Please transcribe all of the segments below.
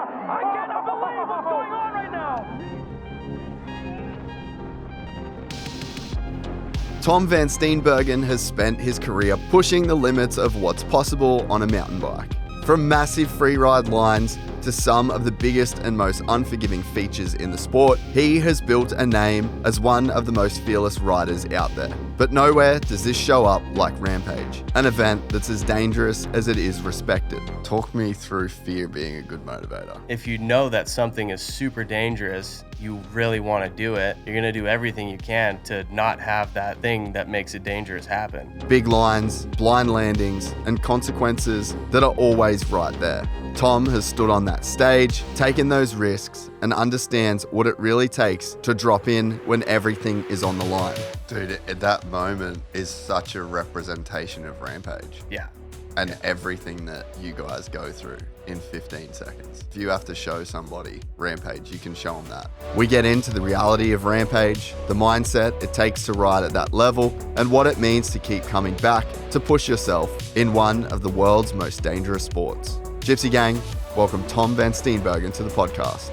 I cannot believe what's going on right now. Tom Van Steenbergen has spent his career pushing the limits of what's possible on a mountain bike. From massive freeride lines to some of the biggest and most unforgiving features in the sport, he has built a name as one of the most fearless riders out there. But nowhere does this show up like Rampage, an event that's as dangerous as it is respected. Talk me through fear being a good motivator. If you know that something is super dangerous, you really want to do it, you're going to do everything you can to not have that thing that makes it dangerous happen. Big lines, blind landings, and consequences that are always right there. Tom has stood on that stage, taken those risks, and understands what it really takes to drop in when everything is on the line. Dude, that moment is such a representation of Rampage. Yeah. And everything that you guys go through in 15 seconds. If you have to show somebody Rampage, you can show them that. We get into the reality of Rampage, the mindset it takes to ride at that level, and what it means to keep coming back to push yourself in one of the world's most dangerous sports. Gypsy Gang, welcome Tom Van Steenbergen to the podcast.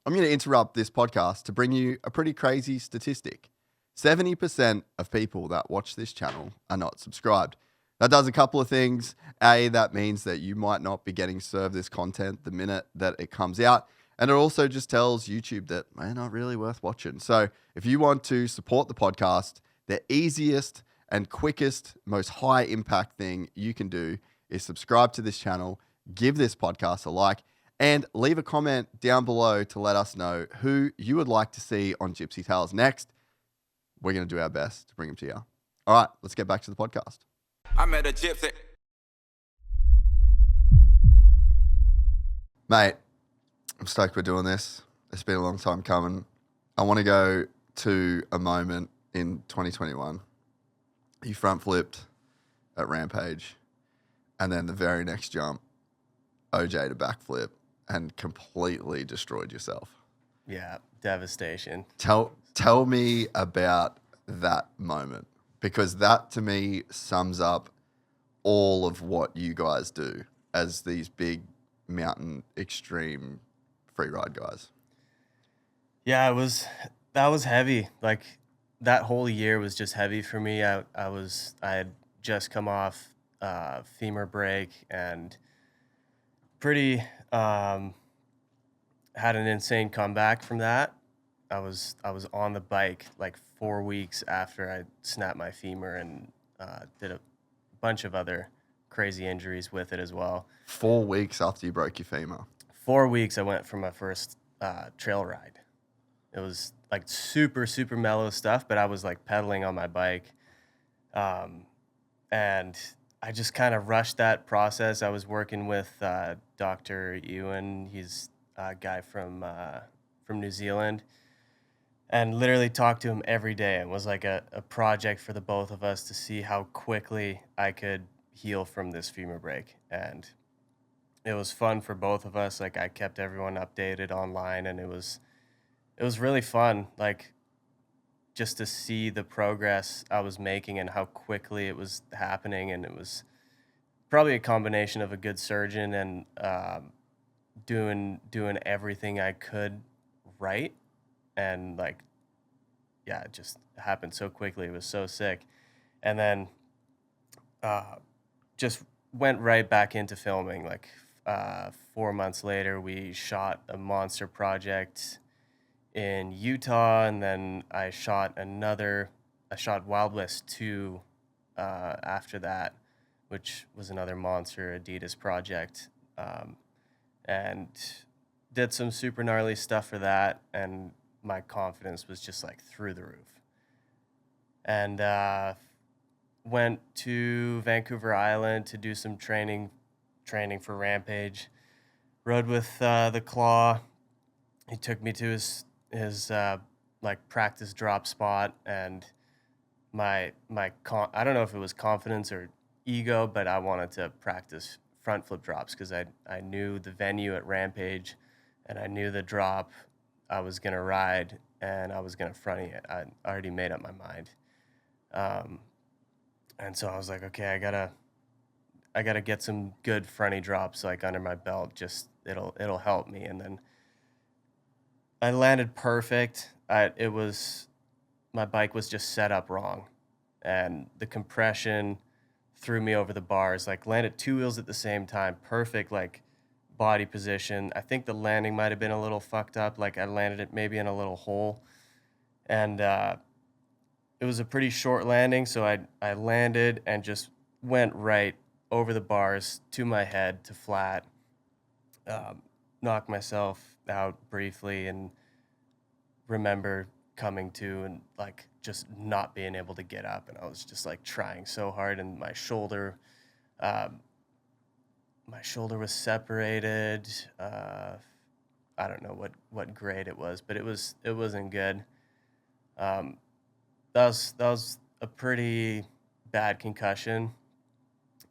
I'm going to interrupt this podcast to bring you a pretty crazy statistic. 70% of people that watch this channel are not subscribed. That does a couple of things. A, that means that you might not be getting served this content the minute that it comes out. And it also just tells YouTube that they're not really worth watching. So if you want to support the podcast, the easiest and quickest, most high impact thing you can do is subscribe to this channel, give this podcast a like, and leave a comment down below to let us know who you would like to see on Gypsy Tales next. We're going to do our best to bring them to you. All right, let's get back to the podcast. I met a gypsy. Mate, I'm stoked we're doing this. It's been a long time coming. I want to go to a moment in 2021. You front flipped at Rampage, and then the very next jump, OJ to backflip and completely destroyed yourself. Yeah, devastation. Tell me about that moment, because that to me sums up all of what you guys do as these big mountain extreme freeride guys. Yeah, that was heavy. Like that whole year was just heavy for me. I had just come off femur break and pretty had an insane comeback from that. I was on the bike like 4 weeks after I snapped my femur and did a bunch of other crazy injuries with it as well. 4 weeks after you broke your femur. 4 weeks I went for my first trail ride. It was like super, super mellow stuff, but I was like pedaling on my bike. And I just kind of rushed that process. I was working with Dr. Ewan. He's a guy from New Zealand. And literally talked to him every day. It was like a project for the both of us to see how quickly I could heal from this femur break. And it was fun for both of us. Like I kept everyone updated online, and it was really fun. Like just to see the progress I was making and how quickly it was happening. And it was probably a combination of a good surgeon and doing everything I could right. And like, yeah, it just happened so quickly. It was so sick. And then just went right back into filming. Like 4 months later, we shot a monster project in Utah. And then I shot Wild West 2 after that, which was another monster Adidas project. And did some super gnarly stuff for that. And my confidence was just like through the roof. And went to Vancouver Island to do some training for Rampage. Rode with the Claw. He took me to his like practice drop spot, and I don't know if it was confidence or ego, but I wanted to practice front flip drops because I knew the venue at Rampage, and I knew the drop I was going to ride, and I was going to fronty it. I already made up my mind. And so I was like, okay, I gotta get some good fronty drops like under my belt. Just it'll help me. And then I landed perfect. My bike was just set up wrong, and the compression threw me over the bars. Like landed two wheels at the same time, perfect like body position. I think the landing might have been a little fucked up. Like I landed it maybe in a little hole, and it was a pretty short landing. So I landed and just went right over the bars to my head to flat. Knocked myself out briefly, and remember coming to and like just not being able to get up, and I was just like trying so hard, and my shoulder was separated. I don't know what grade it was, but it wasn't good. That was a pretty bad concussion,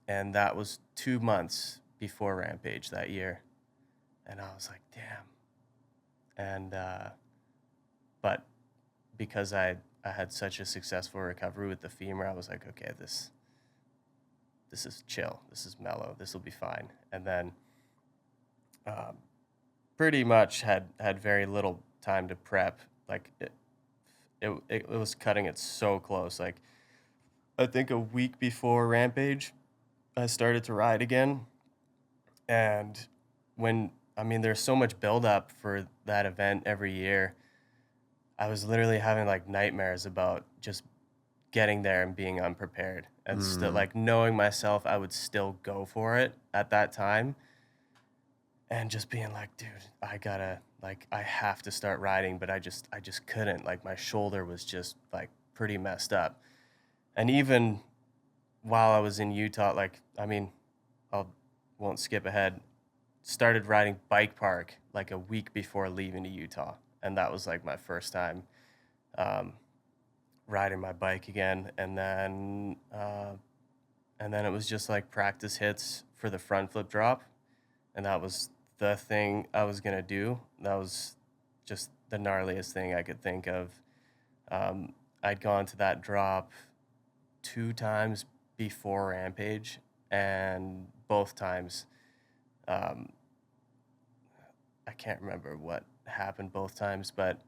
and that was 2 months before Rampage that year, and I was like, damn. And but because I had such a successful recovery with the femur, I was like, okay, this is chill, this is mellow, this will be fine. And then pretty much had very little time to prep. Like it was cutting it so close. Like I think a week before Rampage, I started to ride again. And there's so much buildup for that event every year. I was literally having like nightmares about just getting there and being unprepared, and still like knowing myself, I would still go for it at that time, and just being like, dude, I have to start riding, but I just couldn't. Like my shoulder was just like pretty messed up. And even while I was in Utah, won't skip ahead, started riding bike park like a week before leaving to Utah. And that was like my first time riding my bike again. And then it was just like practice hits for the front flip drop. And that was the thing I was going to do. That was just the gnarliest thing I could think of. I'd gone to that drop 2 times before Rampage, and both times, I can't remember what happened both times, but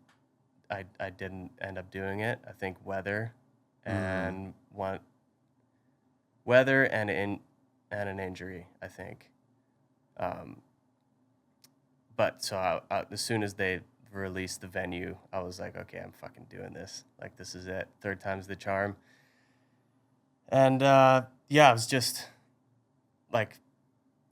I didn't end up doing it. I think weather and an injury, I think. But so as soon as they released the venue, I was like, okay, I'm fucking doing this. Like, this is it. 3rd time's the charm. And I was just like,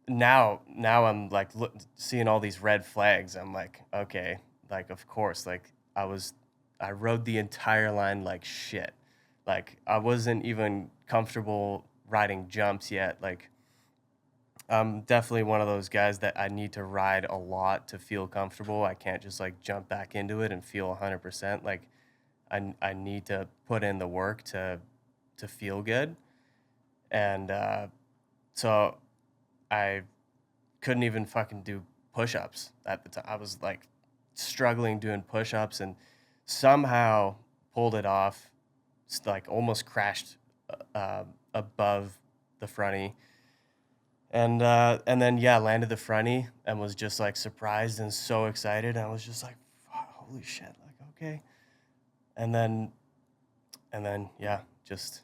now I'm like seeing all these red flags. I'm like, okay, like of course, like I rode the entire line like shit. Like I wasn't even comfortable riding jumps yet. Like I'm definitely one of those guys that I need to ride a lot to feel comfortable. I can't just like jump back into it and feel 100%. Like I need to put in the work to feel good. And so I couldn't even fucking do push-ups at the time. I was like struggling doing push-ups, and somehow pulled it off, like almost crashed above the fronty. And then landed the fronty and was just like surprised and so excited. I was just like, holy shit, like okay. And then just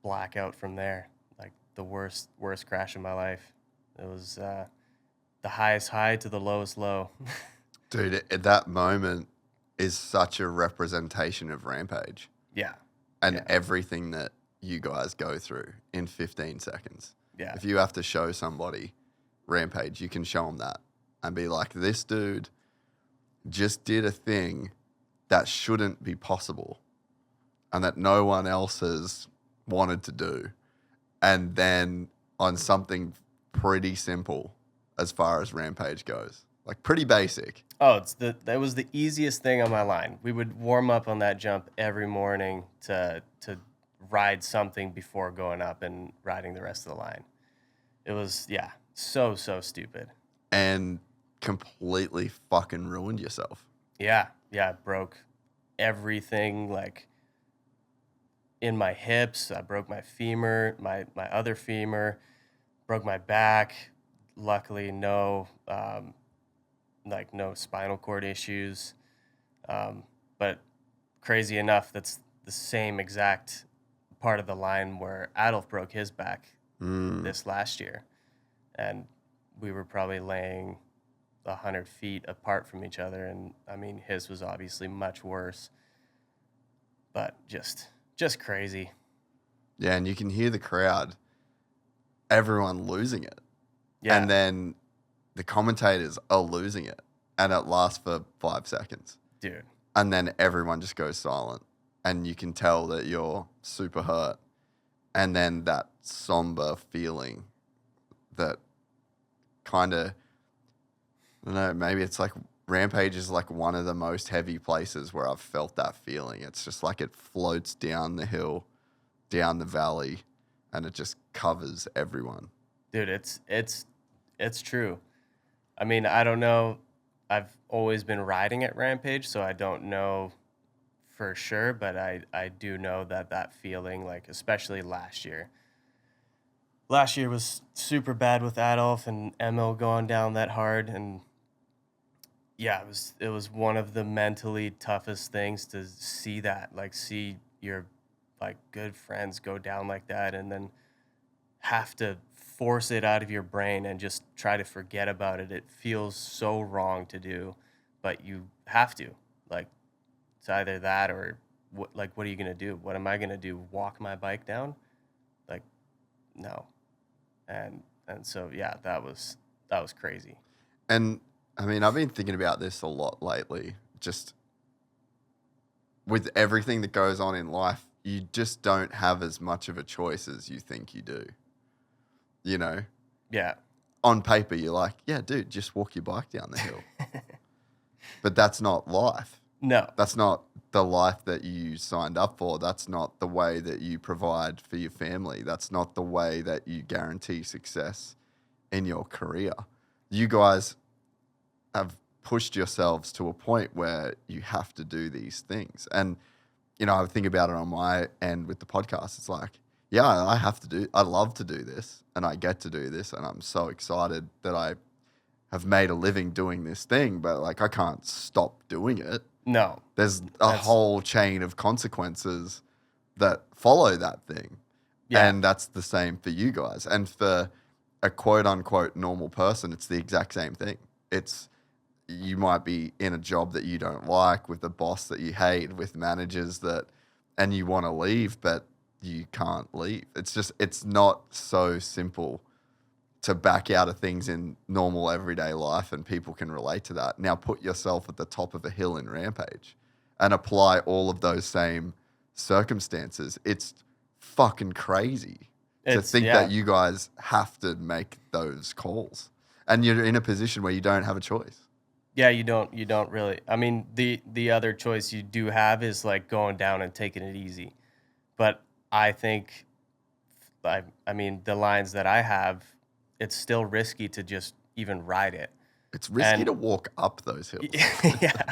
blackout from there. Like the worst crash of my life. It was the highest high to the lowest low. Dude, at that moment is such a representation of Rampage. Yeah. And everything that you guys go through in 15 seconds. Yeah. If you have to show somebody Rampage, you can show them that and be like, this dude just did a thing that shouldn't be possible and that no one else has wanted to do. And then on something pretty simple as far as Rampage goes, like pretty basic. Oh, that was the easiest thing on my line. We would warm up on that jump every morning to ride something before going up and riding the rest of the line. It was, so stupid. And completely fucking ruined yourself. Yeah, broke everything. Like, in my hips. I broke my femur, my other femur, broke my back. Luckily, no no spinal cord issues. But crazy enough, that's the same exact part of the line where Adolf broke his back this last year, and we were probably laying 100 feet apart from each other, and I mean his was obviously much worse, but just crazy. Yeah, and you can hear the crowd, everyone losing it. Yeah. And then the commentators are losing it, and it lasts for 5 seconds. Dude. And then everyone just goes silent, and you can tell that you're super hurt. And then that somber feeling that kind of, I don't know, maybe it's like Rampage is like one of the most heavy places where I've felt that feeling. It's just like it floats down the hill, down the valley, and it just covers everyone. Dude, it's true. I mean, I don't know. I've always been riding at Rampage, so I don't know for sure, but I do know that feeling, like, especially last year. Last year was super bad with Adolf and Emil going down that hard, and yeah, it was one of the mentally toughest things to see that, like, see your like good friends go down like that, and then have to force it out of your brain and just try to forget about it. It feels so wrong to do, but you have to. Like, it's either that or what are you going to do? What am I going to do? Walk my bike down? Like, no. And so yeah, that was crazy. And I mean, I've been thinking about this a lot lately. Just with everything that goes on in life, you just don't have as much of a choice as you think you do. You know? Yeah. On paper, you're like, yeah, dude, just walk your bike down the hill. But that's not life. No. That's not the life that you signed up for. That's not the way that you provide for your family. That's not the way that you guarantee success in your career. You guys have pushed yourselves to a point where you have to do these things. And, you know, I think about it on my end with the podcast. It's like, yeah, I love to do this, and I get to do this, and I'm so excited that I have made a living doing this thing, but like I can't stop doing it. No. There's a whole chain of consequences that follow that thing. Yeah. And that's the same for you guys. And for a quote unquote normal person, it's the exact same thing. You might be in a job that you don't like, with a boss that you hate, with managers and you want to leave, but you can't leave. It's not so simple to back out of things in normal everyday life, and people can relate to that. Now put yourself at the top of a hill in Rampage and apply all of those same circumstances. It's fucking crazy to think that you guys have to make those calls, and you're in a position where you don't have a choice. Yeah, you don't really. I mean, the other choice you do have is like going down and taking it easy. But I think, I mean, the lines that I have, it's still risky to just even ride it. It's risky to walk up those hills. Yeah.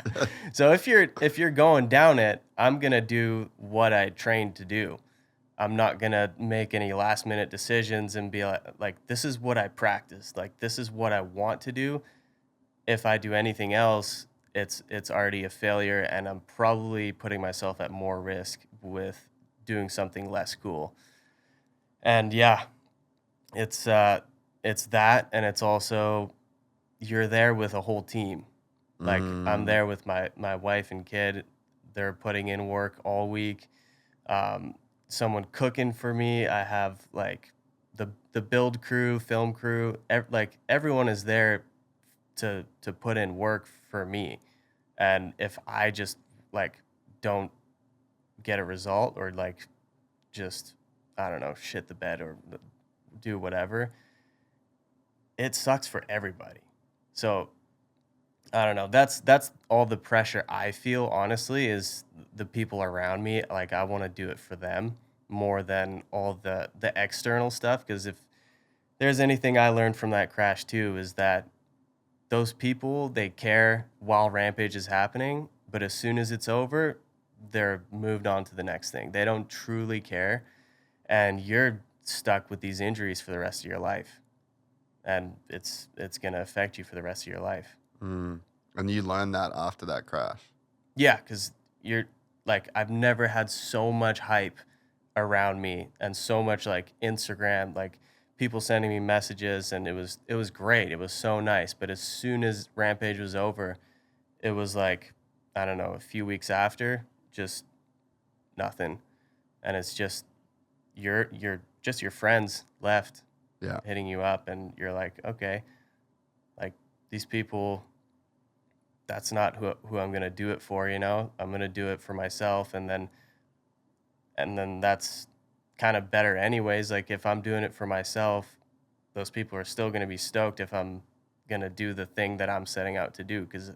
So if you're going down it, I'm gonna do what I trained to do. I'm not gonna make any last minute decisions and be like this is what I practiced. Like, this is what I want to do. If I do anything else, it's already a failure, and I'm probably putting myself at more risk with doing something less cool. And yeah, it's that, and it's also, you're there with a whole team. Like, I'm there with my wife and kid. They're putting in work all week. Someone cooking for me. I have like the build crew, film crew. Everyone is there to put in work for me. And if I just like don't get a result, or like just, I don't know, shit the bed or do whatever, it sucks for everybody. So I don't know. That's all the pressure I feel, honestly, is the people around me. Like, I want to do it for them more than all the external stuff. Because if there's anything I learned from that crash too, is that those people, they care while Rampage is happening, but as soon as it's over, they're moved on to the next thing. They don't truly care, and you're stuck with these injuries for the rest of your life, and it's going to affect you for the rest of your life. And you learned that after that crash. Yeah, because you're like, I've never had so much hype around me and so much like Instagram, like people sending me messages, and it was great. It was so nice. But as soon as Rampage was over, it was like, I don't know, a few weeks after, just nothing. And it's just you're just your friends left Yeah. hitting you up, and you're like, okay, like these people, that's not who I'm gonna do it for, you know? I'm gonna do it for myself, and then that's kind of better anyways. Like if I'm doing it for myself, those people are still gonna be stoked if I'm gonna do the thing that I'm setting out to do, because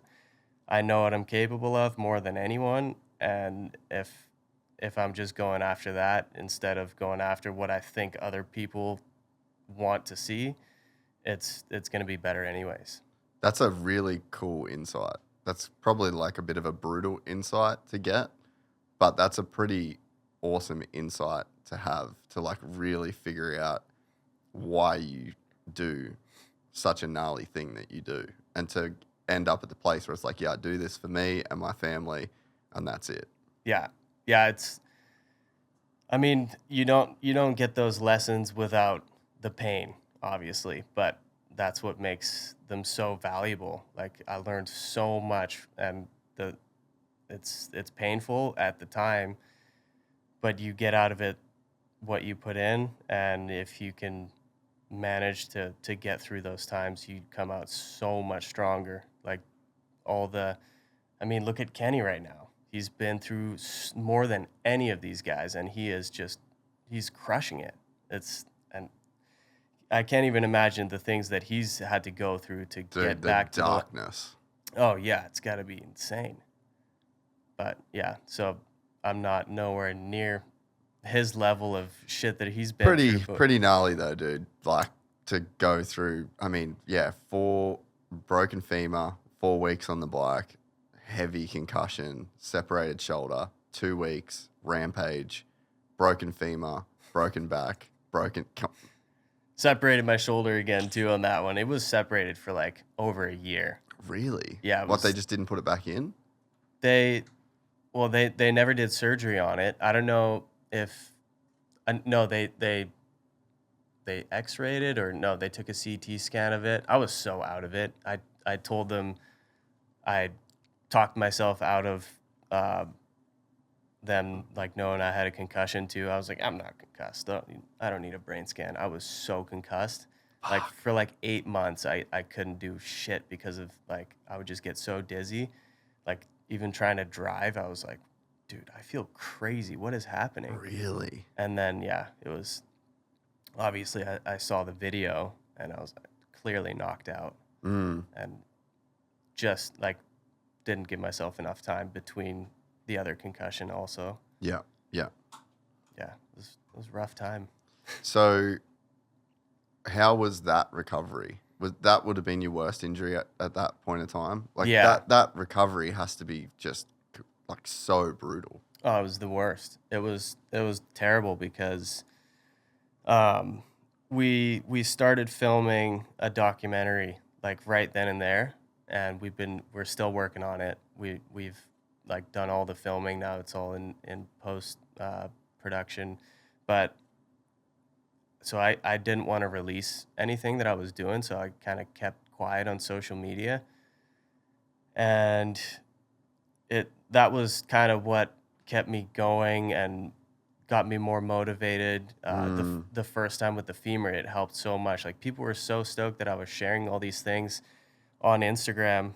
I know what I'm capable of more than anyone. And if I'm just going after that instead of going after what I think other people want to see, it's going to be better anyways. That's a really cool insight. That's probably like a bit of a brutal insight to get, but that's a pretty awesome insight to have, to like really figure out why you do such a gnarly thing that you do, and to end up at the place where it's like, yeah, I do this for me and my family, and that's it. Yeah. It's, I mean, you don't get those lessons without the pain, obviously, but that's what makes them so valuable. Like I learned so much, and it's painful at the time, but you get out of it what you put in, and if you can manage to get through those times, you come out so much stronger. Like I mean, look at Kenny right now. He's been through more than any of these guys, and he's crushing it. And I can't even imagine the things that he's had to go through to get back to darkness. Oh yeah, it's got to be insane. But yeah, so I'm not nowhere near his level of shit that he's been through. Pretty gnarly though, dude. Like to go through, I mean, yeah, 4 broken femur, 4 weeks on the bike, heavy concussion, separated shoulder, 2 weeks, Rampage, broken femur, broken back, separated my shoulder again too on that one. It was separated for like over a year. Really? Yeah. They just didn't put it back in? They never did surgery on it. I don't know if no, they x-rayed it, or no, they took a CT scan of it. I was so out of it. I told them, I talked myself out of them like knowing I had a concussion too. I was like, I'm not concussed. I don't need a brain scan. I was so concussed. Like for like 8 months, I couldn't do shit because of like, I would just get so dizzy. Like even trying to drive, I was like, dude, I feel crazy. What is happening? Really? And then, yeah, it was obviously I saw the video, and I was clearly knocked out, and just like didn't give myself enough time between the other concussion also. Yeah. Yeah, it was a rough time. So how was that recovery? That would have been your worst injury at that point in time? Like that recovery has to be just like so brutal. Oh, it was the worst. It was terrible because we started filming a documentary like right then and there, and we're still working on it. We've like done all the filming now. It's all in post production, but so I didn't want to release anything that I was doing, so I kind of kept quiet on social media, and that was kind of what kept me going and got me more motivated. The first time with the femur, it helped so much. Like people were so stoked that I was sharing all these things on Instagram,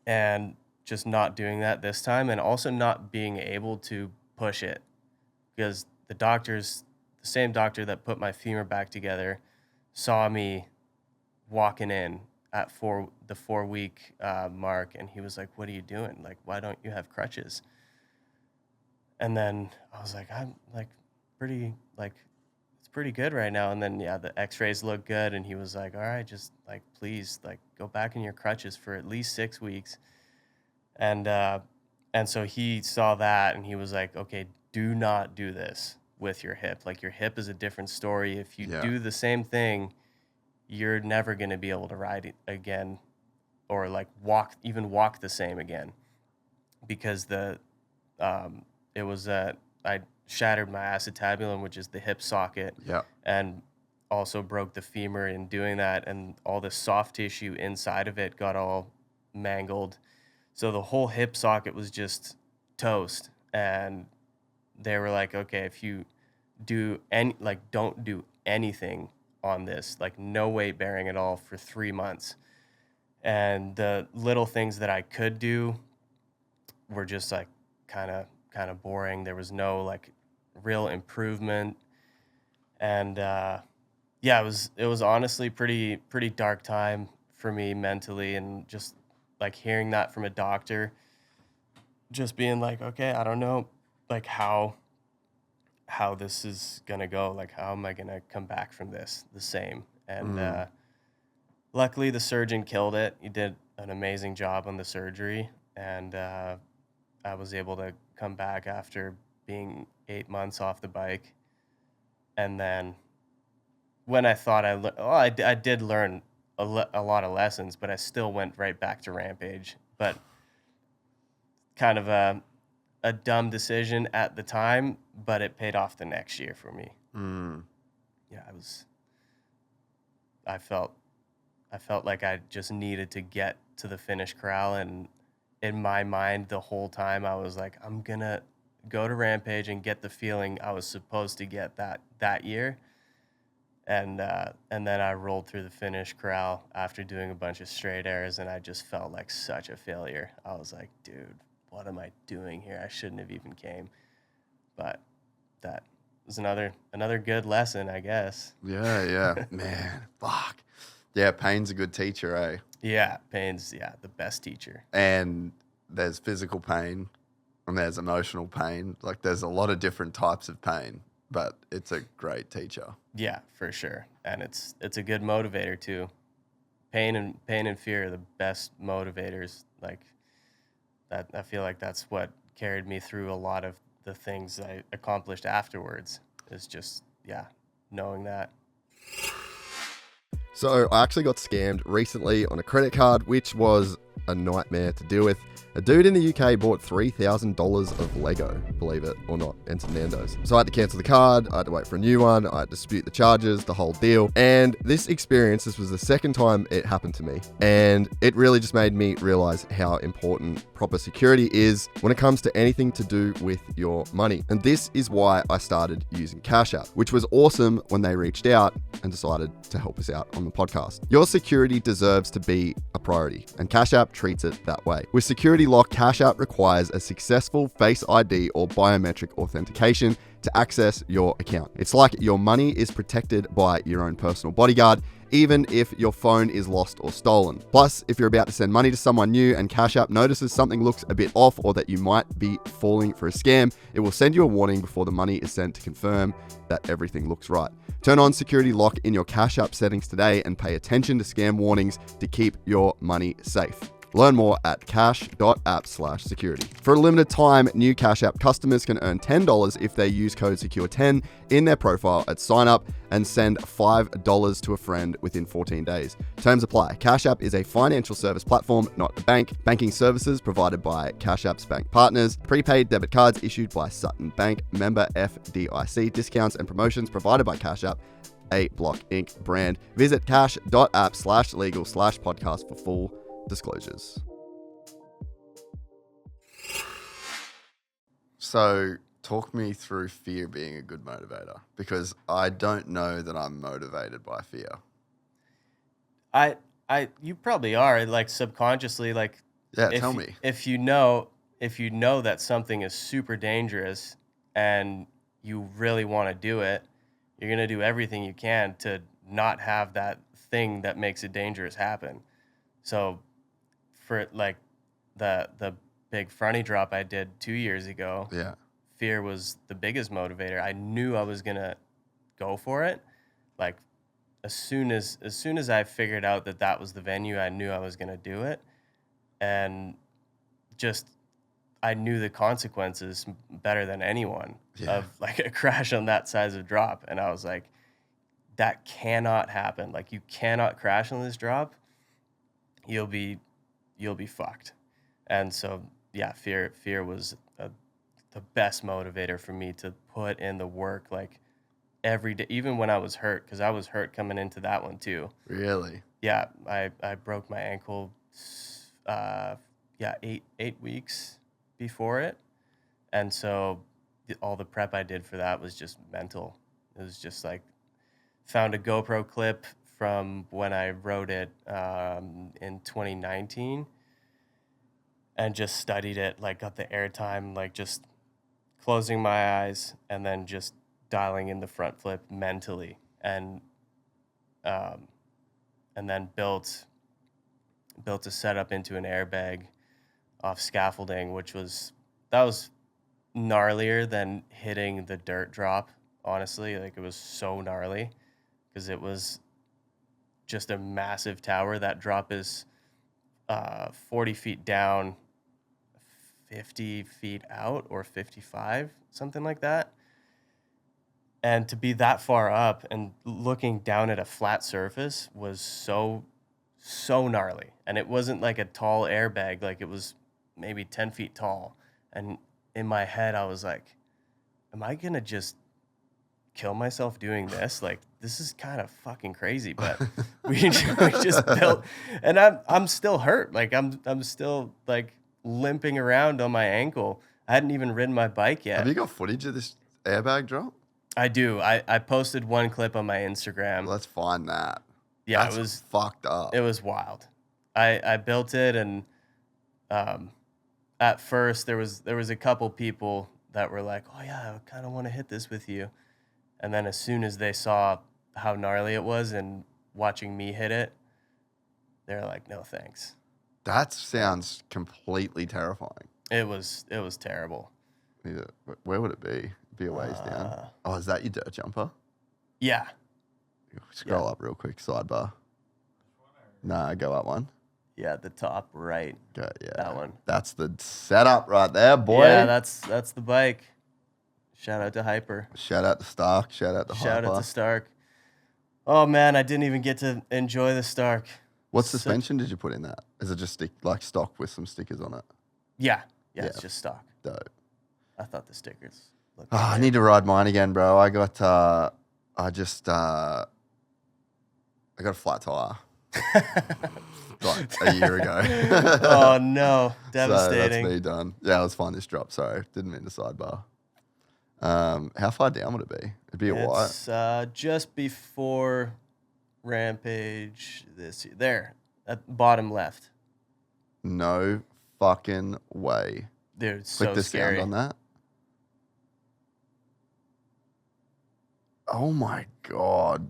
and just not doing that this time, and also not being able to push it because the same doctor that put my femur back together saw me walking in at the 4-week mark, and he was like, "What are you doing? Like, why don't you have crutches?" And then I was like, "I'm like pretty like it's pretty good right now." And then yeah, the X-rays look good, and he was like, "All right, just like please like go back in your crutches for at least 6 weeks." And And so he saw that and he was like, okay, do not do this with your hip. Like, your hip is a different story. If you do the same thing, you're never going to be able to ride it again, or like walk the same again, because it was I shattered my acetabulum, which is the hip socket, and also broke the femur in doing that, and all the soft tissue inside of it got all mangled. So the whole hip socket was just toast, and they were like, okay, if you don't do anything on this, like no weight bearing at all for 3 months. And the little things that I could do were just like kind of boring. There was no like real improvement. And it was honestly pretty dark time for me mentally, and just like hearing that from a doctor, just being like, okay, I don't know like how this is gonna go, like how am I gonna come back from this the same. And luckily the surgeon killed it. He did an amazing job on the surgery, and I was able to come back after being 8 months off the bike. And then when I thought I did learn a lot of lessons, but I still went right back to Rampage. But kind of a dumb decision at the time, but it paid off the next year for me. Yeah, I felt like I just needed to get to the finish corral, and in my mind the whole time I was like, I'm gonna go to Rampage and get the feeling I was supposed to get that year. And then I rolled through the finish corral after doing a bunch of straight airs, and I just felt like such a failure. I was like, dude, what am I doing here? I shouldn't have even came. But that was another good lesson, I guess. Yeah. Man, fuck. Yeah, pain's a good teacher, eh? Yeah, pain's the best teacher. And there's physical pain and there's emotional pain. Like, there's a lot of different types of pain, but it's a great teacher. Yeah, for sure. And it's a good motivator too. Pain and fear are the best motivators. Like that, I feel like that's what carried me through a lot of the things I accomplished afterwards, is just knowing that. So I actually got scammed recently on a credit card, which was a nightmare to deal with. A dude in the UK bought $3,000 of Lego, believe it or not, and some Nando's. So I had to cancel the card, I had to wait for a new one, I had to dispute the charges, the whole deal. And this was the second time it happened to me. And it really just made me realize how important proper security is when it comes to anything to do with your money. And this is why I started using Cash App, which was awesome when they reached out and decided to help us out on the podcast. Your security deserves to be a priority, and Cash App treats it that way. With Security Lock, Cash App requires a successful Face ID or biometric authentication to access your account. It's like your money is protected by your own personal bodyguard, even if your phone is lost or stolen. Plus, if you're about to send money to someone new and Cash App notices something looks a bit off, or that you might be falling for a scam, it will send you a warning before the money is sent to confirm that everything looks right. Turn on Security Lock in your Cash App settings today and pay attention to scam warnings to keep your money safe. Learn more at cash.app/security. For a limited time, new Cash App customers can earn $10 if they use code SECURE10 in their profile at sign up and send $5 to a friend within 14 days. Terms apply. Cash App is a financial service platform, not a bank. Banking services provided by Cash App's bank partners. Prepaid debit cards issued by Sutton Bank. Member FDIC. Discounts and promotions provided by Cash App, a Block Inc. brand. Visit cash.app/legal/podcast for full disclosures. So talk me through fear being a good motivator, because I don't know that I'm motivated by fear. You probably are, like subconsciously, like Tell me. If you know that something is super dangerous and you really want to do it, you're going to do everything you can to not have that thing that makes it dangerous happen. So for like the big fronty drop I did 2 years ago, fear was the biggest motivator. I knew I was gonna go for it. Like as soon as I figured out that was the venue, I knew I was gonna do it. And just I knew the consequences better than anyone Yeah. of like a crash on that size of drop. And I was like, that cannot happen. Like, you cannot crash on this drop. You'll be fucked. And so, yeah, fear was the best motivator for me to put in the work, like every day, even when I was hurt, because I was hurt coming into that one too. Really? Yeah, I broke my ankle, 8 weeks before it. And so all the prep I did for that was just mental. It was just like, found a GoPro clip from when I rode it in 2019 and just studied it, like got the airtime, like just closing my eyes and then just dialing in the front flip mentally, and then built a setup into an airbag off scaffolding, that was gnarlier than hitting the dirt drop, honestly. Like, it was so gnarly because it was just a massive tower. That drop is 40 feet down, 50 feet out, or 55, something like that. And to be that far up and looking down at a flat surface was so gnarly. And it wasn't like a tall airbag, like it was maybe 10 feet tall. And in my head, I was like, am I going to just kill myself doing this? Like, this is kind of fucking crazy. But we just built, and I'm still hurt. Like, I'm still like limping around on my ankle. I hadn't even ridden my bike yet. Have you got footage of this airbag drop? I do. I posted one clip on my Instagram. Let's find that. Yeah, That's it was fucked up. It was wild. I built it, and at first there was a couple people that were like, "Oh yeah, I kind of want to hit this with you," and then as soon as they saw how gnarly it was and watching me hit it, they're like, "No thanks." That sounds completely terrifying. It was terrible. Where would it be? Be a ways down. Oh, is that your dirt jumper? Yeah. Scroll up real quick, sidebar. Nah, go up one. Yeah, the top right. Go, yeah. That one. That's the setup right there, boy. Yeah, that's the bike. Shout out to Hyper. Shout out to Stark. Shout out to Shout Hyper. out to Stark. Oh man, I didn't even get to enjoy the Stark. What suspension did you put in that? Is it just stock with some stickers on it? Yeah, it's just stock. Dope. I thought the stickers looked Oh, I great. need to ride mine again, bro. I got I got a flat tire like a year ago. Oh no, So devastating. that's me done. Yeah, let's find this drop. Sorry, didn't mean to sidebar. How far down would it be? It'd be a white. It's just before Rampage this year. There, at bottom left. No fucking way. Dude, it's Click so the scary. sound on that. Oh my god.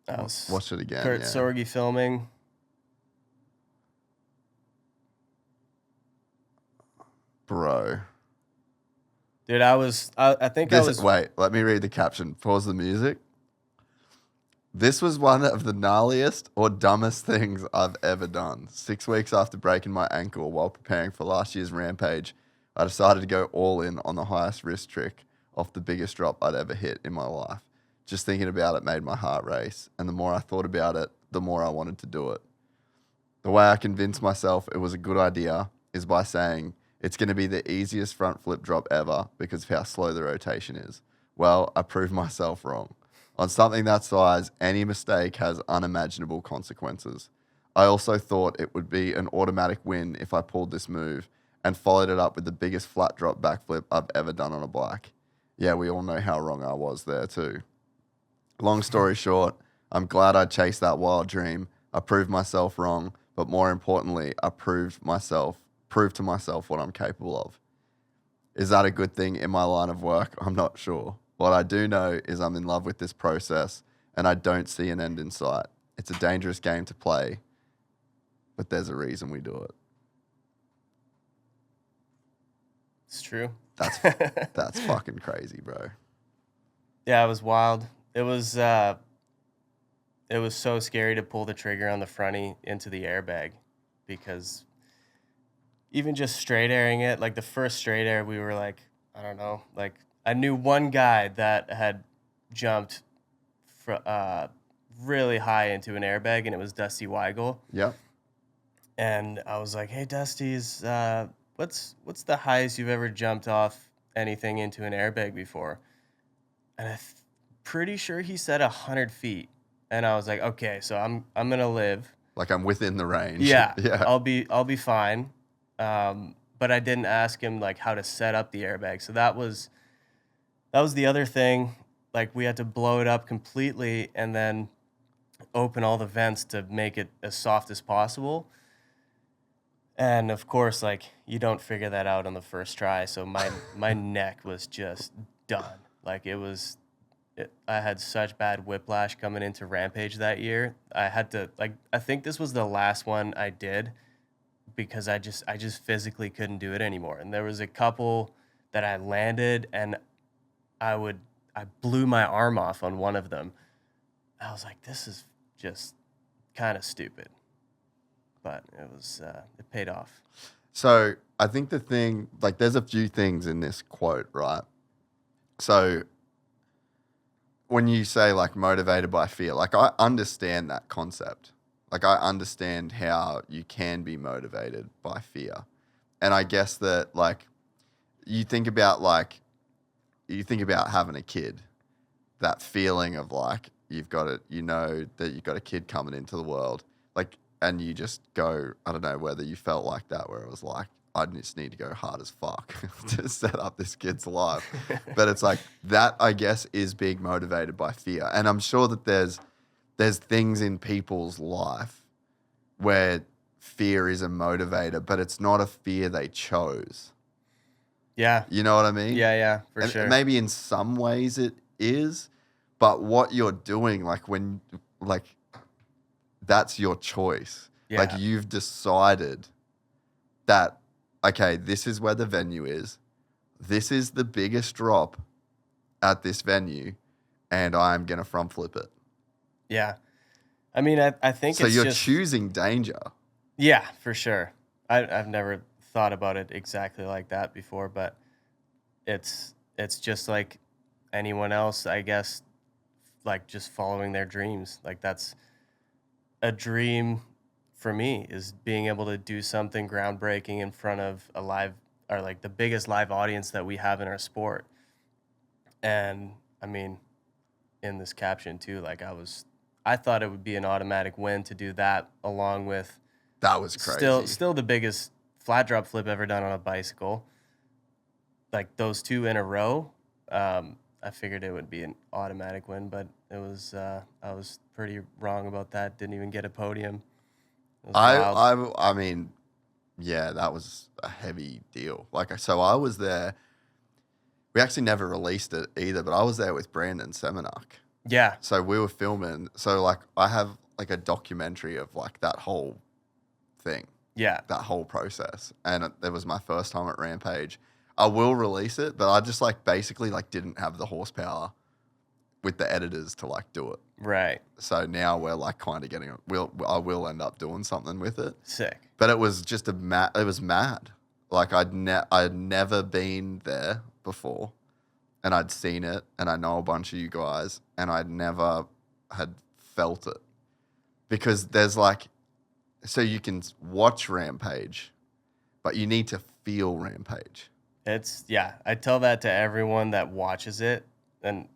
That was Watch it again. Kurt yeah. Sorgi filming. Bro. Dude, I think I was. Wait, let me read the caption. Pause the music. This was one of the gnarliest or dumbest things I've ever done. 6 weeks after breaking my ankle while preparing for last year's Rampage, I decided to go all in on the highest risk trick off the biggest drop I'd ever hit in my life. Just thinking about it made my heart race, and the more I thought about it, the more I wanted to do it. The way I convinced myself it was a good idea is by saying it's going to be the easiest front flip drop ever because of how slow the rotation is. Well, I proved myself wrong. On something that size, any mistake has unimaginable consequences. I also thought it would be an automatic win if I pulled this move and followed it up with the biggest flat drop backflip I've ever done on a bike. Yeah, we all know how wrong I was there too. Long story short, I'm glad I chased that wild dream. I proved myself wrong, but more importantly, I proved to myself what I'm capable of. Is that a good thing in my line of work? I'm not sure. What I do know is I'm in love with this process and I don't see an end in sight. It's a dangerous game to play, but there's a reason we do it. It's true. That's fucking crazy, bro. Yeah, it was wild. It was so scary to pull the trigger on the fronty into the airbag because even just straight airing it, like the first straight air, we were like, I don't know, like I knew one guy that had jumped really high into an airbag, and it was Dusty Weigel. Yeah. And I was like, hey, Dusty's, what's the highest you've ever jumped off anything into an airbag before? And I'm pretty sure he said 100 feet. And I was like, okay, so I'm gonna live. Like I'm within the range. Yeah, Yeah. I'll be fine. But I didn't ask him like how to set up the airbag. So that was the other thing. Like we had to blow it up completely and then open all the vents to make it as soft as possible. And of course, like you don't figure that out on the first try. So my neck was just done. Like I had such bad whiplash coming into Rampage that year. I had to I think this was the last one I did because I just physically couldn't do it anymore. And there was a couple that I landed and I blew my arm off on one of them. I was like, this is just kind of stupid. But it paid off. So I think the thing, like there's a few things in this quote, right? So when you say like motivated by fear, like I understand that concept. Like I understand how you can be motivated by fear. And I guess that like you think about having a kid, that feeling of like you've got it, you know that you've got a kid coming into the world, like, and you just go, I don't know whether you felt like that, where it was like, I just need to go hard as fuck to set up this kid's life. But it's like that, I guess, is being motivated by fear. And I'm sure that there's things in people's life where fear is a motivator, but it's not a fear they chose. Yeah. You know what I mean? Yeah, for And sure. maybe in some ways it is, but what you're doing, that's your choice. Yeah. Like you've decided that, okay, this is where the venue is. This is the biggest drop at this venue, and I'm going to front flip it. Yeah. I mean, I think So it's you're just, choosing danger. Yeah, for sure. I've never thought about it exactly like that before, but it's just like anyone else, I guess, like just following their dreams. Like that's a dream for me, is being able to do something groundbreaking in front of a live, or like the biggest live audience that we have in our sport. And I mean, in this caption too, like I thought it would be an automatic win to do that, along with That was crazy. still the biggest flat drop flip ever done on a bicycle. Like those two in a row, I figured it would be an automatic win, but it was I was pretty wrong about that. Didn't even get a podium. It was wild. I mean, yeah, that was a heavy deal. Like, so I was there. We actually never released it either, but I was there with Brandon Semenuk. Yeah. So we were filming. So like, I have like a documentary of like that whole thing, Yeah. that whole process, and it was my first time at Rampage. I will release it, but I just like basically like didn't have the horsepower with the editors to like do it. Right. So now we're like kind of getting. I will end up doing something with it. Sick. But it was just it was mad. Like I'd never been there before, and I'd seen it, and I know a bunch of you guys, and I'd never had felt it, because there's like, so you can watch Rampage, but you need to feel Rampage. I tell that to everyone that watches it, and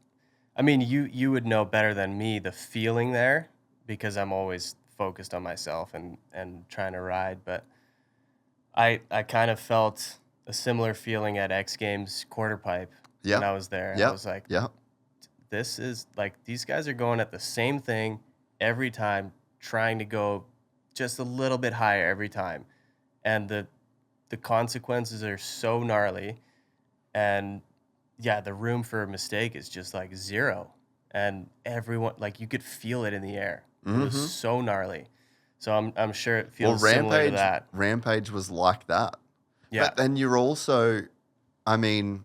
I mean you would know better than me the feeling there, because I'm always focused on myself and trying to ride, but I kind of felt a similar feeling at X Games quarter pipe when I was there. I was like, this is like, these guys are going at the same thing every time, trying to go just a little bit higher every time, and the consequences are so gnarly, and the room for a mistake is just like zero, and everyone, like, you could feel it in the air. It was so gnarly. So I'm sure it feels similar to that. Rampage was like that. Yeah. But then you're also, I mean,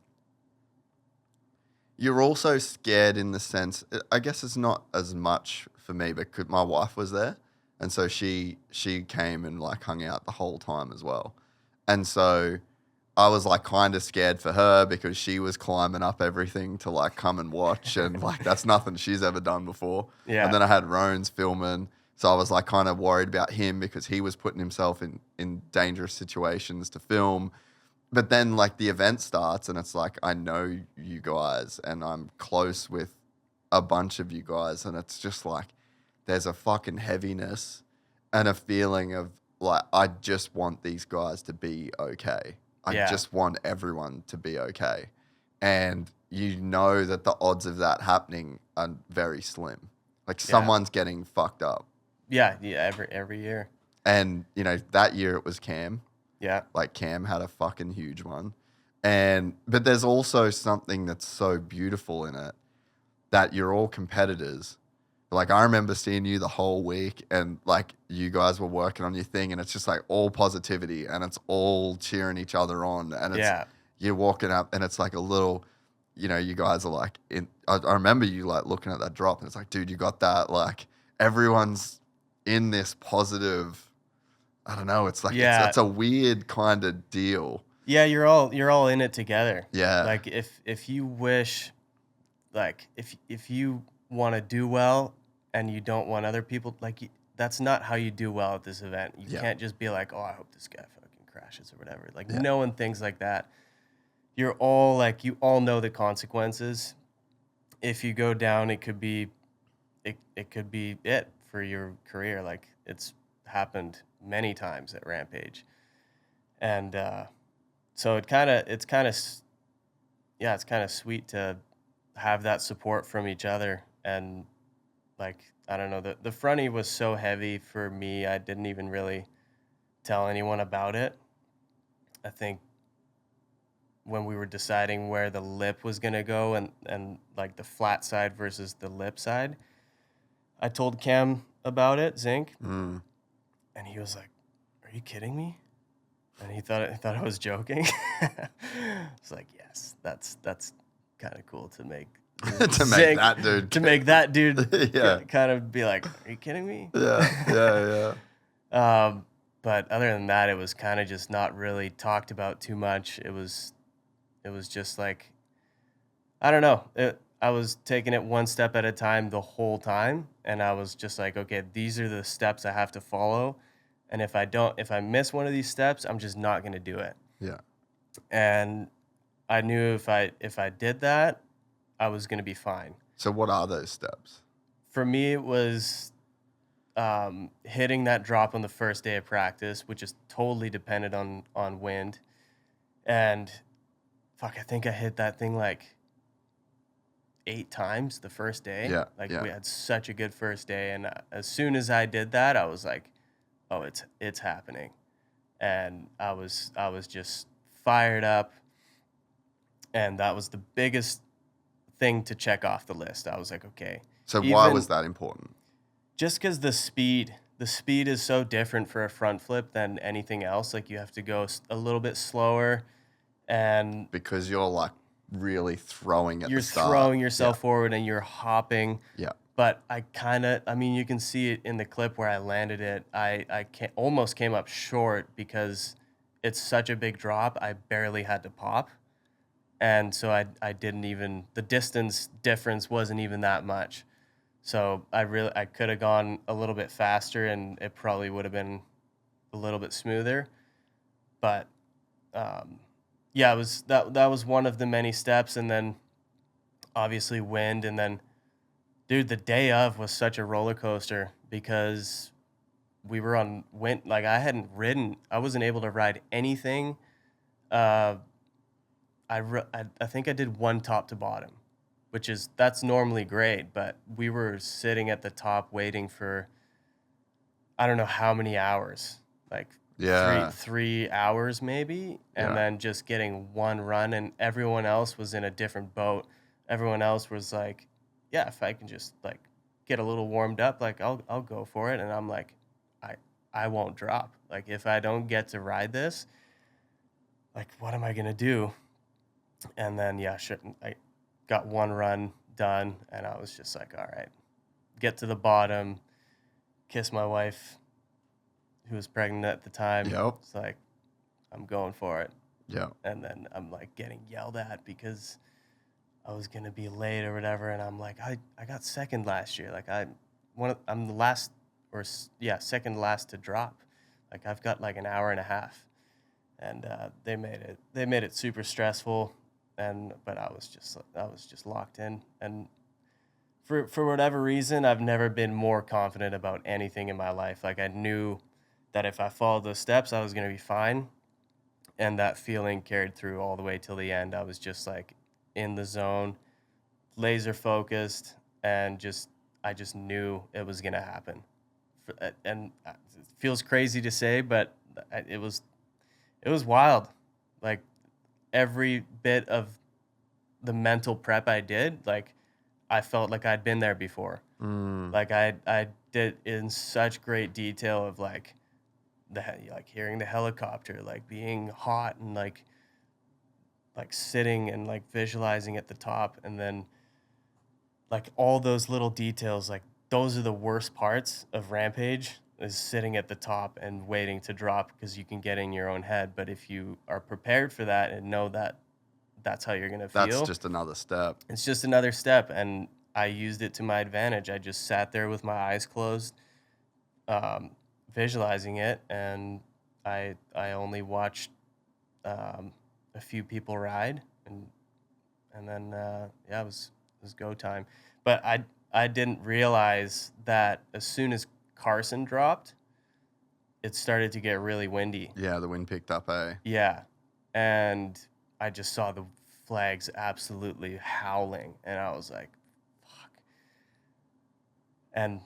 you're also scared in the sense, I guess it's not as much for me, because my wife was there, and so she came and like hung out the whole time as well. And so I was like kind of scared for her because she was climbing up everything to like come and watch, and like that's nothing she's ever done before. Yeah. And then I had Rones filming, so I was like kind of worried about him because he was putting himself in dangerous situations to film. But then like the event starts and it's like I know you guys and I'm close with a bunch of you guys, and it's just like there's a fucking heaviness and a feeling of like I just want these guys to be okay. I just want everyone to be okay. And you know that the odds of that happening are very slim. Like someone's getting fucked up. Yeah, every year. And, you know, that year it was Cam. Yeah. Like Cam had a fucking huge one. But there's also something that's so beautiful in it that you're all competitors. Like I remember seeing you the whole week and like you guys were working on your thing and it's just like all positivity and it's all cheering each other on and it's you're walking up and it's like a little, you know, you guys are like I remember you like looking at that drop and it's like, dude, you got that. Like everyone's in this positive, I don't know. It's like, it's a weird kind of deal. Yeah. You're all in it together. Yeah. Like if you wish, like if you want to do well and you don't want other people, like that's not how you do well at this event. You can't just be like, oh, I hope this guy fucking crashes or whatever. Like no one thinks like that. You're all like, you all know the consequences. If you go down, it could be it for your career. Like it's happened many times at Rampage. And so it's kind of sweet to have that support from each other. And like, I don't know, the fronty was so heavy for me, I didn't even really tell anyone about it. I think when we were deciding where the lip was going to go and like the flat side versus the lip side, I told Cam about it, Zinc, and he was like, are you kidding me? And he thought I was joking. It's like, yes, that's kind of cool to make. to make that dude kind of be like, are you kidding me? Yeah. But other than that, it was kind of just not really talked about too much. It was just like, I don't know. I was taking it one step at a time the whole time, and I was just like, okay, these are the steps I have to follow, and if I miss one of these steps, I'm just not going to do it. Yeah. And I knew if I did that, I was going to be fine. So what are those steps? For me, it was hitting that drop on the first day of practice, which is totally dependent on wind. And fuck, I think I hit that thing like 8 times the first day. We had such a good first day. And as soon as I did that, I was like, oh, it's happening. And I was just fired up. And that was the biggest thing to check off the list. I was like, okay. So why was that important? Just because the speed is so different for a front flip than anything else. Like you have to go a little bit slower, and because you're like really throwing at the start. You're throwing yourself forward and you're hopping. Yeah. But you can see it in the clip where I landed it. I almost came up short because it's such a big drop. I barely had to pop. And so I didn't even, the distance difference wasn't even that much. So I could have gone a little bit faster and it probably would have been a little bit smoother. But it was that was one of the many steps. And then obviously wind. And then, dude, the day of was such a roller coaster because we were on wind. Like I hadn't ridden. I wasn't able to ride anything. I think I did one top to bottom, that's normally great, but we were sitting at the top waiting for, I don't know how many hours, like 3 hours maybe, and then just getting one run, and everyone else was in a different boat. Everyone else was like, yeah, if I can just like get a little warmed up, like I'll go for it. And I'm like, I won't drop. Like if I don't get to ride this, like what am I gonna do? And then, I got one run done, and I was just like, all right, get to the bottom, kiss my wife, who was pregnant at the time. Yep. It's like, I'm going for it. Yeah. And then I'm like getting yelled at because I was gonna be late or whatever, and I'm like, I got second last year. Like I'm the last second last to drop. Like I've got like an hour and a half, and they made it super stressful, but I was just locked in, and for whatever reason, I've never been more confident about anything in my life. Like I knew that if I followed those steps, I was gonna be fine, and that feeling carried through all the way till the end. I was just like in the zone, laser focused, and I just knew it was gonna happen. And it feels crazy to say, but it was wild. Like every bit of the mental prep I did, like I felt like I'd been there before. Like I did in such great detail of like hearing the helicopter, like being hot, and like sitting and like visualizing at the top, and then like all those little details, like those are the worst parts of Rampage, is sitting at the top and waiting to drop, because you can get in your own head. But if you are prepared for that and know that that's how you're going to feel, That's just another step. it's just another step. And I used it to my advantage. I just sat there with my eyes closed, visualizing it, and I only watched a few people ride, and then it was go time. But I didn't realize that as soon as Carson dropped, it started to get really windy. Yeah, the wind picked up, eh? Yeah, and I just saw the flags absolutely howling, and I was like, "Fuck!" And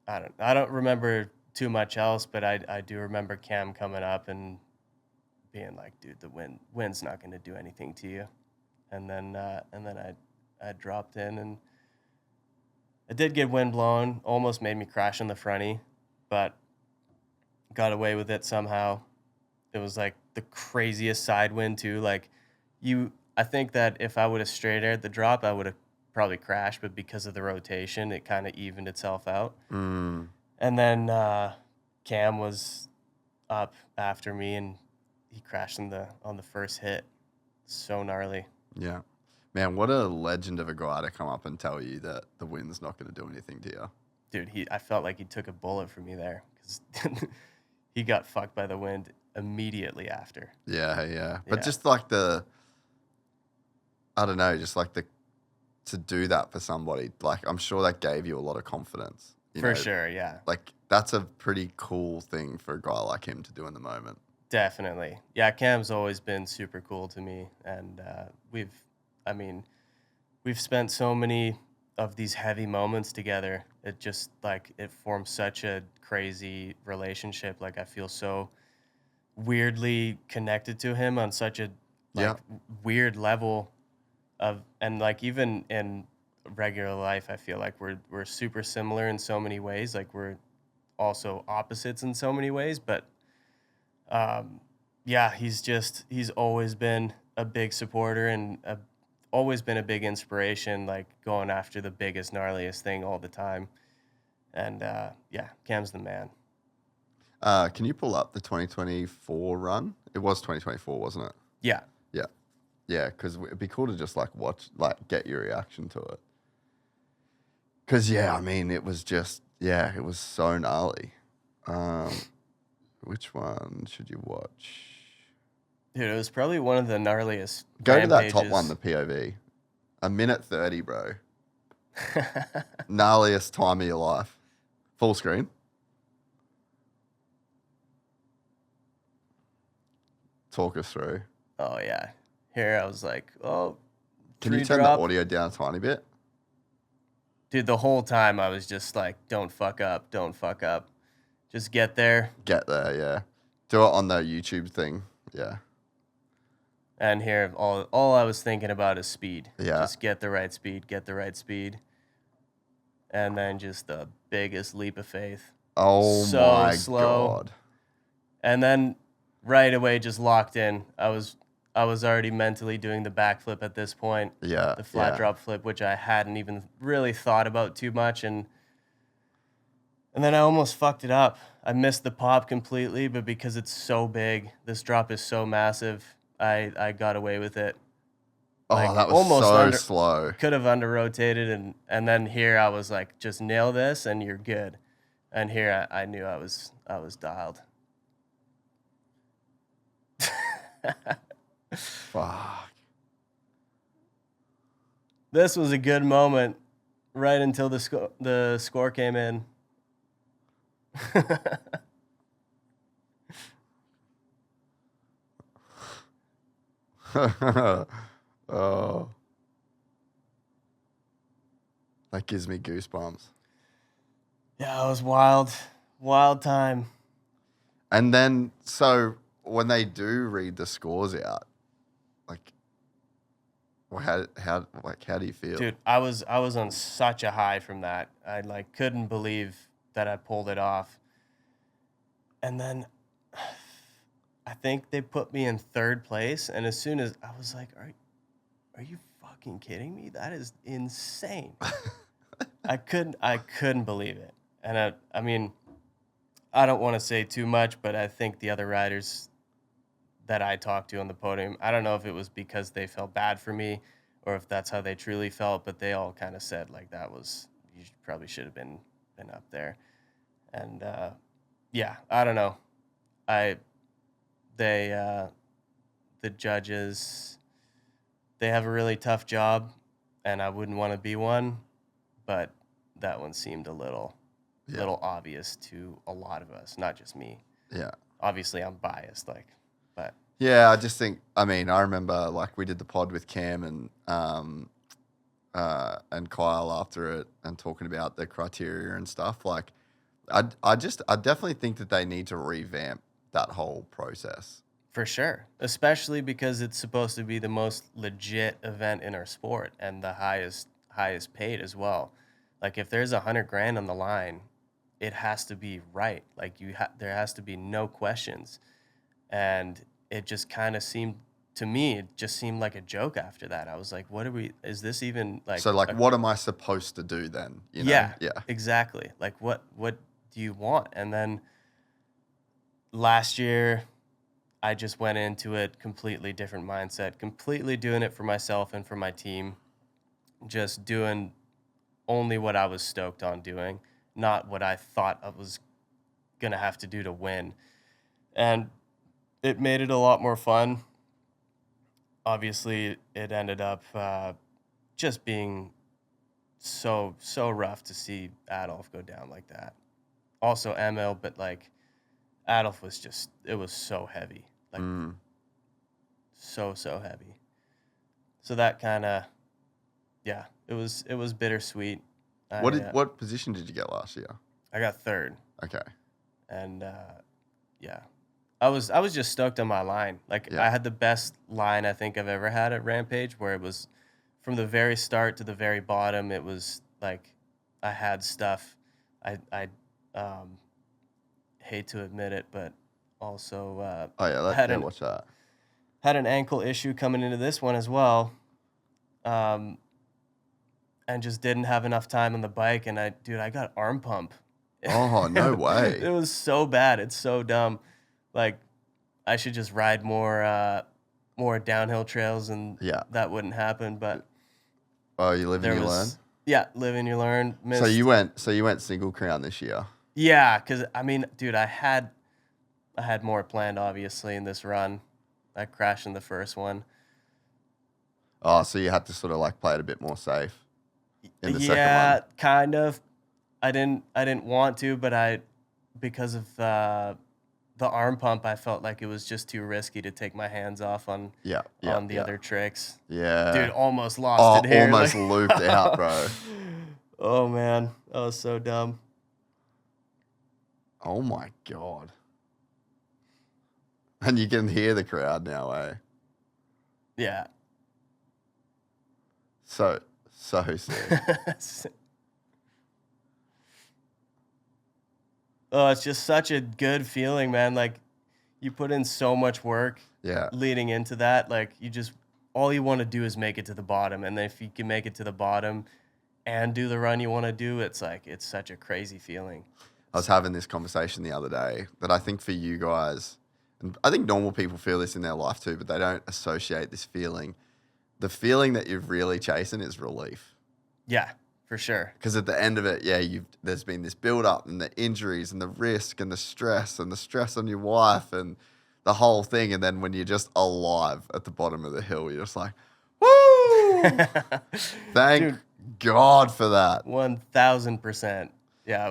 I don't remember too much else, but I do remember Cam coming up and being like, "Dude, the wind's not going to do anything to you." And then I dropped in, and I did get wind blown, almost made me crash on the fronty, but got away with it somehow. It was like the craziest side wind too. Like I think that if I would have straight aired the drop, I would have probably crashed, but because of the rotation, it kind of evened itself out. And then Cam was up after me, and he crashed on the first hit. So gnarly. Yeah. Man, what a legend of a guy to come up and tell you that the wind's not going to do anything to you. Dude, I felt like he took a bullet for me there, because he got fucked by the wind immediately after. Yeah. But Yeah. just like I don't know, just like to do that for somebody, like I'm sure that gave you a lot of confidence. For sure, yeah. Like that's a pretty cool thing for a guy like him to do in the moment. Definitely. Yeah, Cam's always been super cool to me, and we've spent so many of these heavy moments together. It just like it formed such a crazy relationship. Like I feel so weirdly connected to him on such a weird level and like even in regular life, I feel like we're super similar in so many ways. Like we're also opposites in so many ways, but he's always been a big supporter and always been a big inspiration, like going after the biggest, gnarliest thing all the time. And Cam's the man. Can you pull up the 2024 run? It was 2024, wasn't it? Yeah. Yeah, because it'd be cool to just like watch, like get your reaction to it. Because it was just, it was so gnarly. Which one should you watch? Dude, it was probably one of the gnarliest Go to that rampages. top one, the POV. 1:30, bro. Gnarliest time of your life. Full screen. Talk us through. Oh, yeah. Here I was like, Can you turn drop. the audio down a tiny bit? Dude, the whole time I was just like, don't fuck up. Just get there. Get there, yeah. Do it on the YouTube thing, yeah. And here, all I was thinking about is speed. Yeah. Just get the right speed. And then just the biggest leap of faith. Oh So my slow. God. And then right away, just locked in. I was already mentally doing the backflip at this point. Yeah. The flat drop flip, which I hadn't even really thought about too much. And And then I almost fucked it up. I missed the pop completely, but because it's so big, this drop is so massive, I got away with it. Like, Oh, that was almost so slow. Could have under rotated, and then here I was like, just nail this and you're good. And here I knew I was dialed. Fuck. This was a good moment, right until the score came in. Oh, that gives me goosebumps. Yeah, it was wild time. And then, so when they do read the scores out, like, how do you feel? Dude, I was on such a high from that. I like couldn't believe that I pulled it off. And then I think they put me in third place, and as soon as I was like, are you fucking kidding me? That is insane. I couldn't believe it. And I mean, I don't want to say too much, but I think the other riders that I talked to on the podium, I don't know if it was because they felt bad for me or if that's how they truly felt, but they all kind of said like you probably should have been up there. And yeah, I don't know. The judges, they have a really tough job, and I wouldn't want to be one, but that one seemed a little obvious to a lot of us, not just me. Yeah. Obviously, I'm biased, but Yeah, I just think, I mean, I remember like we did the pod with Cam and Kyle after it and talking about the criteria and stuff. Like, I definitely think that they need to revamp that whole process. for sure, especially because it's supposed to be the most legit event in our sport and the highest paid as well. Like, if there's $100,000 on the line, it has to be right. Like, there has to be no questions. And it just kind of seemed to me, it just seemed like a joke after that. I was like, is this even like... So like, what am I supposed to do then? You know? Yeah, Yeah, exactly. Like, what do you want? And then last year, I just went into it completely different mindset, completely doing it for myself and for my team, just doing only what I was stoked on doing, not what I thought I was going to have to do to win. And it made it a lot more fun. Obviously, it ended up just being so rough to see Adolf go down like that. Also ML, but like Adolf was just, it was so heavy. Like so heavy. So that kind of, yeah, it was bittersweet. What position did you get last year? I got third. Okay. And yeah, I was just stoked on my line. Like, Yeah. I had the best line I think I've ever had at Rampage, where it was from the very start to the very bottom. It was like I had stuff. I hate to admit it, but also What's that? had an ankle issue coming into this one as well. And just didn't have enough time on the bike, and I got arm pump. Oh, no way. It was so bad. It's so dumb. Like, I should just ride more downhill trails, and that wouldn't happen. But Oh, you live and you learn? Yeah, live and you learn. So you went single crown this year? Yeah, because, I mean, dude, I had more planned, obviously, in this run. I crashed in the first one. Oh, so you had to sort of like play it a bit more safe in the second Yeah, one? kind of. I didn't want to, but because of the arm pump, I felt like it was just too risky to take my hands off on the other tricks. Yeah. Dude, almost lost it here. Almost looped out, bro. Oh, man. That was so dumb. Oh, my God. And you can hear the crowd now, eh? Yeah. So sick. Oh, it's just such a good feeling, man. Like, you put in so much work leading into that. Like, all you want to do is make it to the bottom. And then if you can make it to the bottom and do the run you want to do, it's like, it's such a crazy feeling. I was having this conversation the other day that I think for you guys, and I think normal people feel this in their life too, but they don't associate this feeling. The feeling that you're really chasing is relief. Yeah, for sure. Because at the end of it, there's been this build up and the injuries and the risk and the stress on your wife and the whole thing. And then when you're just alive at the bottom of the hill, you're just like, woo! Thank Dude, God for that. 1000%. Yeah,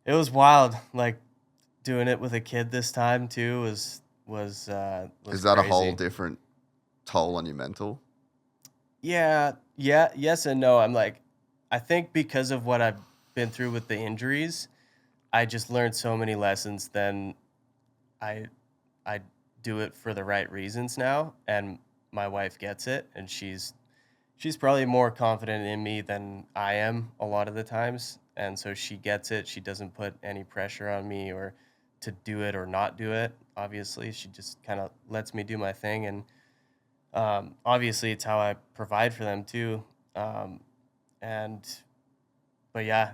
it was wild. Like doing it with a kid this time too was Is that crazy. a whole different toll on your mental? Yeah, yes and no. I think because of what I've been through with the injuries, I just learned so many lessons. Then I do it for the right reasons now, and my wife gets it, and she's probably more confident in me than I am a lot of the times, and so she gets it. She doesn't put any pressure on me or to do it or not do it. Obviously, she just kind of lets me do my thing, and obviously it's how I provide for them too. But yeah,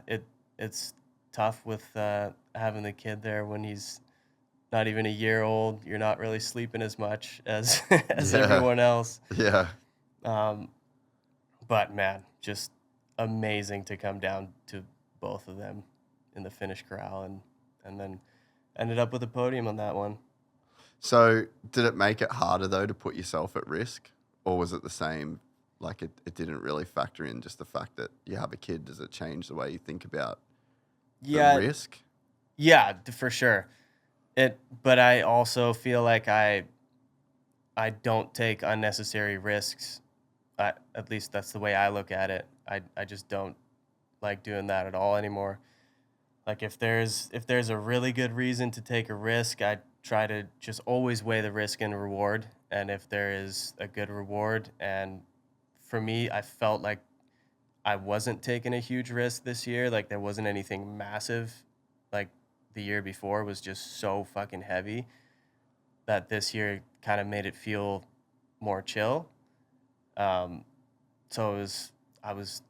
it's tough with having the kid there when he's not even a year old. You're not really sleeping as much as everyone else. Yeah. But man, just amazing to come down to both of them in the finish corral and then ended up with a podium on that one. So did it make it harder though to put yourself at risk, or was it the same? Like it didn't really factor in just the fact that you have a kid. Does it change the way you think about the risk? Yeah, for sure. But I also feel like I don't take unnecessary risks. At least that's the way I look at it. I just don't like doing that at all anymore. Like if there's a really good reason to take a risk, I try to just always weigh the risk and reward. And if there is a good reward, and for me, I felt like I wasn't taking a huge risk this year. Like there wasn't anything massive. Like the year before was just so fucking heavy that this year kind of made it feel more chill. So I was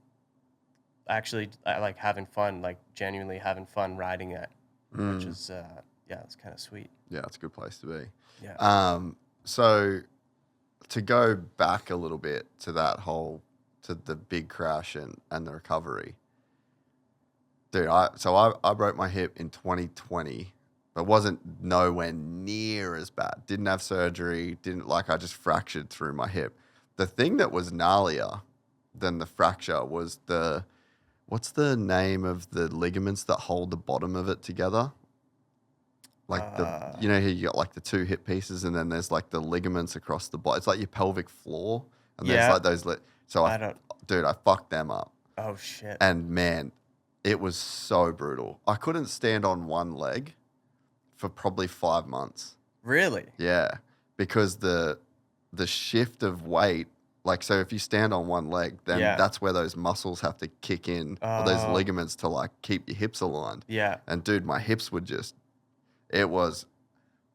actually like having fun, like genuinely having fun riding it, which is, it's kind of sweet. Yeah, it's a good place to be. Yeah. So to go back a little bit to to the big crash and the recovery, dude, I broke my hip in 2020, but wasn't nowhere near as bad. Didn't have surgery, I just fractured through my hip. The thing that was gnarlier than the fracture was what's the name of the ligaments that hold the bottom of it together? Like you know how you got like the two hip pieces and then there's like the ligaments across the bottom. It's like your pelvic floor. And there's like those. So I fucked them up. Oh shit. And man, it was so brutal. I couldn't stand on one leg for probably 5 months. Really? Yeah. Because the shift of weight, like, so if you stand on one leg, then that's where those muscles have to kick in, or those ligaments to like keep your hips aligned. Yeah. And dude, my hips would it was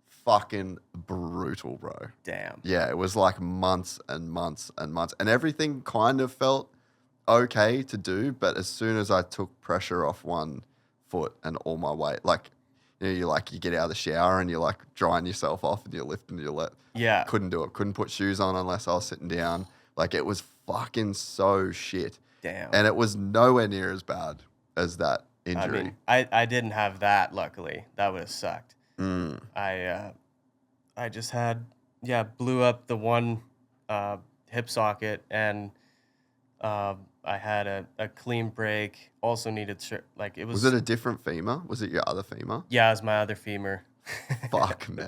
fucking brutal, bro. Damn. Yeah, it was like months and months and months. And everything kind of felt okay to do, but as soon as I took pressure off one foot and all my weight, like, you know, you get out of the shower and you're like drying yourself off and you're lifting your leg. Yeah. Couldn't do it. Couldn't put shoes on unless I was sitting down. Like, it was fucking so shit. Damn. And it was nowhere near as bad as that injury. I mean, I didn't have that, luckily. That would have sucked. I just had, blew up the one hip socket, and I had a clean break. Also needed, like, it was... Was it a different femur? Was it your other femur? Yeah, it was my other femur. Fuck me.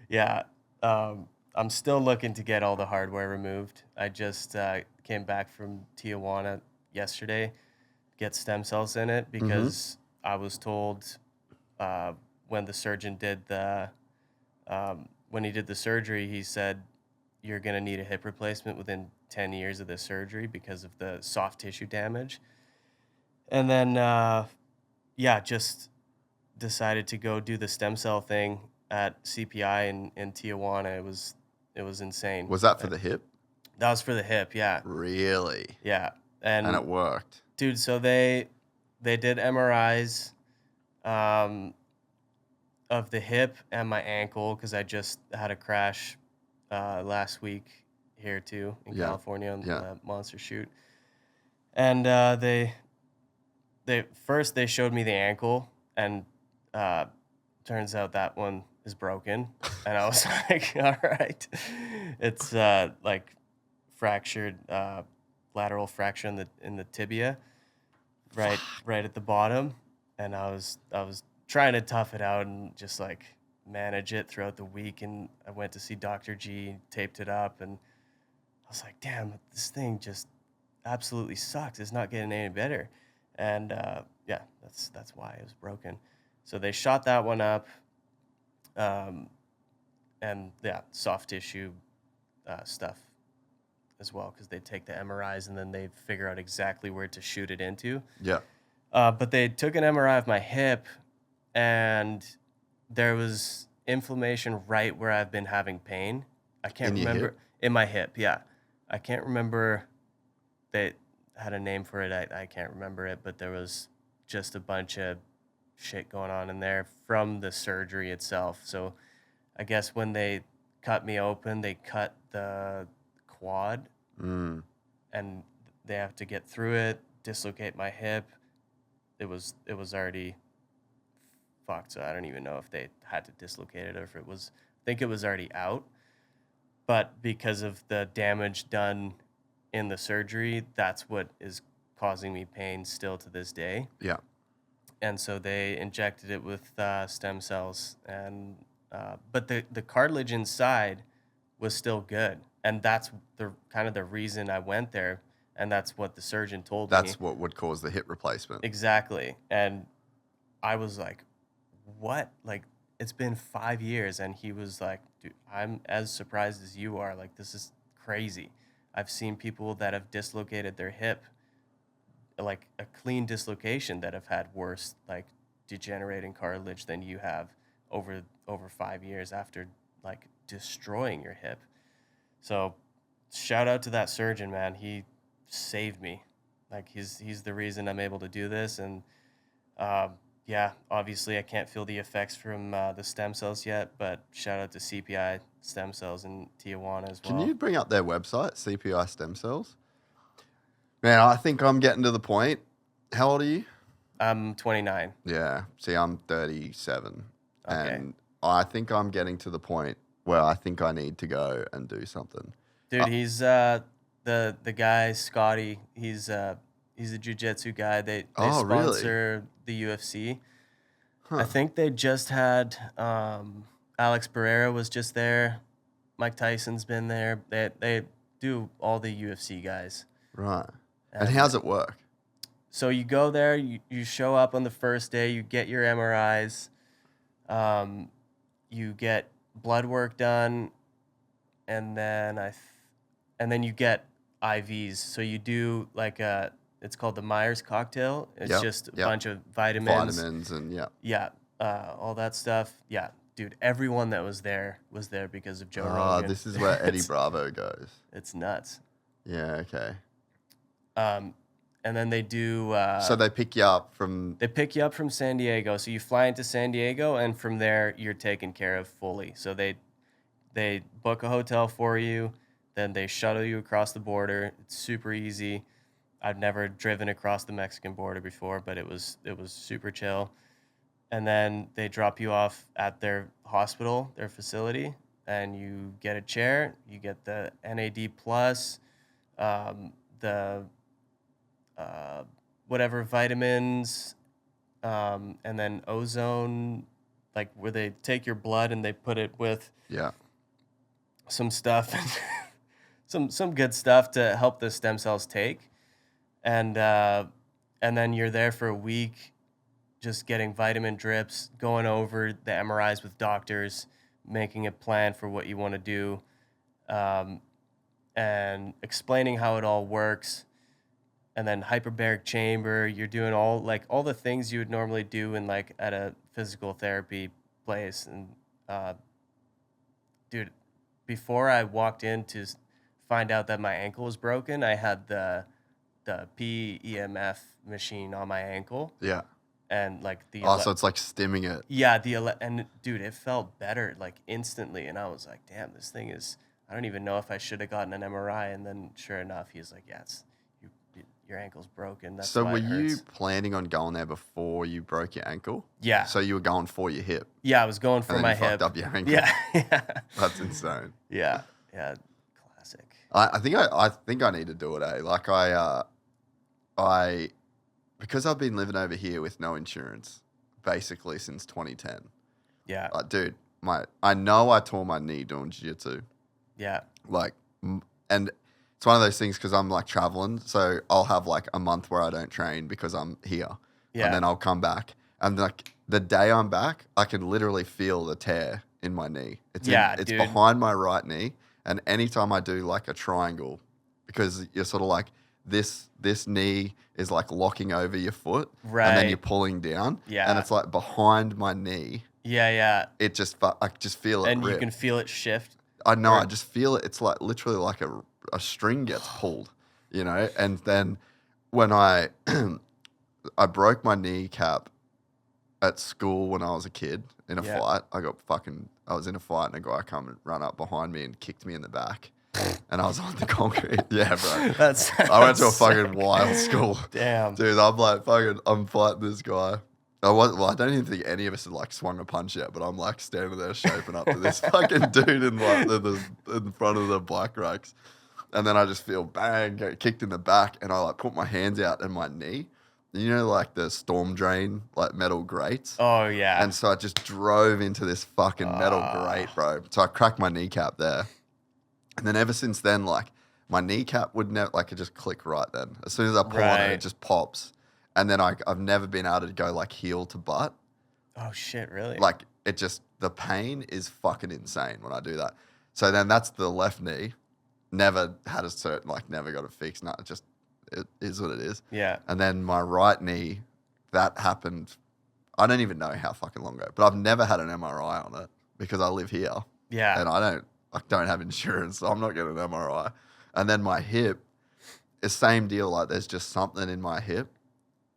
Yeah. I'm still looking to get all the hardware removed. I just came back from Tijuana yesterday, get stem cells in it, because I was told when the surgeon did when he did the surgery, he said, you're going to need a hip replacement within 10 years of the surgery because of the soft tissue damage. And then, just decided to go do the stem cell thing at CPI in Tijuana. It was insane. Was that for the hip? That was for the hip, yeah. Really? Yeah. And it worked. Dude, so they did MRIs. of the hip and my ankle because I just had a crash last week here too in California on the monster shoot. And they showed me the ankle, and turns out that one is broken. And I was like, all right, it's like fractured, lateral fracture in the tibia, right at the bottom. And I was trying to tough it out and just like manage it throughout the week. And I went to see Dr. G, taped it up, and I was like, damn, this thing just absolutely sucks. It's not getting any better. And that's why it was broken. So they shot that one up, and soft tissue stuff as well, because they take the MRIs and then they figure out exactly where to shoot it into. Yeah. But they took an MRI of my hip, and there was inflammation right where I've been having pain. I can't remember. In my hip, yeah. I can't remember. They had a name for it. I can't remember it, but there was just a bunch of shit going on in there from the surgery itself. So I guess when they cut me open, they cut the quad, and they have to get through it, dislocate my hip. It was already fucked, so I don't even know if they had to dislocate it or if it was. I think it was already out, but because of the damage done in the surgery, that's what is causing me pain still to this day. Yeah. And so they injected it with stem cells, and but the cartilage inside was still good, and that's the kind of the reason I went there, and that's what the surgeon told me. That's what would cause the hip replacement. Exactly. And I was like, what? Like, it's been 5 years, and he was like, dude, I'm as surprised as you are. Like, this is crazy. I've seen people that have dislocated their hip, like a clean dislocation, that have had worse, like, degenerating cartilage than you have over 5 years after, like, destroying your hip. So shout out to that surgeon, man. He saved me. Like, he's the reason I'm able to do this. And obviously I can't feel the effects from the stem cells yet, but shout out to CPI Stem Cells in Tijuana as well. Can you bring up their website, CPI Stem Cells? Man, I think I'm getting to the point. How old are you? I'm 29. Yeah. See, I'm 37. Okay. And I think I'm getting to the point where I think I need to go and do something. Dude, he's the guy, Scotty. He's a jiu-jitsu guy. They sponsor the UFC. Huh. I think they just had Alex Pereira was just there. Mike Tyson's been there. They do all the UFC guys. Right. And how's it work? So you go there, you show up on the first day, you get your MRIs, you get blood work done, and then you get IVs. So you do like it's called the Myers cocktail. It's just a bunch of vitamins. Vitamins and all that stuff. Yeah, dude, everyone that was there because of Joe Rogan. This is where Eddie Bravo goes. It's nuts. Yeah, okay. And then they do. So they pick you up from. They pick you up from San Diego. So you fly into San Diego, and from there you're taken care of fully. So they book a hotel for you, then they shuttle you across the border. It's super easy. I've never driven across the Mexican border before, but it was super chill. And then they drop you off at their hospital, their facility, and you get a chair. You get the NAD plus, the whatever vitamins, and then ozone, like where they take your blood and they put it with some stuff, some good stuff to help the stem cells take, and then you're there for a week, just getting vitamin drips, going over the MRIs with doctors, making a plan for what you want to do, and explaining how it all works. And then hyperbaric chamber, you're doing all the things you would normally do in like at a physical therapy place. And dude, before I walked in to find out that my ankle was broken, I had the PEMF machine on my ankle. Yeah. and like the Oh, so it's like stimming it. yeah, and dude, it felt better like instantly, and I was like, damn, this thing is. I don't even know if I should have gotten an MRI. And then, sure enough, he's like, yeah, your ankle's broken. That's So why were it hurts. you planning on going there before you broke your ankle? Yeah. So you were going for your hip. Yeah, I was going for And then my you hip. fucked up your ankle. Yeah, yeah, That's insane. yeah. Classic. I think I need to do it. Like I because I've been living over here with no insurance basically since 2010. Yeah, Like, dude, I know I tore my knee doing jiu-jitsu. yeah, Like, and it's one of those things because I'm like traveling, so I'll have like a month where I don't train because I'm here, yeah. and then I'll come back, and like the day I'm back, I can literally feel the tear in my knee. It's dude. behind my right knee, and anytime I do like a triangle, because you're sort of like this knee is like locking over your foot, and then Right. you're pulling down, Yeah. and it's like behind my knee. yeah. It just I just feel it And you rip. can feel it shift. I know. I just feel it. It's like literally like a string gets pulled, you know. And then when I I broke my kneecap at school when I was a kid in a Yeah. fight. I was in a fight and a guy come and ran up behind me and kicked me in the back, and I was on the concrete. Yeah, bro. That's. I went to a fucking wild school. Damn. Dude, I'm like I'm fighting this guy. I don't even think any of us had like swung a punch yet, but I'm like standing there shaping up to this fucking dude in like in front of the bike racks. And then I just feel bang, get kicked in the back, and I like put my hands out and my knee. You know, like the storm drain, like metal grates. Oh yeah. And so I just drove into this fucking metal grate, bro. So I cracked my kneecap there. And then ever since then, like my kneecap would never, like it just click right then. As soon as I pull on it, Right. it just pops. And then I've never been able to go like heel to butt. Oh shit! Really? Like the pain is fucking insane when I do that. So then that's the left knee. Never had a certain, like never got it fixed. No, it is what it is. Yeah. And then my right knee, that happened, I don't even know how fucking long ago, but I've never had an MRI on it because I live here. Yeah. And I don't have insurance, so I'm not getting an MRI. And then my hip, is same deal. Like there's just something in my hip.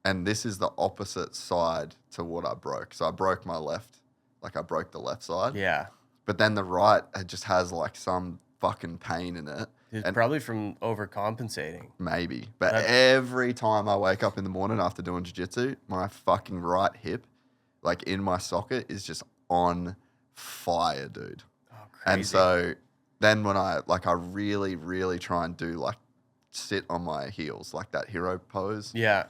And this is the opposite side to what I broke. So I broke my left, like I broke the left side. Yeah. But then the right, it just has like some fucking pain in it. It's And probably from overcompensating. maybe. But That- every time I wake up in the morning after doing jiu-jitsu, my fucking right hip, like in my socket, is just on fire, dude. Oh, crazy. And so then when I really, really try and do like sit on my heels, like that hero pose. Yeah.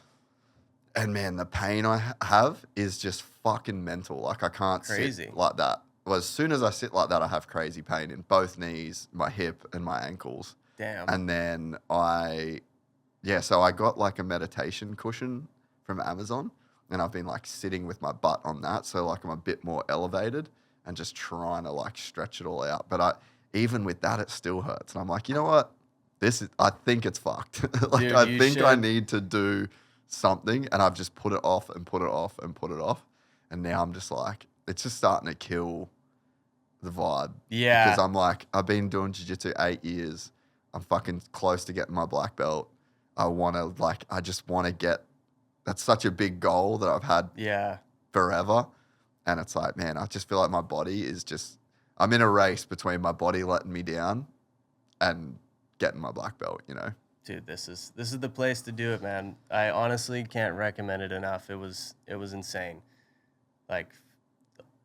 And man, the pain I have is just fucking mental. Like I can't Crazy. sit like that. Well, as soon as I sit like that, I have crazy pain in both knees, my hip, and my ankles. Damn. And then so I got like a meditation cushion from Amazon, and I've been like sitting with my butt on that, so like I'm a bit more elevated and just trying to like stretch it all out. But even with that, it still hurts, and I'm like, you know what? I think it's fucked. Like Dude, I you think I should. need to do something, and I've just put it off and put it off and put it off, and now I'm just like, it's just starting to kill the vibe. Yeah. Because I'm like, I've been doing jiu-jitsu 8 years. I'm fucking close to getting my black belt. I just want to get, that's such a big goal that I've had Yeah. forever. And it's like, man, I just feel like my body is just, I'm in a race between my body letting me down and getting my black belt, you know? Dude, this is the place to do it, man. I honestly can't recommend it enough. It was insane. Like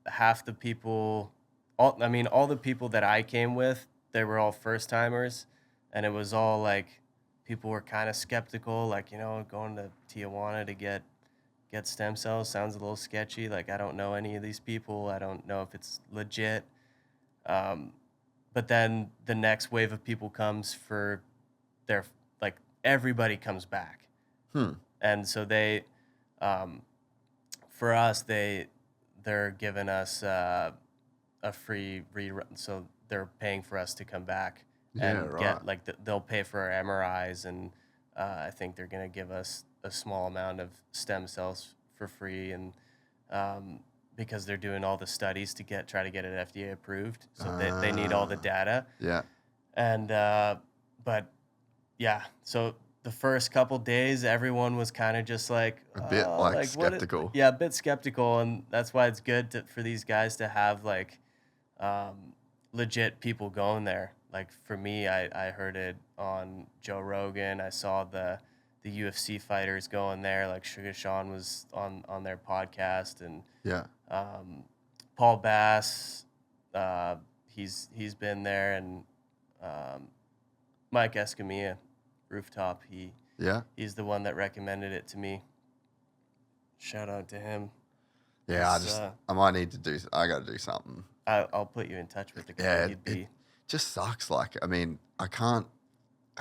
half the people, all the people that I came with, they were all first timers, and it was all like people were kind of skeptical, like, you know, going to Tijuana to get stem cells sounds a little sketchy. Like, I don't know any of these people. I don't know if it's legit. But then the next wave of people comes for their, like, everybody comes back. And so they, for us, they're giving us a free rerun. So they're paying for us to come back and Yeah, get, right. like, they'll pay for our MRIs, and I think they're going to give us a small amount of stem cells for free, and because they're doing all the studies to try to get it FDA approved. So they need all the data. Yeah. And but yeah, so the first couple days, everyone was kind of just like A bit like what skeptical. yeah, a bit skeptical, and that's why it's good for these guys to have like legit people going there. Like for me, I heard it on Joe Rogan. I saw the UFC fighters going there. Like Sugar Sean was on their podcast, and Yeah. Paul Bass, he's been there, and Mike Escamilla, Rooftop, he's the one that recommended it to me. Shout out to him. Yeah, I might need to do. I got to do something. I'll put you in touch with the guy. Yeah, He'd be. it just sucks. Like, I mean, I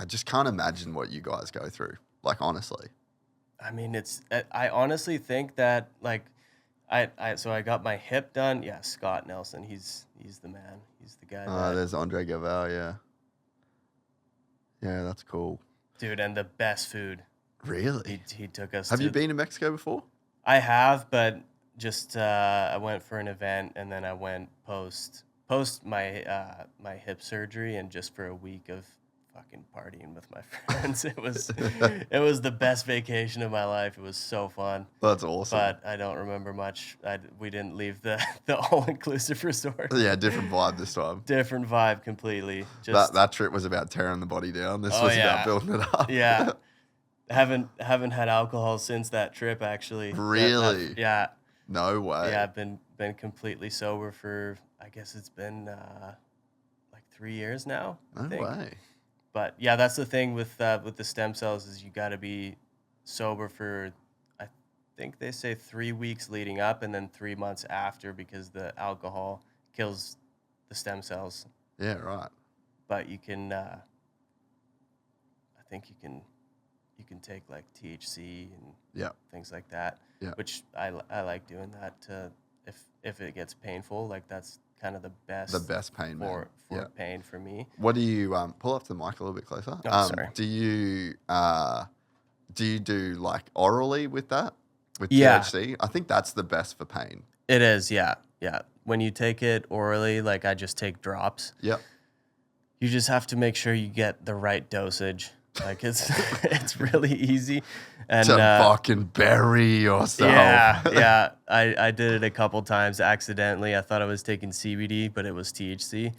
just can't imagine what you guys go through. Like, honestly. I mean, I honestly think that like, so I got my hip done. Yeah, Scott Nelson. He's the man. He's the guy. There's Andre Gaval. Yeah. Yeah, that's cool. Dude, and the best food. Really? He took us. Have you been to Mexico before? I have, but just I went for an event, and then I went post my my hip surgery, and just for a week of fucking partying with my friends. It was the best vacation of my life. It was so fun. That's awesome. But I don't remember much. We didn't leave the all-inclusive resort. Yeah, different vibe this time. Different vibe completely. Just That trip was about tearing the body down. This was about building it up. Yeah. Haven't had alcohol since that trip, actually. Really? Yeah. No way. Yeah, I've been completely sober for, I guess it's been like 3 years now. No way. But yeah, that's the thing with the stem cells is you got to be sober for, I think they say 3 weeks leading up and then 3 months after, because the alcohol kills the stem cells. Yeah, right. But you can, I think you can take like THC and things like that. Yeah. Which I like doing that to, if it gets painful, like that's kind of the best pain for man. pain for me. What do you pull up the mic a little bit closer? Oh, sorry. Do you do like orally with that? With Yeah. THC? I think that's the best for pain. It is, yeah. When you take it orally, like I just take drops. Yep. You just have to make sure you get the right dosage. Like it's really easy. And to fucking bury yourself. Yeah. I did it a couple times accidentally. I thought I was taking CBD, but it was THC.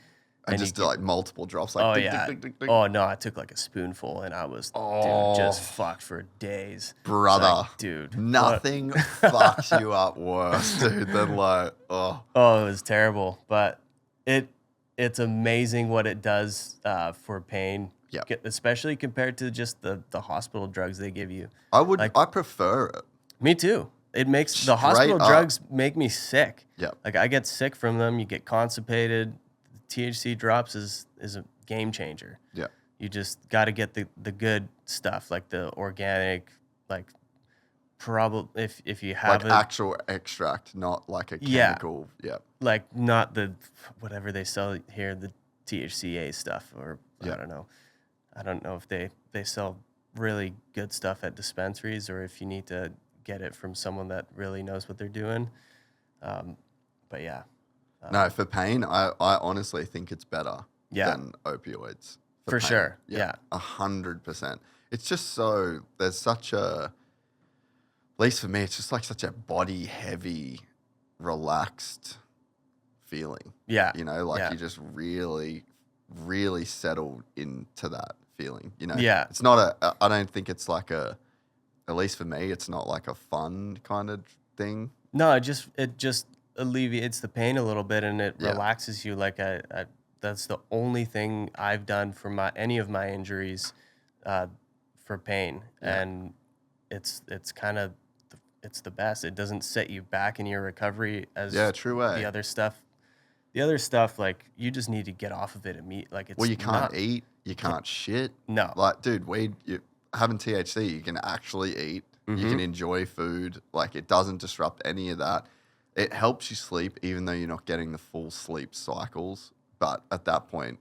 And just like multiple drops. Like, oh, ding, yeah. ding, ding, ding, ding. Oh, no, I took like a spoonful, and I was dude, just fucked for days. Brother. Like, dude. Nothing fucks you up worse, dude, than like, Oh, it was terrible. But it's amazing what it does for pain. Yep. Especially compared to just the hospital drugs they give you. I prefer it. Me too. It makes Straight the hospital up. drugs make me sick. Yep. Like I get sick from them. You get constipated. THC drops is a game changer. Yeah. You just got to get the good stuff, like the organic, like probably if you have Like actual extract, not like a chemical. Yeah. like not the whatever they sell here, the THCA stuff, or Yeah. I don't know if they sell really good stuff at dispensaries, or if you need to get it from someone that really knows what they're doing. But yeah. No, for pain, I honestly think it's better Yeah. than opioids. For pain. sure. Yeah. 100%. It's just so, there's such a, at least for me, it's just like such a body heavy, relaxed feeling. Yeah. You know, like Yeah. you just really, really settled into that feeling. You know, Yeah. It's not I don't think it's like at least for me, it's not like a fun kind of thing. No, it just alleviates the pain a little bit, and it Yeah. relaxes you. Like I that's the only thing I've done for any of my injuries for pain, Yeah. and it's kind of it's the best. It doesn't set you back in your recovery as True way. the other stuff. The other stuff, like you just need to get off of it immediately. Like it's Well, you can't not, eat, you can't shit. No. Like, dude, having THC, you can actually eat, you Mm-hmm. can enjoy food. Like, it doesn't disrupt any of that. It helps you sleep, even though you're not getting the full sleep cycles. But at that point,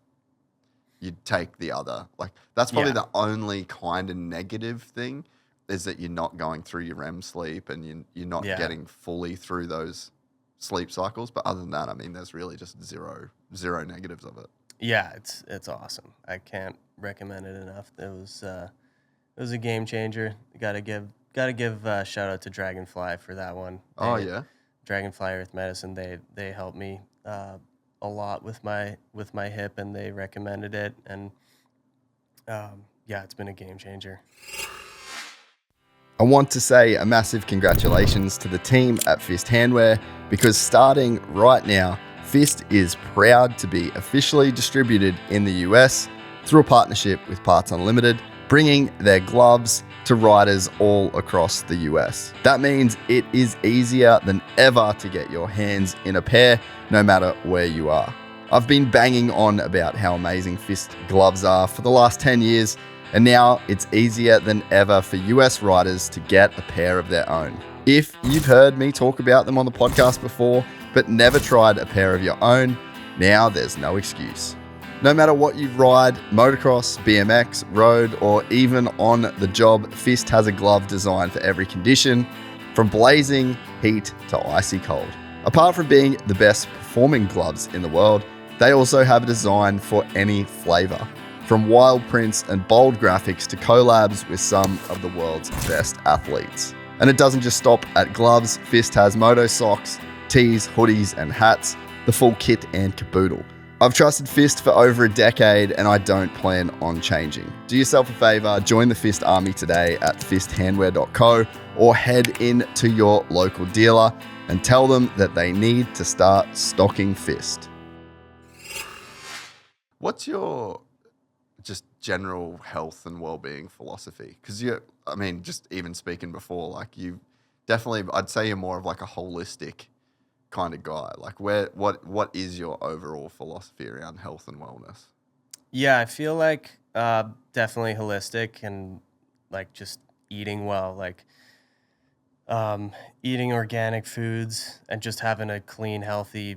you take the other. Like, that's probably Yeah. the only kind of negative thing, is that you're not going through your REM sleep and you're not Yeah. getting fully through those sleep cycles. But other than that, I mean, there's really just zero negatives of it. Yeah, it's awesome. I can't recommend it enough. It was It was a game changer. Gotta give shout out to Dragonfly for that one. Oh yeah. Dragonfly Earth Medicine. They helped me a lot with my hip, and they recommended it, and yeah, it's been a game changer. I want to say a massive congratulations to the team at Fist Handwear, because starting right now, Fist is proud to be officially distributed in the US through a partnership with Parts Unlimited, bringing their gloves to riders all across the US. That means it is easier than ever to get your hands in a pair, no matter where you are. I've been banging on about how amazing Fist gloves are for the last 10 years, and now it's easier than ever for US riders to get a pair of their own. If you've heard me talk about them on the podcast before, but never tried a pair of your own, now there's no excuse. No matter what you ride, motocross, BMX, road, or even on the job, Fist has a glove designed for every condition, from blazing heat to icy cold. Apart from being the best performing gloves in the world, they also have a design for any flavor. From wild prints and bold graphics to collabs with some of the world's best athletes. And it doesn't just stop at gloves. Fist has moto socks, tees, hoodies, and hats, the full kit and caboodle. I've trusted Fist for over a decade, and I don't plan on changing. Do yourself a favor, join the Fist army today at fisthandwear.co, or head in to your local dealer and tell them that they need to start stocking Fist. What's your just general health and well-being philosophy? Because just even speaking before, like you definitely, I'd say you're more of like a holistic kind of guy. Like what is your overall philosophy around health and wellness? Yeah, I feel like definitely holistic, and like just eating well, like eating organic foods and just having a clean, healthy,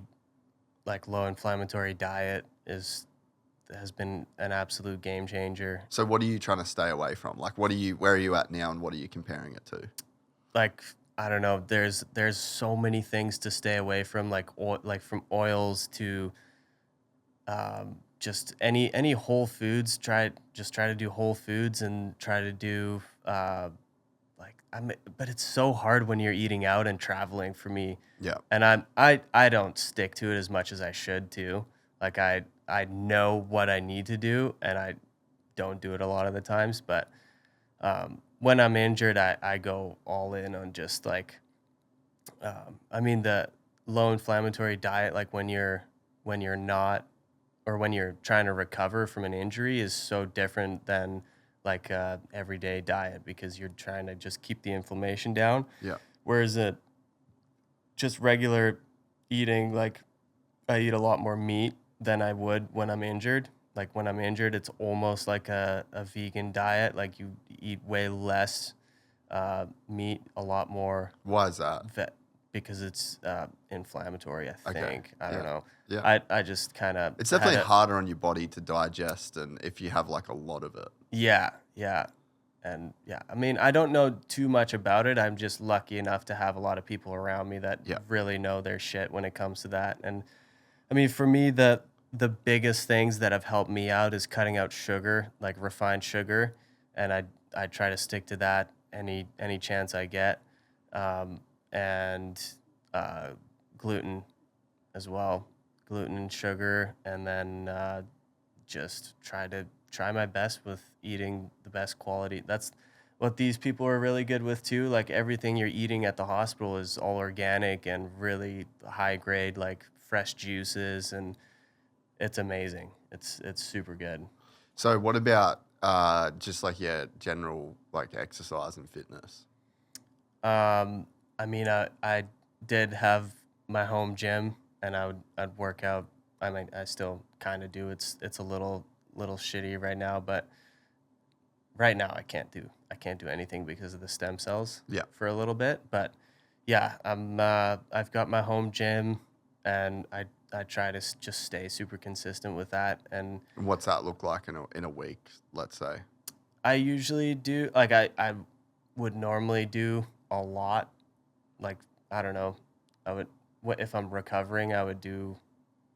like low inflammatory diet has been an absolute game changer. So what are you trying to stay away from? Like where are you at now, and what are you comparing it to? Like, I don't know, there's so many things to stay away from, like from oils to just any whole foods. Try to do whole foods, and try to do but it's so hard when you're eating out and traveling for me. Yeah. And I don't stick to it as much as I should too. Like I know what I need to do, and I don't do it a lot of the times. But when I'm injured, I go all in on just like, the low inflammatory diet, like when you're not, or when you're trying to recover from an injury, is so different than like a everyday diet, because you're trying to just keep the inflammation down. Yeah. Whereas just regular eating, like I eat a lot more meat than I would when I'm injured. Like when I'm injured, it's almost like a vegan diet. Like you eat way less meat, a lot more. Why is that? Because it's inflammatory, I think. Okay. I don't know. Yeah. I just kind of... It's definitely harder on your body to digest, and if you have like a lot of it. Yeah. And yeah, I don't know too much about it. I'm just lucky enough to have a lot of people around me that really know their shit when it comes to that. And for me, the biggest things that have helped me out is cutting out sugar, like refined sugar, and I try to stick to that any chance I get, and gluten as well, gluten and sugar, and then just try my best with eating the best quality. That's what these people are really good with too. Like everything you're eating at the hospital is all organic and really high grade, like fresh juices, and it's amazing. It's super good. So what about just like general like exercise and fitness? I did have my home gym, and I'd work out. I still kind of do. It's a little shitty right now, but right now I can't do anything because of the stem cells. Yeah. For a little bit, but yeah, I've got my home gym, and I try to just stay super consistent with that. And what's that look like in a week, let's say? I usually do, like I would normally do a lot. Like, I don't know, if I'm recovering, I would do,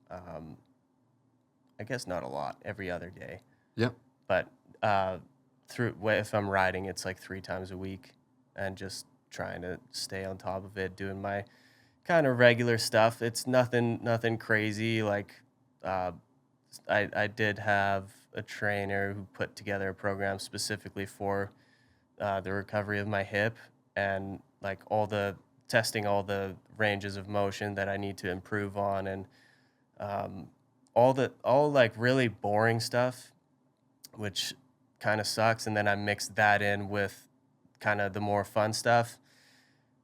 I guess not a lot, every other day. Yeah. But if I'm riding, it's like 3 times a week, and just trying to stay on top of it, doing my kind of regular stuff. It's nothing crazy. Like I did have a trainer who put together a program specifically for the recovery of my hip, and like testing all the ranges of motion that I need to improve on, and all like really boring stuff, which kind of sucks. And then I mixed that in with kind of the more fun stuff,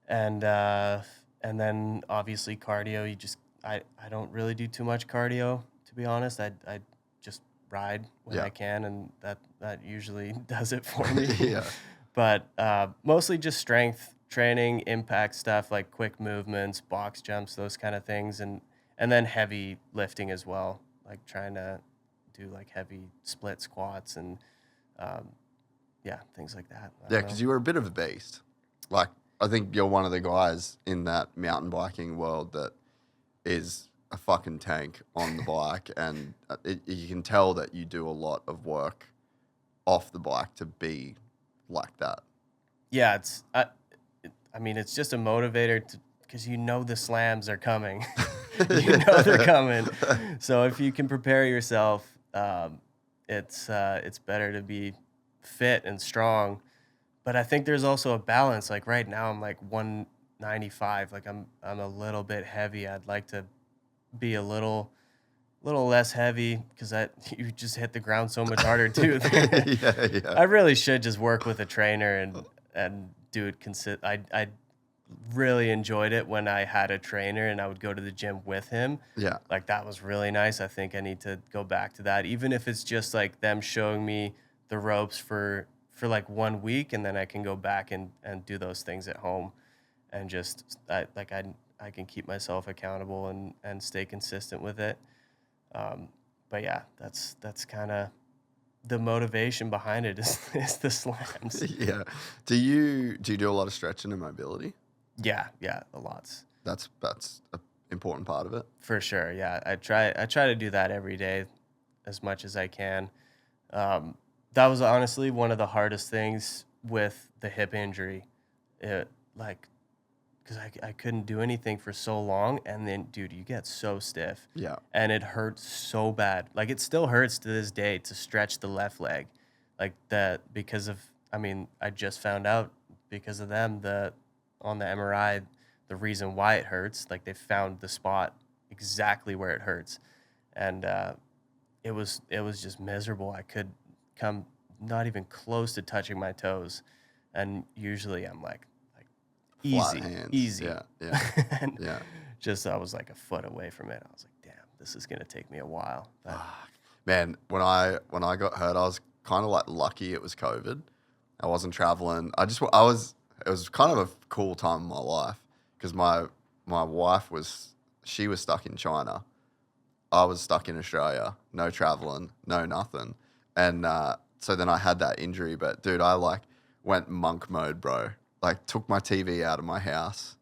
and then obviously cardio. I don't really do too much cardio, to be honest. I just ride when I can, and that usually does it for me. Yeah. But mostly just strength training, impact stuff like quick movements, box jumps, those kind of things, and then heavy lifting as well, like trying to do like heavy split squats and things like that. Yeah, because you were a bit of a beast. Like, I think you're one of the guys in that mountain biking world that is a fucking tank on the bike, and you can tell that you do a lot of work off the bike to be like that. Yeah, it's just a motivator because the slams are coming. They're coming. So if you can prepare yourself, it's better to be fit and strong. But I think there's also a balance. Like right now, I'm like 195. Like I'm a little bit heavy. I'd like to be a little less heavy, because you just hit the ground so much harder too. Yeah. I really should just work with a trainer and do it I really enjoyed it when I had a trainer and I would go to the gym with him. Yeah. Like that was really nice. I think I need to go back to that, even if it's just like them showing me the ropes for like 1 week, and then I can go back and do those things at home, and just I can keep myself accountable and stay consistent with it. But yeah, that's kind of the motivation behind it is the slams. Yeah. Do you do a lot of stretching and mobility? Yeah, a lot. That's an important part of it. For sure. Yeah, I try to do that every day as much as I can. That was honestly one of the hardest things with the hip injury. Because I couldn't do anything for so long, and then, dude, you get so stiff. Yeah. And it hurts so bad. Like, it still hurts to this day to stretch the left leg. Like, because of, I just found out because of them, on the MRI, the reason why it hurts, like, they found the spot exactly where it hurts. And it was just miserable. I could come not even close to touching my toes. And usually I'm like flat hands. easy. Yeah. And Yeah. just I was like a foot away from it. I was like, damn, this is gonna take me a while. But, Man, when I got hurt, I was kind of like lucky it was COVID. I wasn't traveling. It was kind of a cool time in my life, because my wife was stuck in China. I was stuck in Australia, no traveling, no nothing. And so then I had that injury, but dude, I went monk mode, bro. Like, took my TV out of my house,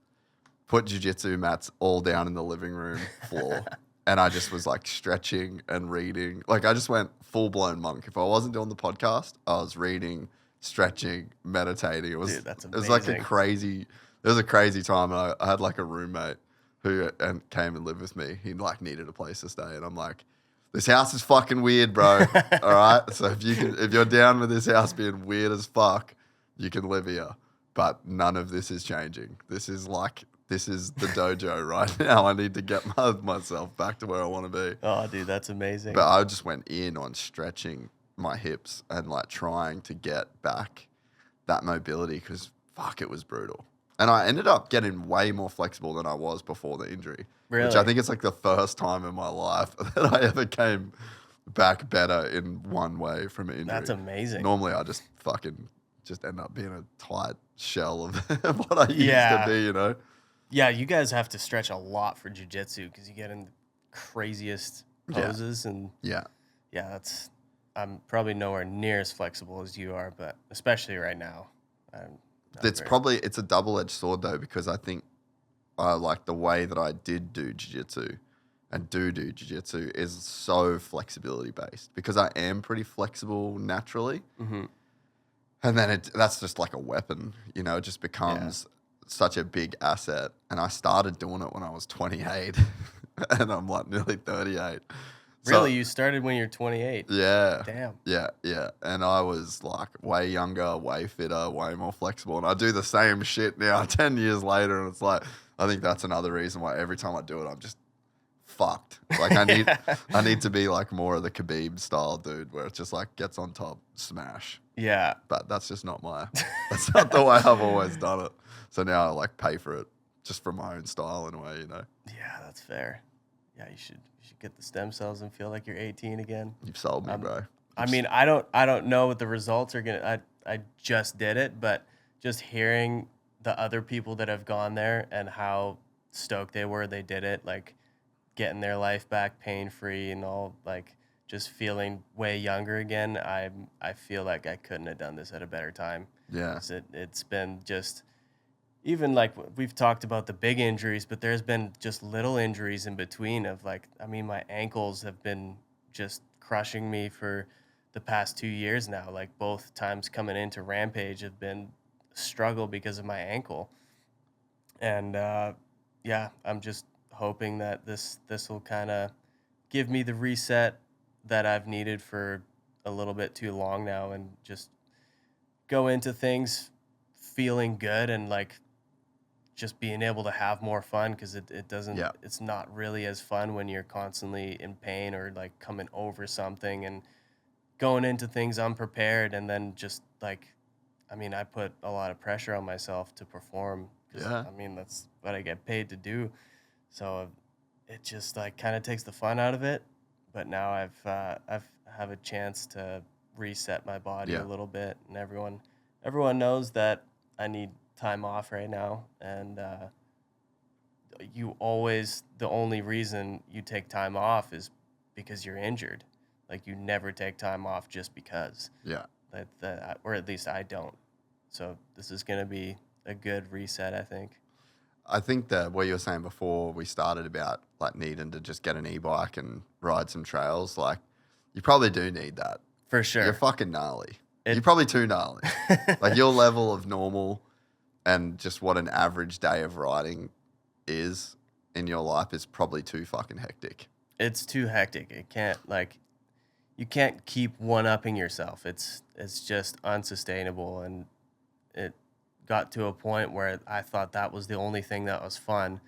put jiu-jitsu mats all down in the living room floor, and I just was like stretching and reading. Like, I just went full-blown monk. If I wasn't doing the podcast, I was reading, stretching, meditating. It was, dude, that's it was amazing. like it was a crazy time. And I had like a roommate who came and lived with me. He needed a place to stay, and I'm like, this house is fucking weird, bro. All right, so if you're down with this house being weird as fuck, you can live here. But none of this is changing. This is the dojo right now. I need to get myself back to where I want to be. Oh, dude, that's amazing. But I just went in on stretching my hips and trying to get back that mobility, because fuck, it was brutal. And I ended up getting way more flexible than I was before the injury. Really? Which I think it's the first time in my life that I ever came back better in one way from an injury. That's amazing. Normally I just end up being a tight shell of what I used to be, Yeah, you guys have to stretch a lot for jiu-jitsu, because you get in the craziest poses. And yeah, I'm probably nowhere near as flexible as you are, but especially right now. It's a double-edged sword though, because I think the way that I did do jiu-jitsu and do jiu-jitsu is so flexibility based, because I am pretty flexible naturally. Mm-hmm. And then that's just like a weapon, you know, it just becomes such a big asset. And I started doing it when I was 28 and I'm like nearly 38. Really? You started when you're 28? Yeah. Damn. Yeah. And I was like way younger, way fitter, way more flexible. And I do the same shit now 10 years later. And it's like, I think that's another reason why every time I do it, I'm just fucked. Like I need to be like more of the Khabib style dude where it's just like gets on top, smash. Yeah. But that's just not that's not the way I've always done it. So now I like pay for it just for my own style in a way, you know. Yeah, that's fair. Yeah, you should get the stem cells and feel like you're 18 again. You've sold me, bro. I mean, I don't know what the results are gonna. I just did it, but just hearing the other people that have gone there and how stoked they did it, like getting their life back pain free and all, like just feeling way younger again. I feel like I couldn't have done this at a better time. Yeah. It's been just. Even like we've talked about the big injuries, but there's been just little injuries in between of like, I mean, my ankles have been just crushing me for the past 2 years now. Like both times coming into Rampage have been a struggle because of my ankle. And I'm just hoping that this will kind of give me the reset that I've needed for a little bit too long now and just go into things feeling good and like, just being able to have more fun because it doesn't it's not really as fun when you're constantly in pain or like coming over something and going into things unprepared and then just like I mean I put a lot of pressure on myself to perform I mean that's what I get paid to do, so it just like kind of takes the fun out of it. But now I've have a chance to reset my body a little bit, and everyone knows that I need time off right now, and the only reason you take time off is because you're injured. Like you never take time off just because. Yeah. Or at least I don't. So this is going to be a good reset, I think. I think that what you were saying before we started about like needing to just get an e-bike and ride some trails, like you probably do need that. For sure. You're fucking gnarly. You're probably too gnarly. Like your level of normal and just what an average day of riding is in your life is probably too fucking hectic. It's too hectic. You can't keep one-upping yourself. It's just unsustainable, and it got to a point where I thought that was the only thing that was fun.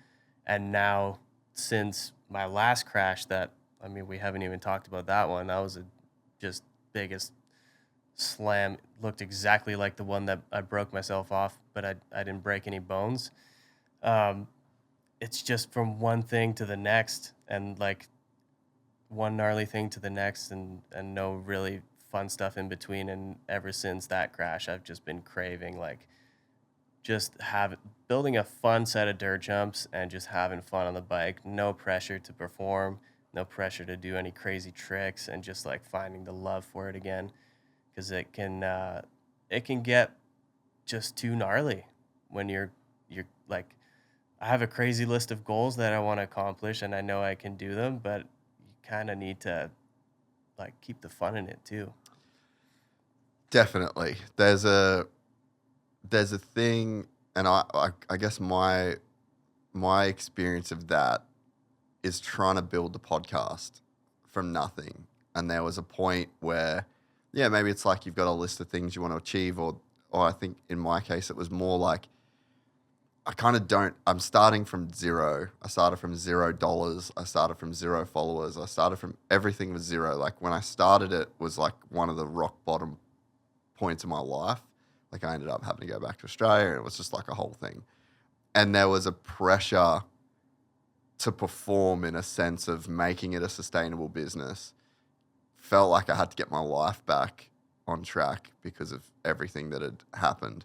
And now, since my last crash we haven't even talked about that one. That was just biggest slam. Looked exactly like the one that I broke myself off, but I didn't break any bones. It's just from one thing to the next, and like one gnarly thing to the next, and no really fun stuff in between. And ever since that crash, I've just been craving like just building a fun set of dirt jumps and just having fun on the bike. No pressure to perform, no pressure to do any crazy tricks, and just like finding the love for it again. Because it can get just too gnarly when you're like, I have a crazy list of goals that I want to accomplish, and I know I can do them, but you kind of need to like keep the fun in it too. Definitely, there's a thing, and I guess my experience of that is trying to build the podcast from nothing, and there was a point where. Yeah, maybe it's like you've got a list of things you want to achieve, or I think in my case it was more like I'm starting from zero. I started from $0. I started from 0 followers. I started from everything was zero. Like when I started it was like one of the rock bottom points of my life. Like I ended up having to go back to Australia, and it was just like a whole thing. And there was a pressure to perform in a sense of making it a sustainable business. Felt like I had to get my life back on track because of everything that had happened.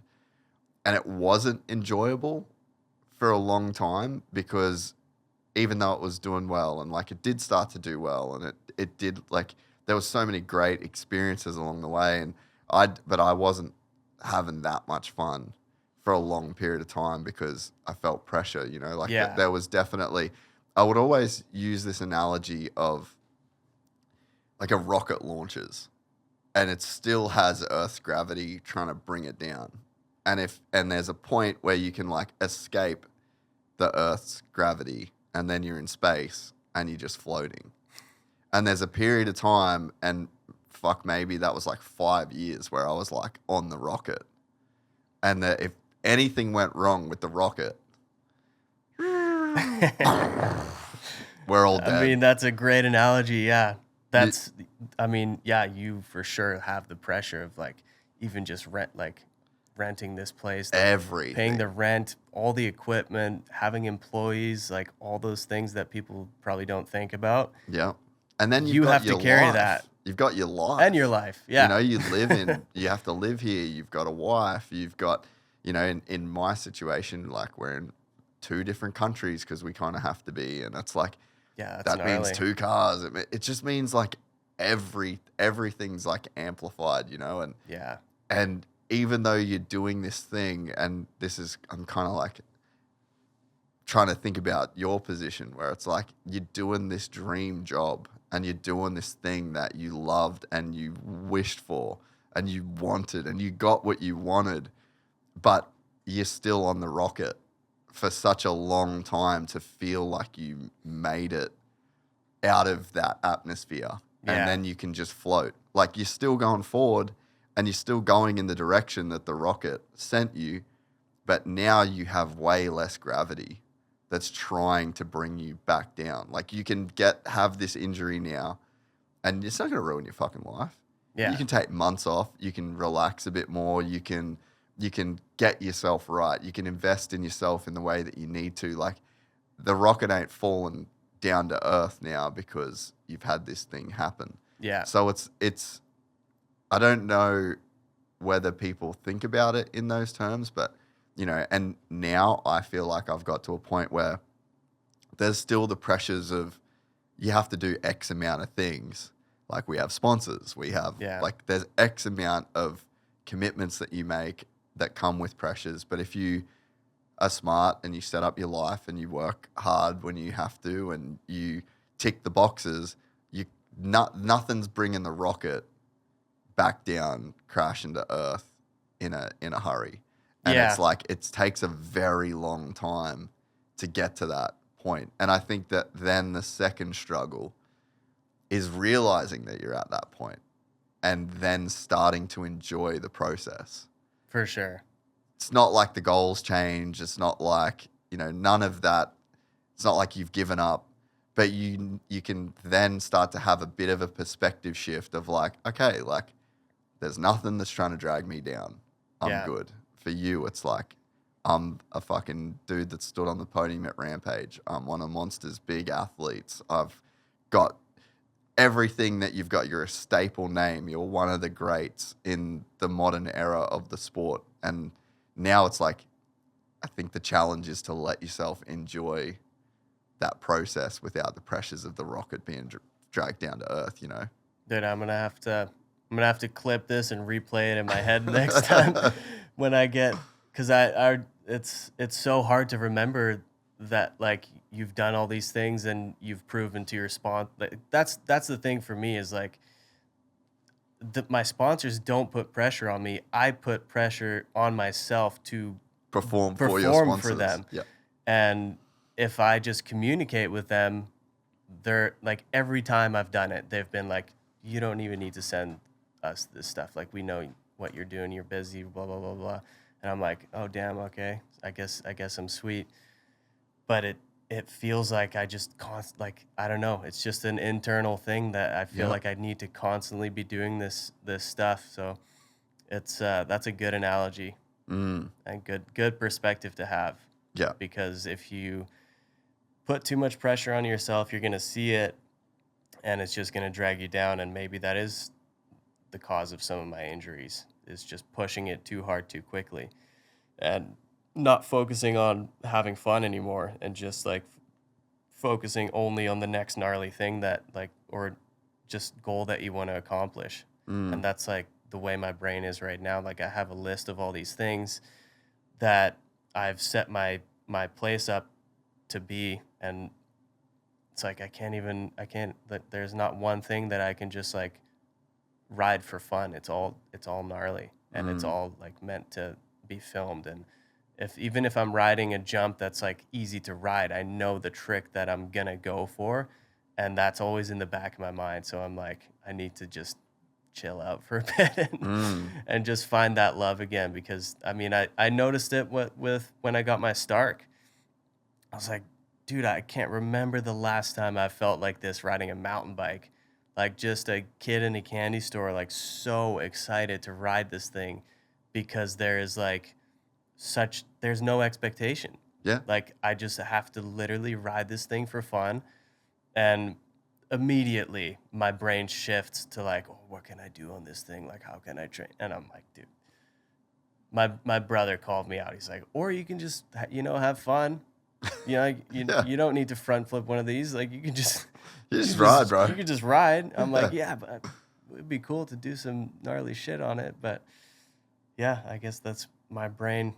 And it wasn't enjoyable for a long time because even though it was doing well and like it did start to do well and it did like there was so many great experiences along the way and but I wasn't having that much fun for a long period of time because I felt pressure, you know, like there was definitely, I would always use this analogy of like a rocket launches. and it still has Earth's gravity trying to bring it down. And there's a point where you can like escape the Earth's gravity, and then you're in space and you're just floating. And there's a period of time, and fuck, maybe that was like 5 years where I was like on the rocket, and that if anything went wrong with the rocket, we're all dead. I mean, that's a great analogy. Yeah. You for sure have the pressure of like even just renting this place, like Everything. paying the rent, all the equipment, having employees, like all those things that people probably don't think about. Yeah. And then You have to carry that. You've got your life. And your life. Yeah. You know, you have to live here. You've got a wife. You've got, you know, in my situation, like we're in 2 different countries because we kind of have to be. And it's like, Yeah, that means 2 cars. It just means like everything's like amplified, you know? And Yeah. and even though you're doing this thing, and I'm kind of like trying to think about your position where it's like you're doing this dream job and you're doing this thing that you loved and you wished for and you wanted and you got what you wanted, but you're still on the rocket for such a long time to feel like you made it out of that atmosphere. Yeah. And then you can just float. Like you're still going forward and you're still going in the direction that the rocket sent you, but now you have way less gravity that's trying to bring you back down. Like you can have this injury now and it's not going to ruin your fucking life. Yeah. You can take months off. You can relax a bit more. You can get yourself right. You can invest in yourself in the way that you need to. Like the rocket ain't fallen down to earth now because you've had this thing happen. Yeah. So it's I don't know whether people think about it in those terms, but you know, and now I feel like I've got to a point where there's still the pressures of you have to do X amount of things. Like we have sponsors, we have like there's X amount of commitments that you make that come with pressures. But if you are smart and you set up your life and you work hard when you have to and you tick the boxes, nothing's bringing the rocket back down, crash into earth in a hurry. And it's like it takes a very long time to get to that point. And I think that then the second struggle is realizing that you're at that point and then starting to enjoy the process. For sure. It's not like the goals change. It's not like, you know, none of that. It's not like you've given up, but you can then start to have a bit of a perspective shift of like, okay, like there's nothing that's trying to drag me down. I'm good. For you, it's like I'm a fucking dude that stood on the podium at Rampage. I'm one of Monster's big athletes. I've got everything that you've got. You're a staple name. You're one of the greats in the modern era of the sport. And now it's like, I think the challenge is to let yourself enjoy that process without the pressures of the rocket being dragged down to earth, you know? Dude, I'm gonna have to clip this and replay it in my head next time when I get, because it's so hard to remember that like you've done all these things and you've proven to your sponsor. That's the thing for me is like my sponsors don't put pressure on me. I put pressure on myself to perform for your sponsors. For them. Yeah. And if I just communicate with them, they're like every time I've done it, they've been like, you don't even need to send us this stuff. Like we know what you're doing. You're busy, blah, blah, blah, blah. And I'm like, oh damn. Okay. I guess I'm sweet. But it feels like I just I don't know. It's just an internal thing that I feel like I need to constantly be doing this stuff. So it's that's a good analogy and good perspective to have. Yeah. Because if you put too much pressure on yourself, you're going to see it and it's just going to drag you down. And maybe that is the cause of some of my injuries, is just pushing it too hard too quickly and not focusing on having fun anymore and just like focusing only on the next gnarly thing that like, or just goal that you want to accomplish. And that's like the way my brain is right now. Like I have a list of all these things that I've set my place up to be, and it's like I can't, there's not one thing that I can just like ride for fun. It's all gnarly, and it's all like meant to be filmed. And even if I'm riding a jump that's like easy to ride, I know the trick that I'm gonna go for, and that's always in the back of my mind. So I'm like, I need to just chill out for a bit and just find that love again. Because I mean, I noticed it with when I got my Stark. I was like, dude, I can't remember the last time I felt like this riding a mountain bike. Like just a kid in a candy store, like so excited to ride this thing because there's no expectation. Yeah. Like I just have to literally ride this thing for fun. And immediately my brain shifts to like, oh, what can I do on this thing? Like, how can I train? And I'm like, dude, my brother called me out. He's like, or you can just, have fun. You don't need to front flip one of these. Like you can just ride, bro. You can just ride. I'm like, yeah, but it'd be cool to do some gnarly shit on it. But yeah, I guess that's my brain.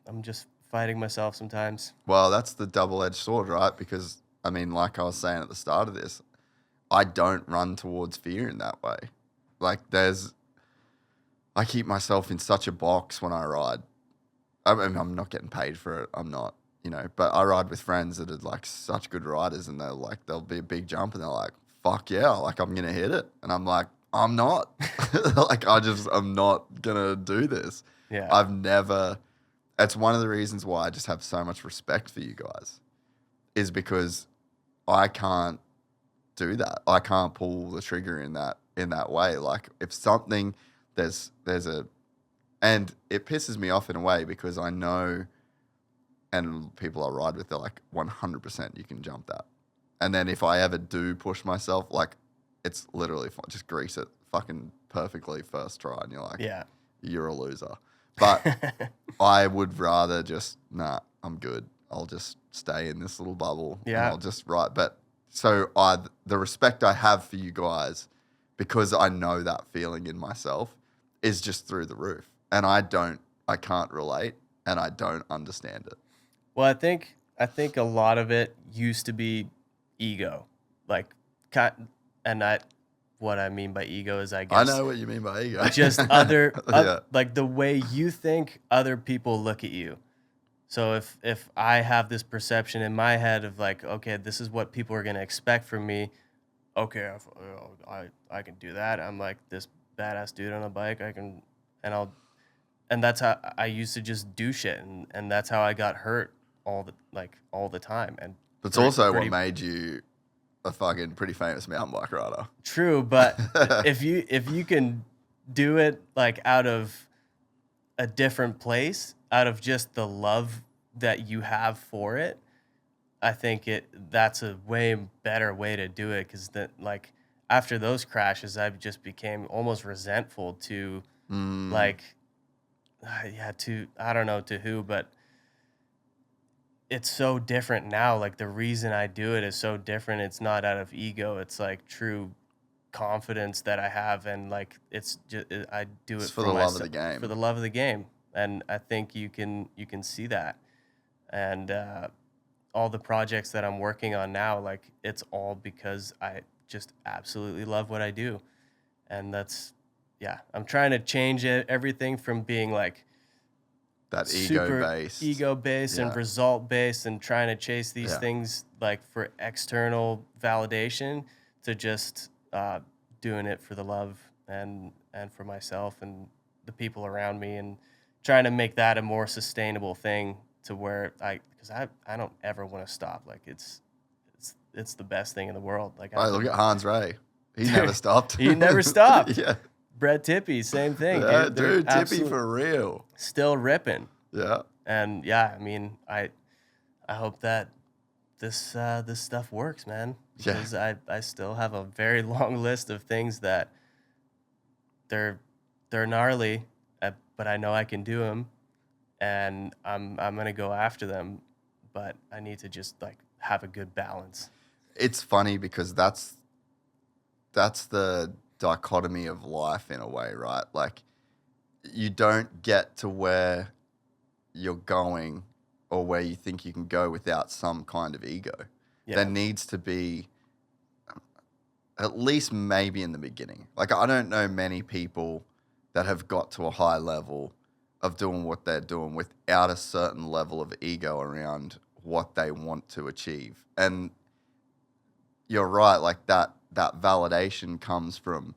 I'm just fighting myself sometimes. Well, that's the double-edged sword, right? Because I mean, like I was saying at the start of this, I don't run towards fear in that way. Like I keep myself in such a box when I ride. I mean, I'm not getting paid for it. I'm not. But I ride with friends that are like such good riders, and there'll be a big jump and they're like, fuck yeah, like I'm going to hit it. And I'm like, I'm not. Like I'm not going to do this. Yeah. It's one of the reasons why I just have so much respect for you guys is because I can't do that. I can't pull the trigger in that way. Like if something, there's and it pisses me off in a way because I know, and people I ride with, they're like 100% you can jump that. And then if I ever do push myself, like it's literally fun. Just grease it fucking perfectly first try. And you're like, yeah, you're a loser. But I would rather just, I'm good. I'll just stay in this little bubble. Yeah. And I'll just ride. But so the respect I have for you guys, because I know that feeling in myself, is just through the roof. And I can't relate and I don't understand it. Well, I think a lot of it used to be ego, like, and what I mean by ego is, I guess, I know what you mean by ego. just like the way you think other people look at you. So if I have this perception in my head of like, okay, this is what people are gonna expect from me. Okay, I can do that. I'm like this badass dude on a bike. And that's how I used to just do shit, and that's how I got hurt all the time. And it's also what made you a fucking pretty famous mountain bike rider. True, but if you can do it like out of a different place, out of just the love that you have for it, I think that's a way better way to do it. Because like after those crashes, I just became almost resentful to I don't know to who, but it's so different now. Like the reason I do it is so different. It's not out of ego. It's like true confidence that I have, and like it's just I do it for the love of the game. For the love of the game, and I think you can see that, and all the projects that I'm working on now, like it's all because I just absolutely love what I do, and that's I'm trying to change everything from being like that ego-based and result-based and trying to chase these things like for external validation to just doing it for the love and for myself and the people around me, and trying to make that a more sustainable thing to where because I don't ever want to stop. Like it's the best thing in the world. Like look at Hans Ray. He never stopped. He never stopped. Yeah. Brett Tippy, same thing. Yeah, dude, Tippy for real. Still ripping. Yeah. And I mean, I hope that this stuff works, man. Because I still have a very long list of things that they're gnarly, but I know I can do them, and I'm gonna go after them, but I need to just like have a good balance. It's funny because that's the dichotomy of life in a way, right? Like you don't get to where you're going or where you think you can go without some kind of ego. Yeah. There needs to be at least maybe in the beginning. Like, I don't know many people that have got to a high level of doing what they're doing without a certain level of ego around what they want to achieve. And you're right, like that validation comes from,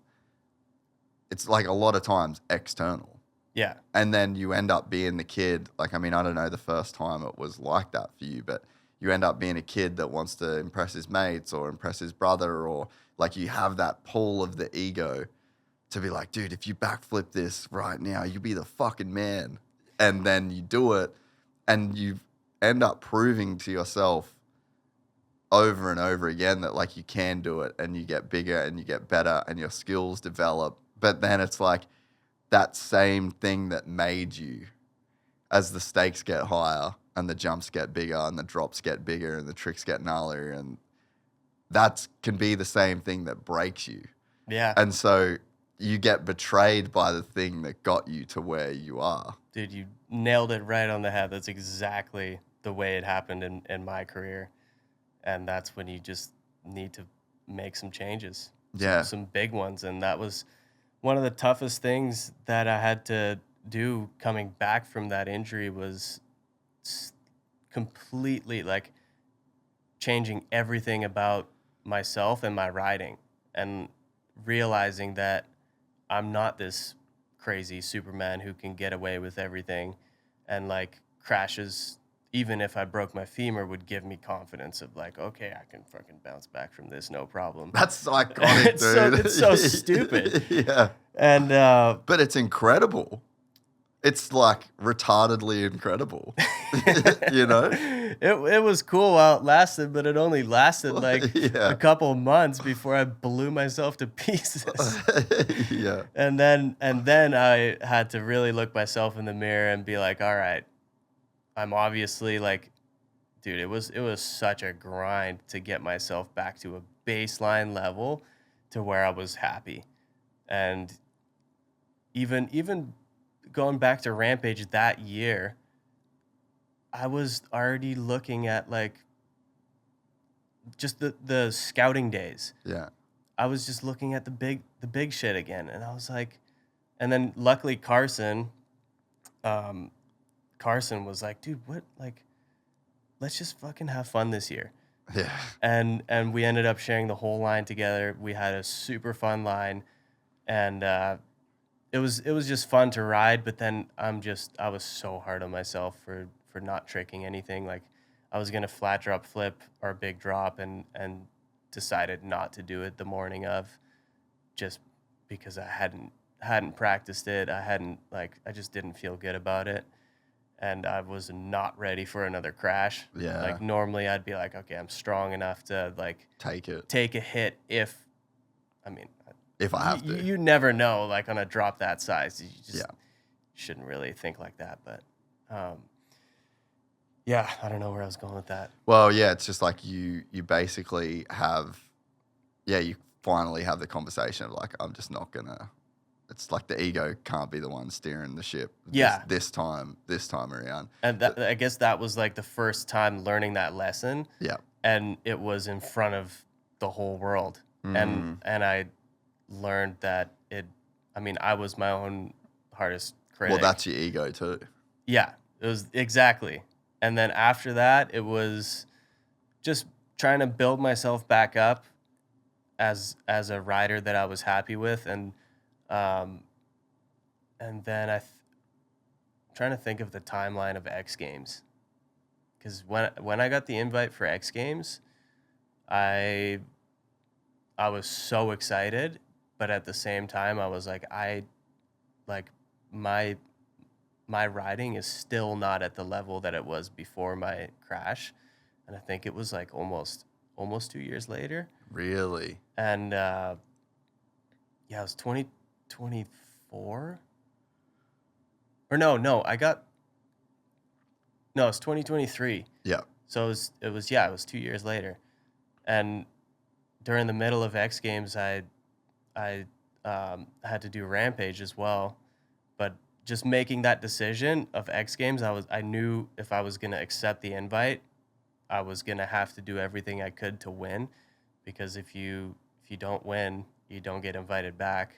it's like a lot of times external. Yeah. And then you end up being the kid, like, I mean, I don't know the first time it was like that for you, but you end up being a kid that wants to impress his mates or impress his brother, or like you have that pull of the ego to be like, dude, if you backflip this right now, you'll be the fucking man. And then you do it and you end up proving to yourself over and over again that like you can do it, and you get bigger and you get better and your skills develop. But then it's like that same thing that made you, as the stakes get higher and the jumps get bigger and the drops get bigger and the tricks get gnarlier, and that can be the same thing that breaks you. Yeah. And so you get betrayed by the thing that got you to where you are. Dude, you nailed it right on the head. That's exactly the way it happened in my career. And that's when you just need to make some changes. Yeah. Some big ones. And that was one of the toughest things that I had to do coming back from that injury, was completely like changing everything about myself and my riding, and realizing that I'm not this crazy Superman who can get away with everything, and like crashes, even if I broke my femur, would give me confidence of like, okay, I can fucking bounce back from this, no problem. That's iconic, dude. It's so stupid. Yeah. And but it's incredible. It's like retardedly incredible. You know? It was cool while it lasted, but it only lasted like Yeah. a couple of months before I blew myself to pieces. Yeah. And then I had to really look myself in the mirror and be like, all right, I'm obviously like, dude, it was such a grind to get myself back to a baseline level to where I was happy. And even going back to Rampage that year, I was already looking at like just the scouting days. Yeah. I was just looking at the big shit again, and I was like, and then luckily Carson was like, dude, what, like, let's just fucking have fun this year. Yeah. And we ended up sharing the whole line together. We had a super fun line, and it was just fun to ride. But then I was so hard on myself for not tricking anything. Like, I was gonna flat drop flip or big drop, and decided not to do it the morning of, just because I hadn't practiced it. I just didn't feel good about it. And I was not ready for another crash. Yeah. Like, normally I'd be like, okay, I'm strong enough to like Take take a hit if I have to. You never know, like on a drop that size. You just Yeah. shouldn't really think like that. But yeah, I don't know where I was going with that. Well, yeah, it's just like you basically have, you finally have the conversation of like, I'm just not gonna. It's like the ego can't be the one steering the ship. This time around. And I guess that was like the first time learning that lesson. Yeah. And it was in front of the whole world. And I learned that I was my own hardest critic. Well, that's your ego too. Yeah, it was exactly. And then after that, it was just trying to build myself back up as a rider that I was happy with. And then I'm trying to think of the timeline of X Games, because when I got the invite for X Games, I was so excited, but at the same time I was like, my riding is still not at the level that it was before my crash, and I think it was like almost 2 years later. Really? And it was 2024. Or no, it's 2023. Yeah. So it was 2 years later. And during the middle of X Games, I had to do Rampage as well. But just making that decision of X Games, I knew if I was gonna accept the invite, I was gonna have to do everything I could to win, because if you if you don't win, you don't get invited back.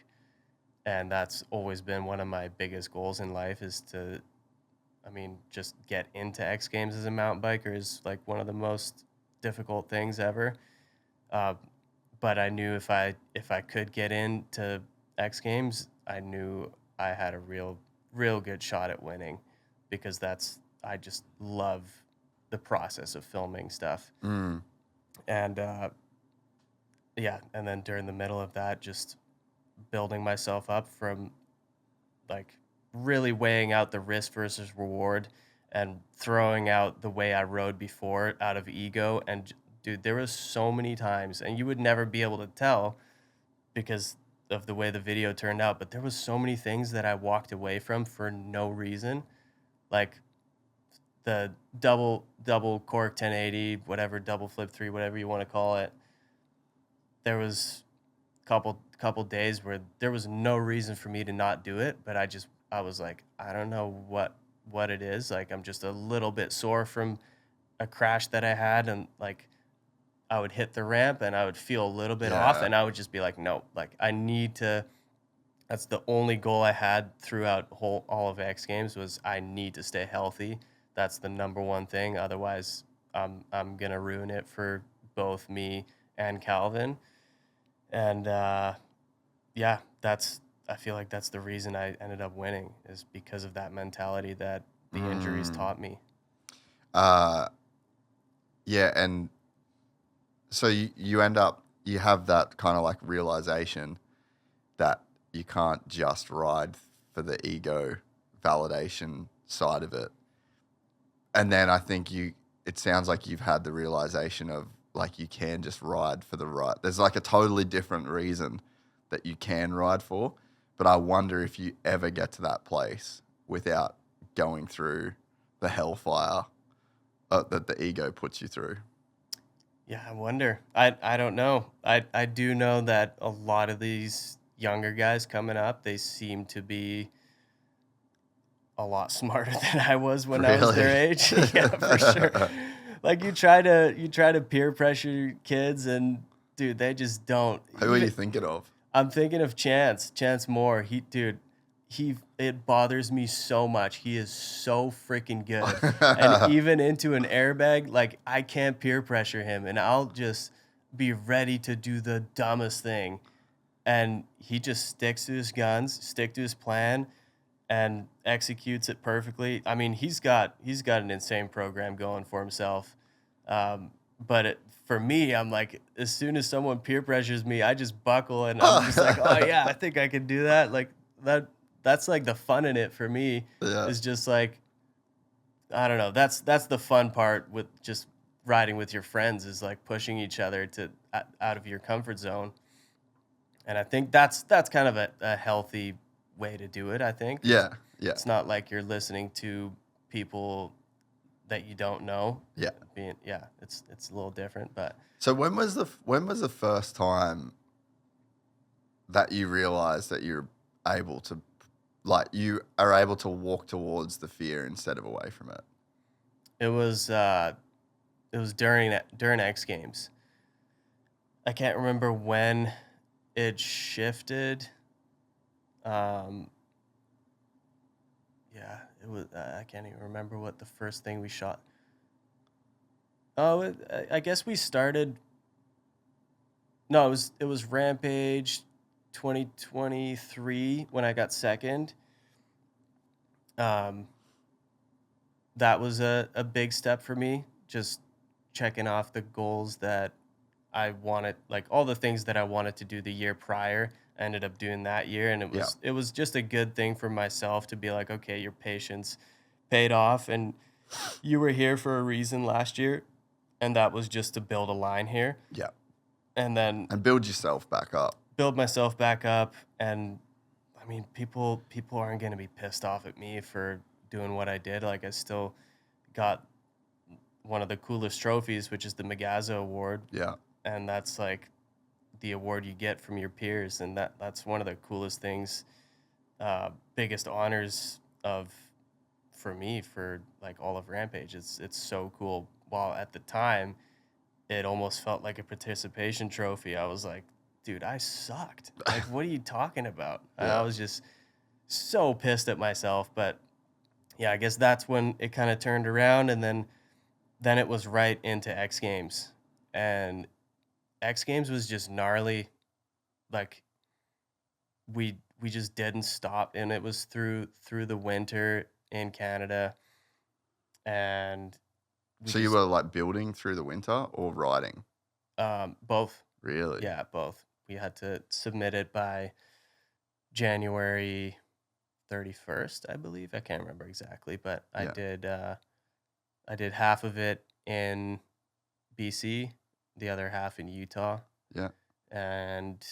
And that's always been one of my biggest goals in life, is to, just get into X Games as a mountain biker is like one of the most difficult things ever. But I knew if I could get into X Games, I knew I had a real good shot at winning, because I just love the process of filming stuff. And and then during the middle of that, just building myself up from like really weighing out the risk versus reward and throwing out the way I rode before out of ego. And dude, there was so many times, and you would never be able to tell because of the way the video turned out, but there was so many things that I walked away from for no reason. Like the double cork 1080, whatever, double flip 3, whatever you want to call it. There was a couple days where there was no reason for me to not do it, but I was like, I don't know what it is. Like, I'm just a little bit sore from a crash that I had, and like I would hit the ramp and I would feel a little bit off, and I would just be like, no, like I need to. That's the only goal I had throughout all of X Games, was I need to stay healthy. That's the number one thing. Otherwise, I'm gonna ruin it for both me and Calvin. And I feel like that's the reason I ended up winning, is because of that mentality that the injuries taught me. Yeah, and so you end up, you have that kind of like realization that you can't just ride for the ego validation side of it. And then I think it sounds like you've had the realization of like you can just ride for the right. There's like a totally different reason that you can ride for, but I wonder if you ever get to that place without going through the hellfire that the ego puts you through. Yeah, I wonder. I don't know. I do know that a lot of these younger guys coming up, they seem to be a lot smarter than I was when I was their age. Yeah, for sure. Like you try to peer pressure kids, and dude, they just don't. Who are you thinking of? I'm thinking of Chance Moore. It bothers me so much. He is so freaking good. And even into an airbag, like I can't peer pressure him, and I'll just be ready to do the dumbest thing. And he just sticks to his guns, stick to his plan, and executes it perfectly. I mean, he's got an insane program going for himself. But for me, I'm like, as soon as someone peer pressures me, I just buckle, and I'm just like, oh yeah, I think I can do that. Like that's like the fun in it for me. Yeah. Is just like, I don't know. That's the fun part with just riding with your friends, is like pushing each other to out of your comfort zone. And I think that's kind of a healthy way to do it, I think. Yeah. It's not like you're listening to people that you don't know. Yeah. It's a little different, but. So when was the first time that you realized that you're able to, like, you are able to walk towards the fear instead of away from it? It was during X Games. I can't remember when it shifted. It was. I can't even remember what the first thing we shot. Oh, I guess we started. No, it was Rampage 2023 when I got second. That was a big step for me, just checking off the goals that I wanted, like all the things that I wanted to do the year prior. I ended up doing that year, and it was just a good thing for myself to be like, okay, your patience paid off, and you were here for a reason last year, and that was just to build a line here. Yeah. And then build yourself back up. Build myself back up, and I mean, people aren't going to be pissed off at me for doing what I did. Like, I still got one of the coolest trophies, which is the Magazo Award. Yeah. And that's like the award you get from your peers, and that's one of the coolest things, biggest honors for me for like all of Rampage. It's so cool. While at the time, it almost felt like a participation trophy. I was like, dude, I sucked. Like, what are you talking about? And Yeah. I was just so pissed at myself. But yeah, I guess that's when it kind of turned around, and then it was right into X Games, and X Games was just gnarly. Like, we just didn't stop, and it was through the winter in Canada, and So you were like building through the winter or riding? both. Really? Yeah, both. We had to submit it by January 31st, I believe. I can't remember exactly, but Yeah. I did half of it in BC, the other half in Utah, Yeah. and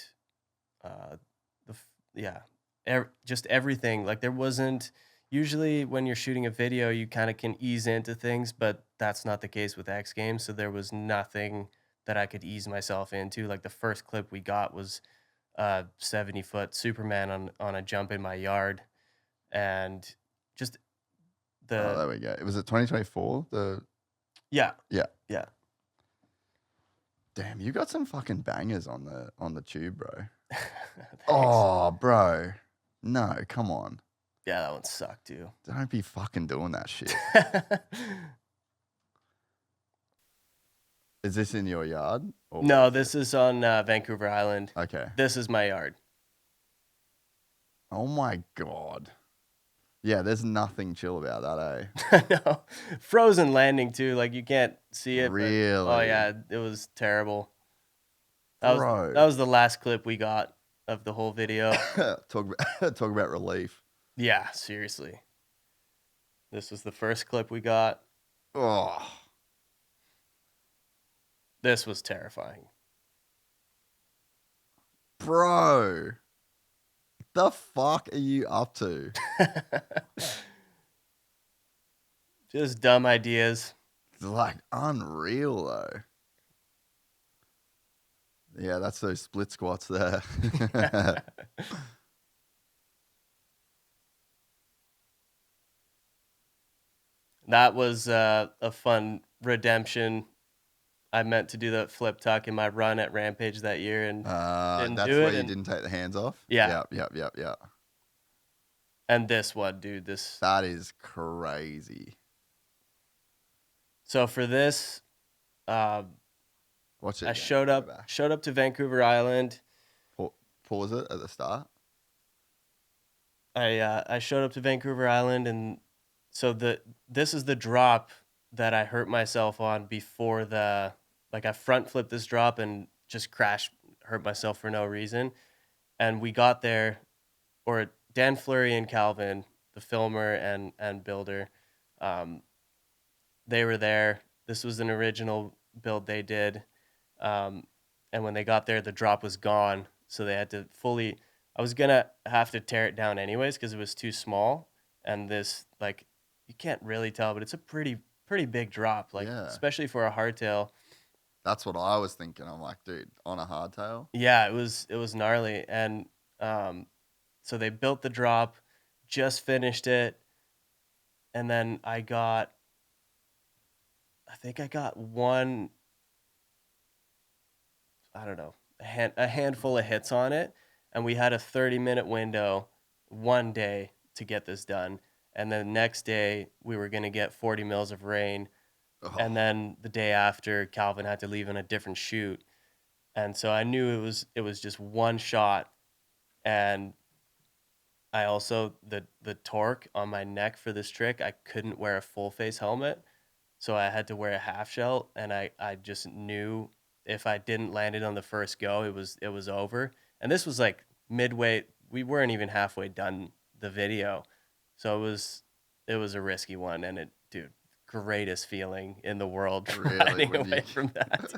just everything. Like, there wasn't, usually when you're shooting a video, you kind of can ease into things, but that's not the case with X Games. So there was nothing that I could ease myself into. Like, the first clip we got was 70-foot Superman on a jump in my yard, and just Oh, there we go. Was it 2024? yeah. Damn, you got some fucking bangers on the tube, bro. Thanks. Oh, bro. No, come on. Yeah, that one sucked too. Don't be fucking doing that shit. Is this in your yard? Or No, this is on Vancouver Island. Okay. This is my yard. Oh my God. Yeah, there's nothing chill about that, eh? No, frozen landing too. Like, you can't see it. but- Really? oh yeah, it was terrible. That Bro. was the last clip we got of the whole video. talk about relief. Yeah, seriously. This was the first clip we got. Oh. This was terrifying. Bro. The fuck are you up to? Just dumb ideas. It's like unreal though. Yeah, that's those split squats there. That was a fun redemption. I meant to do the flip tuck in my run at Rampage that year, and Didn't that's do why it you and- didn't take the hands off? Yeah. Yeah. and this one, dude. That is crazy. So for this, Watch it. I again. showed Go up back. to Vancouver Island. Pause it at the start. I showed up to Vancouver Island, and so this is the drop that I hurt myself on before I front flipped this drop and just hurt myself for no reason. And we got there, or Dan Fleury and Calvin, the filmer and builder, they were there. This was an original build they did. And when they got there, the drop was gone. So they had to I was going to have to tear it down anyways because it was too small. And this, like, you can't really tell, but it's a pretty big drop, like, Yeah. especially for a hardtail. That's what I was thinking. I'm like, dude, on a hardtail? Yeah, it was gnarly. And so they built the drop, just finished it. And then I think I got one, I don't know, a handful of hits on it. And we had a 30-minute window one day to get this done. And then the next day, we were going to get 40 mils of rain. Oh, And then the day after, Calvin had to leave on a different shoot. And so I knew it was just one shot. And I also, the torque on my neck for this trick, I couldn't wear a full face helmet. So I had to wear a half shell. And I just knew if I didn't land it on the first go, it was over. And this was like midway. We weren't even halfway done the video. So it was a risky one. And dude, greatest feeling in the world Really? riding When away you- from that.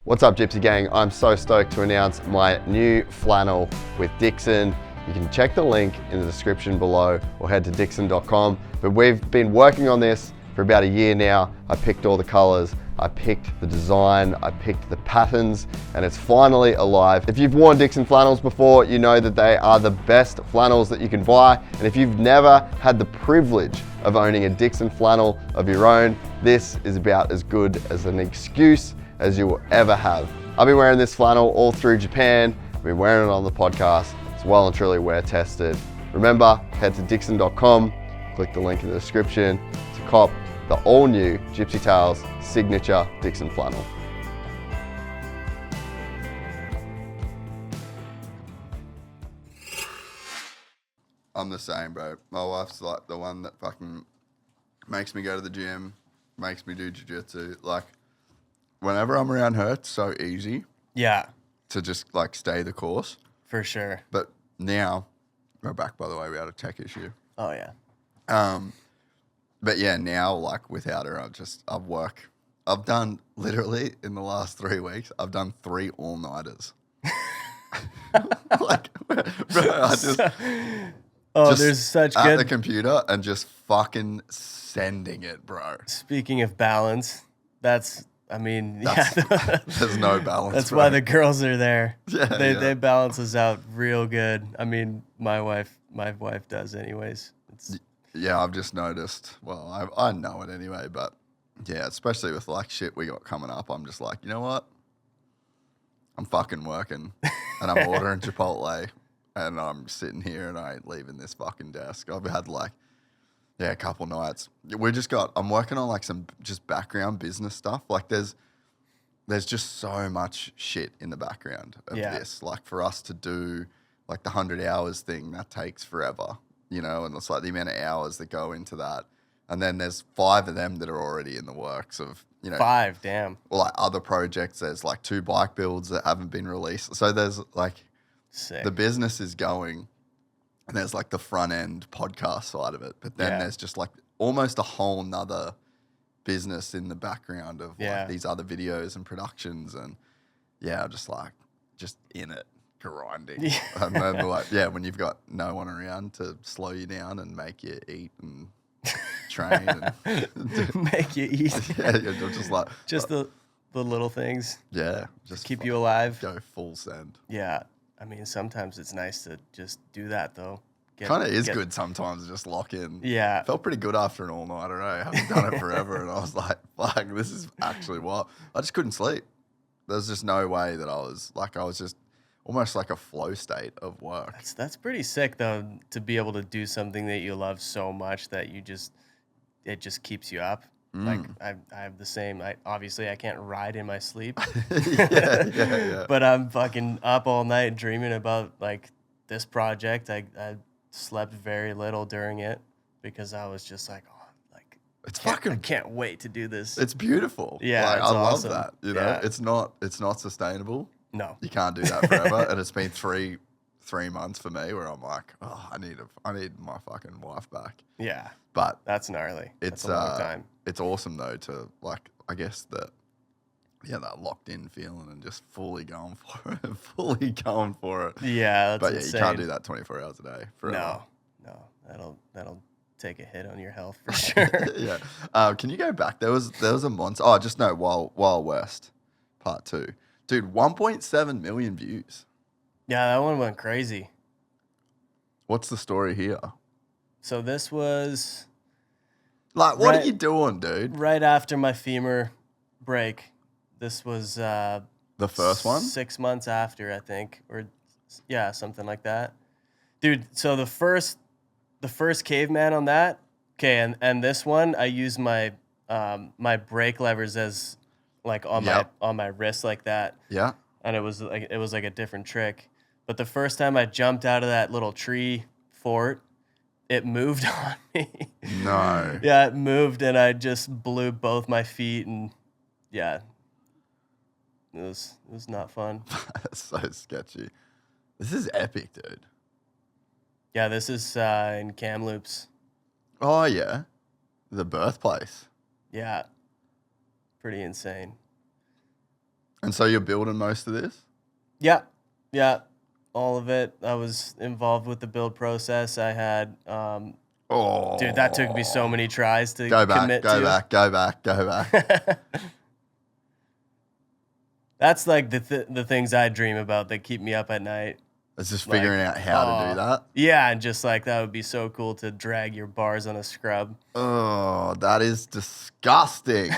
What's up, Gypsy Gang? I'm so stoked to announce my new flannel with Dixxon. You can check the link in the description below or head to Dixxon.com. But we've been working on this for about a year now. I picked all the colors, I picked the design, I picked the patterns, and it's finally alive. If you've worn Dixxon flannels before, you know that they are the best flannels that you can buy. And if you've never had the privilege of owning a Dixxon flannel of your own, this is about as good as an excuse as you will ever have. I've been wearing this flannel all through Japan. I've been wearing it on the podcast. It's well and truly wear tested. Remember, head to Dixxon.com, click the link in the description to cop the all new Gypsy Tales signature Dixxon Flannel. I'm the same, bro. My wife's like the one that fucking makes me go to the gym, makes me do jiu-jitsu. Like, whenever I'm around her, it's so easy Yeah, to just like stay the course. for sure. But now, we're back, by the way, we had a tech issue. Oh yeah. But yeah, now like without her, I've done literally in the last 3 weeks, I've done 3 all-nighters. Like, bro, I just Oh, just there's such at the good. computer and just fucking sending it, bro. Speaking of balance, there's no balance. That's bro. why the girls are there. Yeah, They balance us out real good. I mean, my wife does anyways. Yeah, I've just noticed. Well, I know it anyway, but yeah, especially with like shit we got coming up, I'm just like, you know what? I'm fucking working, and I'm ordering Chipotle, and I'm sitting here and I ain't leaving this fucking desk. I've had like, yeah, a couple nights. I'm working on like some just background business stuff. Like there's just so much shit in the background of this. Like for us to do like the 100 hours thing, that takes forever, you know, and it's like the amount of hours that go into that. And then there's 5 of them that are already in the works of, you know, 5, damn. or like other projects. There's like 2 bike builds that haven't been released. So there's like, Sick. the business is going, and there's like the front end podcast side of it. But then there's just like almost a whole nother business in the background of like these other videos and productions. And yeah, just in it, grinding. Yeah. And then like, yeah, when you've got no one around to slow you down and make you eat and train and Make you eat. yeah, you're just like Just the little things. yeah, just Keep you alive. go full send. Yeah. I mean, sometimes it's nice to just do that though. Kind of is good sometimes to just lock in. Yeah. Felt pretty good after an all-nighter, eh? I haven't done it forever, and I was like, fuck, this is actually what... I just couldn't sleep. There's just no way that I was just almost like a flow state of work. That's pretty sick though, to be able to do something that you love so much that it just keeps you up. Like I have the same. Obviously I can't ride in my sleep. yeah. But I'm fucking up all night dreaming about like this project. I slept very little during it because I was just like, oh, like I can't wait to do this. It's beautiful. Yeah, like, it's I love awesome. that. You know, Yeah. it's not sustainable. No. You can't do that forever. And it's been three months for me where I'm like, oh, I need my fucking wife back. Yeah. But That's gnarly. it's That's a long time. It's awesome though to like, I guess that locked in feeling and just fully going for it. Yeah, that's But yeah, insane. you can't do that 24 hours a day forever. No, that'll take a hit on your health for sure. Yeah. Can you go back? There was a monster. Oh, just no. Wild West, Part 2, dude. 1.7 million views. Yeah, that one went crazy. What's the story here? So this was Like, what Right. are you doing, dude? right after my femur break. This was The first one? 6 months after, I think, or yeah, something like that. Dude, so the first caveman on that, okay, and this one I use my my brake levers as like on my wrist like that. Yeah. And it was like a different trick. But the first time I jumped out of that little tree fort, it moved on me. No. Yeah, it moved and I just blew both my feet and yeah. It was not fun. That's so sketchy. This is epic, dude. Yeah, this is in Kamloops. Oh yeah, the birthplace. Yeah. Pretty insane. And so you're building most of this? Yeah. Yeah. All of it. I was involved with the build process. I had Oh, dude, that took me so many tries to Go back, commit go to. back, go back, go back. That's like the things I dream about that keep me up at night. It's just figuring out how to do that. Yeah, and just like that would be so cool to drag your bars on a scrub. Oh, that is disgusting.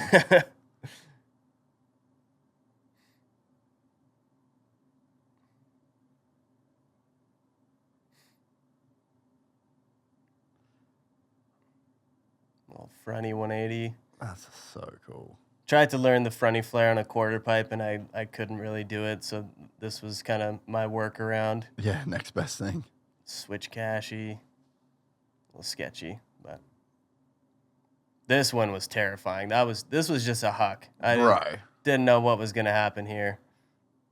fronty 180. That's so cool. Tried to learn the fronty flare on a quarter pipe, and I couldn't really do it. So this was kind of my workaround. Yeah, next best thing. Switch cashy, a little sketchy, but this one was terrifying. This was just a huck. I didn't know what was gonna happen here.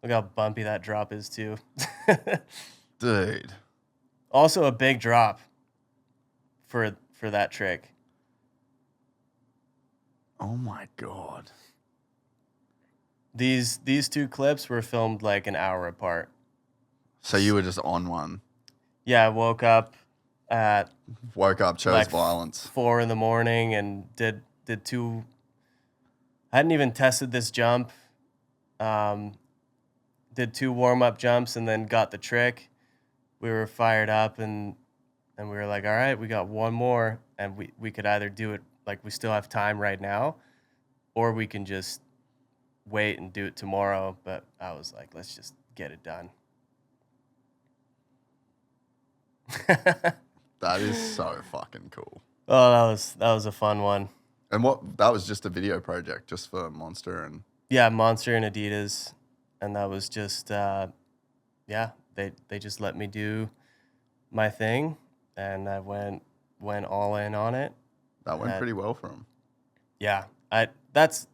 Look how bumpy that drop is too. Dude. Also a big drop for that trick. Oh my God. These two clips were filmed like an hour apart. So you were just on one. Yeah, I woke up, chose like violence. 4 a.m. and did two. I hadn't even tested this jump. Did 2 warm-up jumps and then got the trick. We were fired up and we were like, all right, we got one more, and we could either do it like we still have time right now, or we can just wait and do it tomorrow. But I was like, let's just get it done. That is so fucking cool. Oh, that was a fun one. And that was just a video project just for Monster and Yeah, Monster and Adidas, and that was just they just let me do my thing, and I went all in on it. That went pretty well for him. Yeah, I just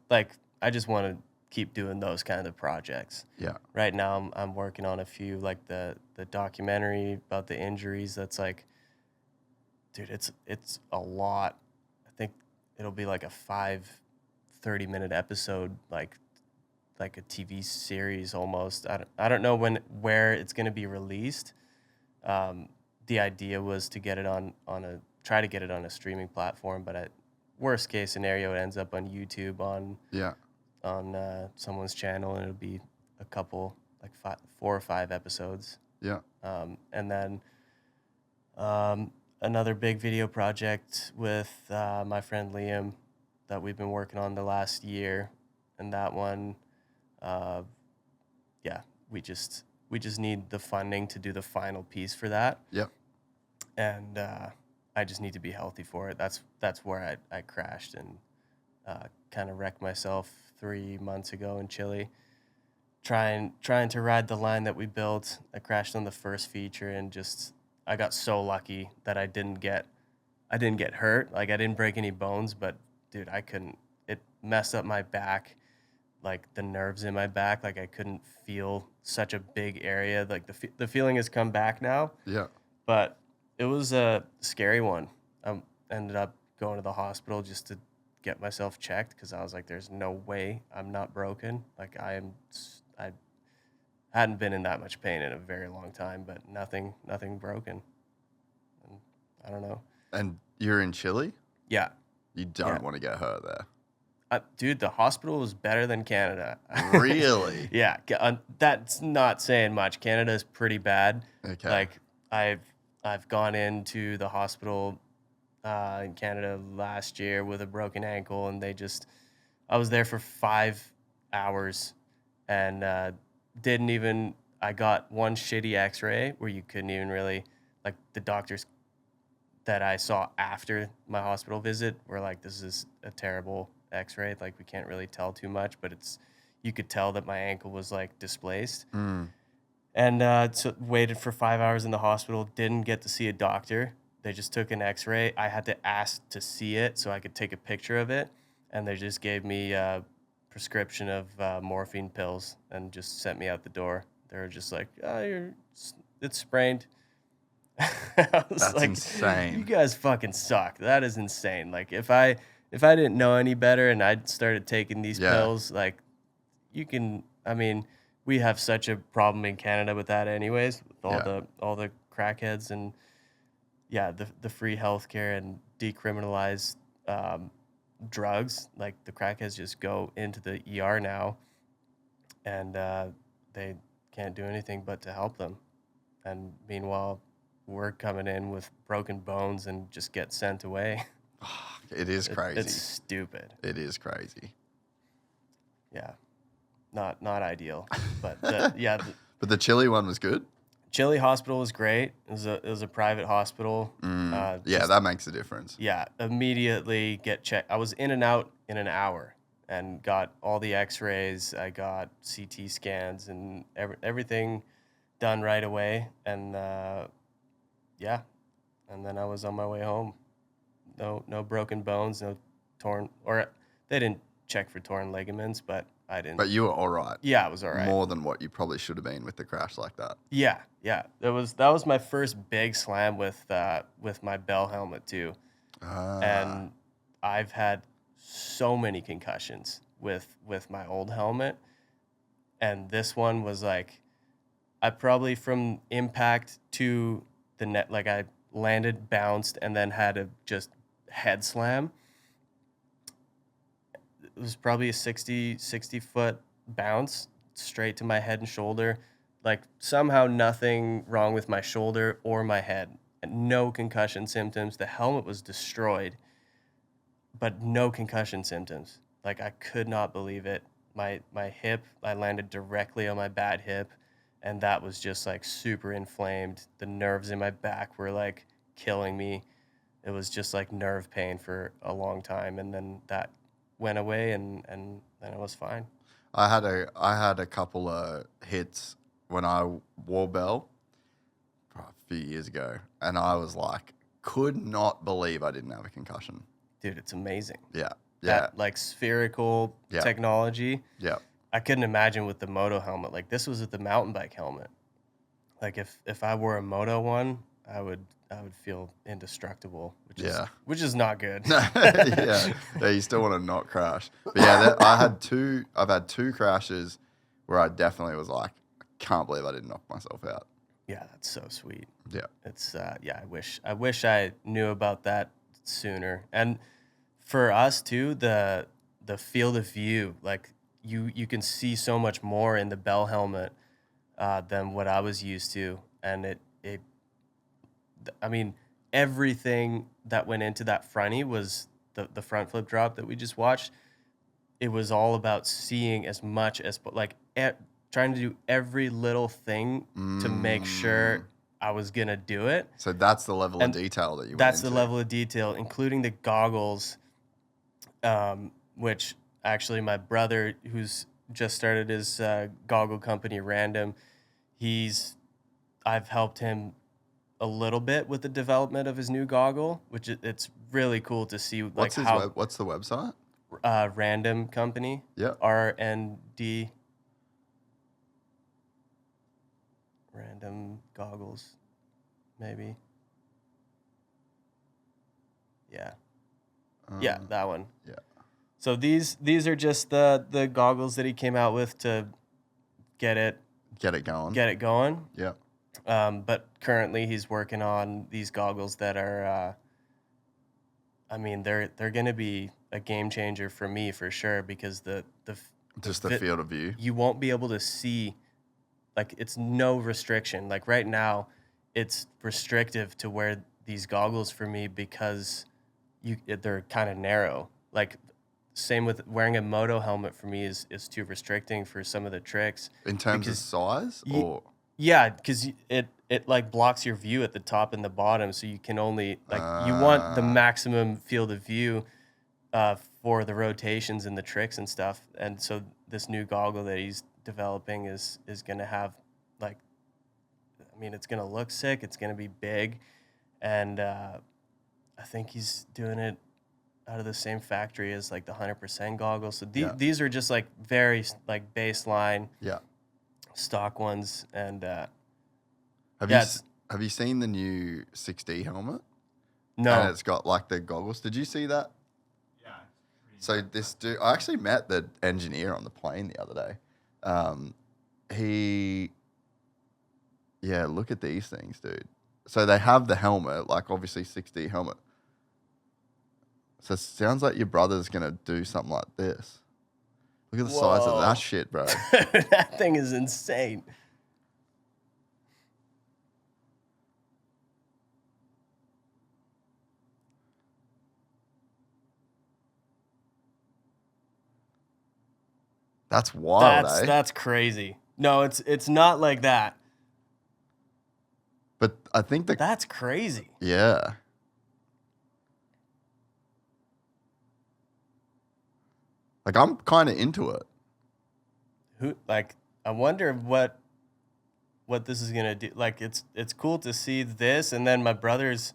want to keep doing those kind of projects. Yeah. Right now I'm working on a few, like the documentary about the injuries. That's like, dude, it's a lot. I think it'll be like a 30-minute episode, like a TV series almost. I don't know where it's going to be released. The idea was to get it try to get it on a streaming platform, but at worst case scenario, it ends up on YouTube on someone's channel, and it'll be a couple, like 4 or 5 episodes. Yeah. And then another big video project with my friend Liam that we've been working on the last year, and that one, we just need the funding to do the final piece for that. Yep. And I just need to be healthy for it. That's where I crashed and kind of wrecked myself 3 months ago in Chile. Trying to ride the line that we built. I crashed on the first feature and I got so lucky that I didn't get hurt. Like, I didn't break any bones, but dude, it messed up my back, like the nerves in my back. Like, I couldn't feel such a big area. Like the feeling has come back now. Yeah. But it was a scary one. I ended up going to the hospital just to get myself checked because I was like, there's no way I'm not broken. Like, I hadn't been in that much pain in a very long time, but nothing broken. And I don't know. And you're in Chile? Yeah. You don't want to get hurt there. Dude, the hospital was better than Canada. Really? Yeah. That's not saying much. Canada is pretty bad. Okay. Like, I've gone into the hospital in Canada last year with a broken ankle, and I was there for 5 hours and I got one shitty x-ray where you couldn't even really, like, the doctors that I saw after my hospital visit were like, this is a terrible x-ray. Like, we can't really tell too much, but you could tell that my ankle was, like, displaced. Mm. And so waited for 5 hours in the hospital, didn't get to see a doctor. They just took an x-ray. I had to ask to see it so I could take a picture of it. And they just gave me a prescription of morphine pills and just sent me out the door. They were just like, it's sprained. That's like, insane. You guys fucking suck. That is insane. Like, if I didn't know any better and I started taking these pills, like, we have such a problem in Canada with that anyways, with all the crackheads and the free healthcare and decriminalized drugs. Like, the crackheads just go into the ER now, and they can't do anything but to help them. And meanwhile, we're coming in with broken bones and just get sent away. It is crazy. It's stupid. It is crazy. Yeah. Not ideal, but but the Chile one was good. Chile Hospital was great. It was a private hospital. Yeah, Just- that makes a difference. yeah, immediately get checked. I was in and out in an hour and got all the X-rays. I got CT scans and everything done right away. And yeah, and then I was on my way home. No broken bones, no torn, or they didn't check for torn ligaments, but I didn't. But you were all right. Yeah, it was all right. More than what you probably should have been with the crash like that. Yeah. That was my first big slam with my Bell helmet too. And I've had so many concussions with my old helmet, and this one was like, I probably from impact to the net, like I landed, bounced, and then had a just head slam. It was probably a 60 foot bounce straight to my head and shoulder. Like somehow nothing wrong with my shoulder or my head. And no concussion symptoms. The helmet was destroyed, but no concussion symptoms. Like I could not believe it. My hip, I landed directly on my bad hip, and that was just like super inflamed. The nerves in my back were like killing me. It was just like nerve pain for a long time, and then that went away, and then it was fine. I had a couple of hits when I wore Bell a few years ago, and I was like, could not believe I didn't have a concussion. Dude, it's amazing. Yeah. That like spherical technology. Yeah. I couldn't imagine with the moto helmet. Like this was with the mountain bike helmet. Like if I wore a moto one, I would feel indestructible, which is not good. Yeah, you still want to not crash. But yeah, I've had two crashes where I definitely was like, I can't believe I didn't knock myself out. Yeah, that's so sweet. Yeah. It's I wish I knew about that sooner. And for us too, the field of view, like you can see so much more in the Bell helmet than what I was used to, and I mean, everything that went into that fronty was the front flip drop that we just watched. It was all about seeing as much as, like, trying to do every little thing to make sure I was going to do it. So that's the level of detail that you went That's into. the level of detail, including the goggles, which actually my brother, who's just started his goggle company, Random, I've helped him a little bit with the development of his new goggle, which it's really cool to see. Like What's the website? Random company. Yeah. RND. Random goggles, maybe. Yeah. Yeah, that one. Yeah. So these are just the goggles that he came out with to get it going. Yeah. But currently he's working on these goggles that are, I mean, they're going to be a game changer for me for sure, because the field of view. You won't be able to see, like, it's no restriction. Like right now, it's restrictive to wear these goggles for me because they're kind of narrow. Like same with wearing a moto helmet for me is too restricting for some of the tricks. In terms of size, or yeah, because it like blocks your view at the top and the bottom, so you can only you want the maximum field of view for the rotations and the tricks and stuff. And so this new goggle that he's developing is going to have, like, I mean, it's going to look sick. It's going to be big, and I think he's doing it out of the same factory as like the 100% goggles. So these are just like very like baseline. Yeah. Stock ones, and have you seen the new 6D helmet? No. And it's got like the goggles. Did you see that? Yeah. So this dude, I actually met the engineer on the plane the other day. Look at these things, dude. So they have the helmet, like obviously 6D helmet. So it sounds like your brother's gonna do something like this. Look at the size of that shit, bro. That thing is insane. That's wild, That's crazy. No, it's not like that. But I think That's crazy. yeah. Like, I'm kind of into it. I wonder what this is gonna do. Like, it's cool to see this, and then my brother's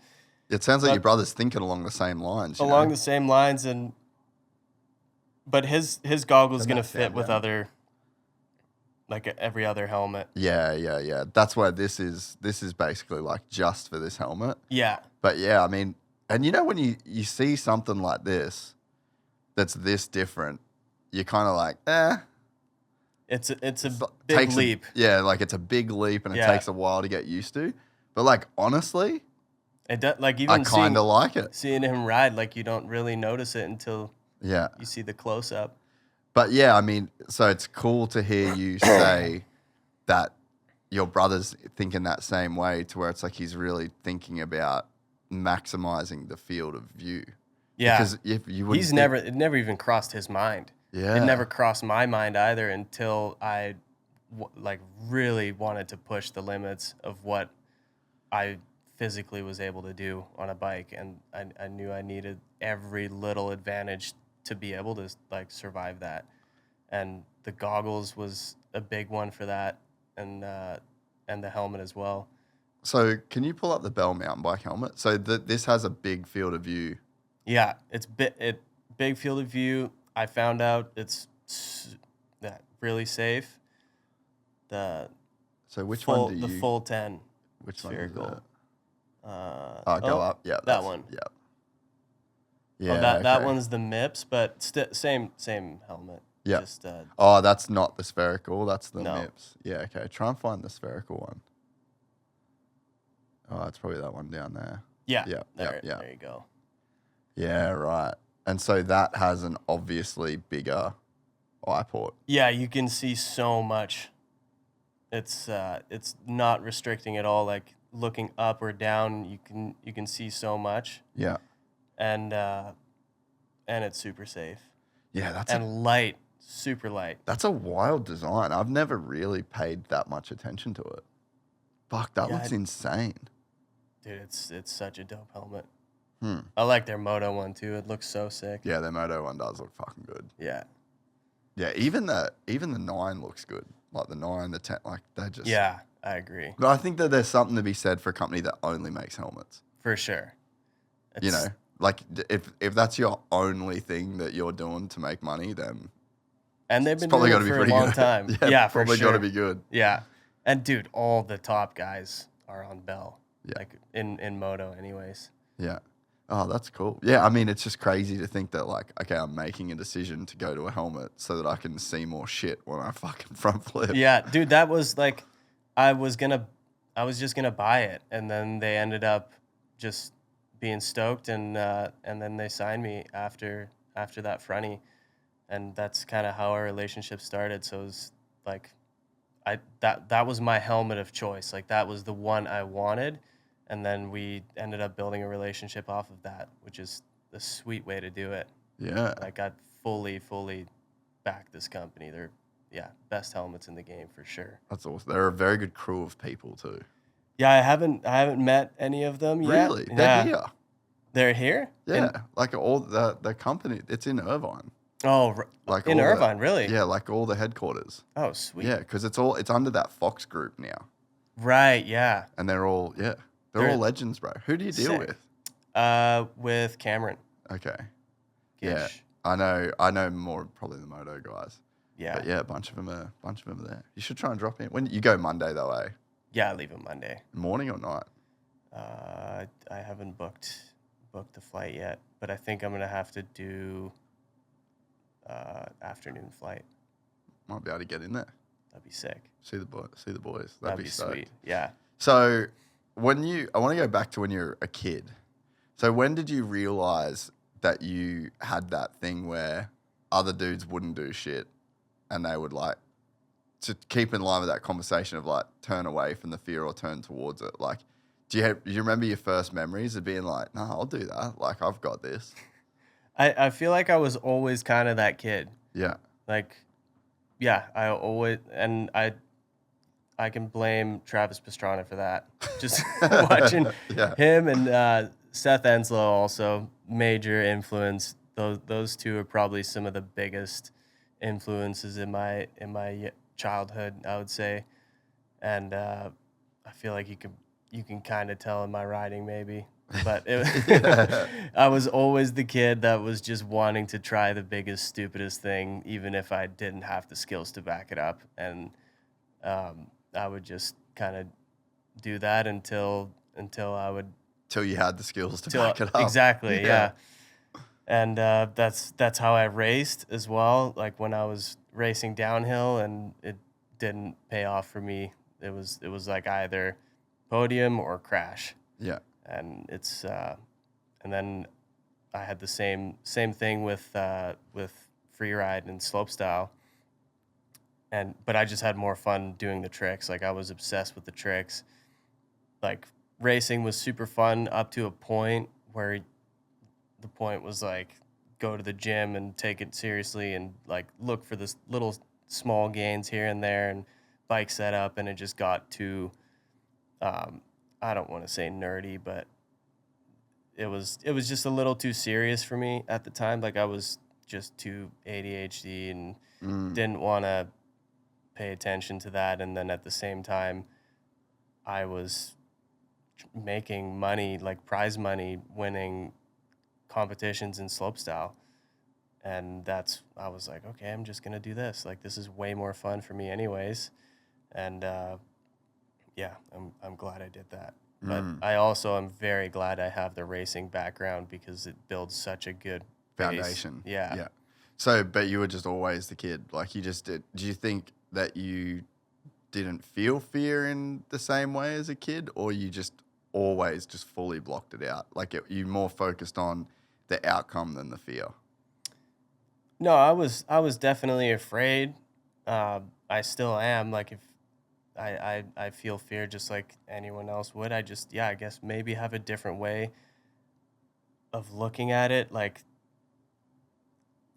It sounds like But- your brother's thinking along the same lines. along the same lines, but his goggle's Turn gonna that fit fan with down. other, like every other helmet. Yeah. That's why this is basically like just for this helmet. Yeah, But yeah, I mean, and when you see something like this, that's this different, you're kind of like, it's a big takes leap. like it's a big leap, and it Yeah. takes a while to get used to. But like, honestly, It does, like I even kind of like it. seeing him ride, like you don't really notice it until Yeah. you see the close up. But yeah, I mean, so it's cool to hear you say that your brother's thinking that same way, to where it's like he's really thinking about maximizing the field of view. Yeah, Because if you would, it never even crossed his mind. Yeah. It never crossed my mind either until I really wanted to push the limits of what I physically was able to do on a bike, and I knew I needed every little advantage to be able to like survive that. And the goggles was a big one for that, and the helmet as well. So can you pull up the Bell mountain bike helmet? So this has a big field of view. Yeah, it's big field of view. I found out it's really safe. The So which full, one do you? the full 10 which spherical. one is it? Oh, Go up. Yeah, that one. Yeah. Oh, Yeah. that okay. one's the MIPS, but same helmet. Yeah. Just Oh, that's not the spherical. That's the No. MIPS. Yeah. Okay. Try and find the spherical one. Oh, it's probably that one down there. yeah. Yeah, There yeah. you go. Yeah. Right. And so that has an obviously bigger eye port. Yeah, you can see so much. It's not restricting at all. Like looking up or down, you can see so much, Yeah. and it's super safe Yeah. and light, super light. That's a wild design. I've never really paid that much attention to it. Fuck, that Yeah, looks insane. Dude, it's such a dope helmet. Hmm. I like their Moto one too. It looks so sick. Yeah, their Moto one does look fucking good. Yeah. Yeah, even the 9 looks good. Like the 9, the 10, like they just. Yeah, I agree. But I think that there's something to be said for a company that only makes helmets. For sure. You It's- know, like if that's your only thing that you're doing to make money, then And they've it's been probably doing got to it be for a pretty long good. time. yeah, Yeah, for probably sure. got to be good. Yeah. And dude, all the top guys are on Bell. Yeah. Like in Moto anyways. Yeah. Oh, that's cool. Yeah, I mean, it's just crazy to think that, like, okay, I'm making a decision to go to a helmet so that I can see more shit when I fucking front flip. Yeah, dude, that was like I was just gonna buy it, and then they ended up just being stoked, and then they signed me after that fronty, and that's kind of how our relationship started. So it was like that was my helmet of choice. Like that was the one I wanted, and then we ended up building a relationship off of that, which is the sweet way to do it. Yeah. Like I fully back this company. They're best helmets in the game for sure. That's awesome. They're a very good crew of people, too. Yeah, I haven't met any of them yet. Really? Yeah. They're here. They're here? Yeah. Like all the company, it's in Irvine. Like in all the- Irvine, really? Yeah, like all the headquarters. Oh, sweet. Yeah, because it's under that Fox group now. Right, yeah. And they're all They're- all legends, bro. Who do you deal Sick. with? With Cameron. Okay. Gish. Yeah. I know more probably the Moto guys. Yeah. But yeah, a bunch of them are there. You should try and drop in. When you go Monday though, eh? Yeah, I leave on Monday. Morning or night? I haven't booked the flight yet, but I think I'm gonna have to do afternoon flight. Might be able to get in there. That'd be sick. See the boys. That'd be stoked. sweet. Yeah. So I want to go back to when you were a kid. So when did you realize that you had that thing where other dudes wouldn't do shit and they would like to keep in line with that conversation of like turn away from the fear or turn towards it? Like, do you remember your first memories of being like, no, I'll do that. Like, I've got this. I feel like I was always kind of that kid. Yeah. Like, yeah, I always, and I I can blame Travis Pastrana for that. Just watching Yeah. him and Seth Enslow also major influence. Those two are probably some of the biggest influences in my childhood, I would say. And I feel like you can kind of tell in my riding maybe. But I was always the kid that was just wanting to try the biggest, stupidest thing, even if I didn't have the skills to back it up. And I would just kind of do that until I would. Till you had the skills to back it up. Exactly, yeah. And that's how I raced as well. Like when I was racing downhill, and it didn't pay off for me. It was like either podium or crash. Yeah. And it's and then I had the same thing with free ride and slopestyle. But I just had more fun doing the tricks. Like I was obsessed with the tricks. Like racing was super fun up to a point where the point was like go to the gym and take it seriously and like look for this little small gains here and there and bike setup, and it just got too I don't want to say nerdy, but it was just a little too serious for me at the time. Like I was just too ADHD and didn't want to pay attention to that. And then at the same time, I was making money, like prize money, winning competitions in slopestyle. And I was like, okay, I'm just going to do this. Like, this is way more fun for me anyways. And, yeah, I'm glad I did that. But I also am very glad I have the racing background because it builds such a good base. Foundation. Yeah. Yeah. So, but you were just always the kid. Like you just did. Do you think that you didn't feel fear in the same way as a kid, or you just always just fully blocked it out? Like you more focused on the outcome than the fear? No, I was definitely afraid. I still am. Like if I feel fear just like anyone else would. I guess maybe have a different way of looking at it. Like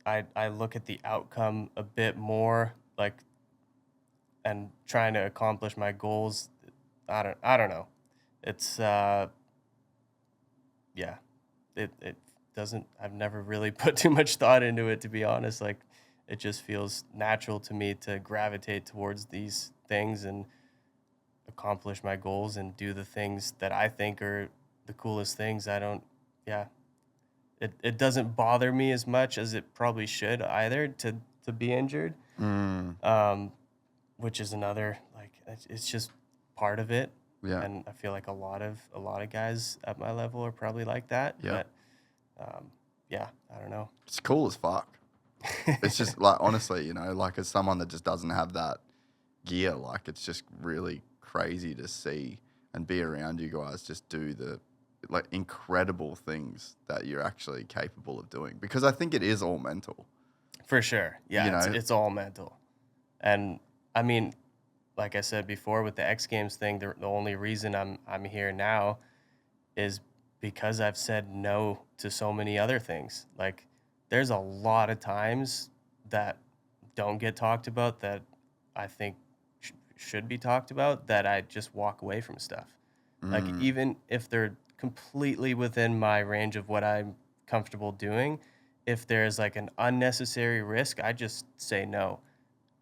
I look at the outcome a bit more, like, and trying to accomplish my goals. I don't know. It's it doesn't, I've never really put too much thought into it, to be honest. Like it just feels natural to me to gravitate towards these things and accomplish my goals and do the things that I think are the coolest things. It doesn't bother me as much as it probably should either to be injured. Which is another, like, it's just part of it. Yeah. And I feel like a lot of guys at my level are probably like that. Yeah. But I don't know. It's cool as fuck. It's just like, honestly, you know, like as someone that just doesn't have that gear, like it's just really crazy to see and be around you guys just do the like incredible things that you're actually capable of doing, because I think it is all mental. For sure. Yeah, You know? it's all mental. And I mean, like I said before with the X Games thing, the only reason I'm here now is because I've said no to so many other things. Like there's a lot of times that don't get talked about that I think should be talked about, that I just walk away from stuff. Like even if they're completely within my range of what I'm comfortable doing, if there's like an unnecessary risk, I just say no.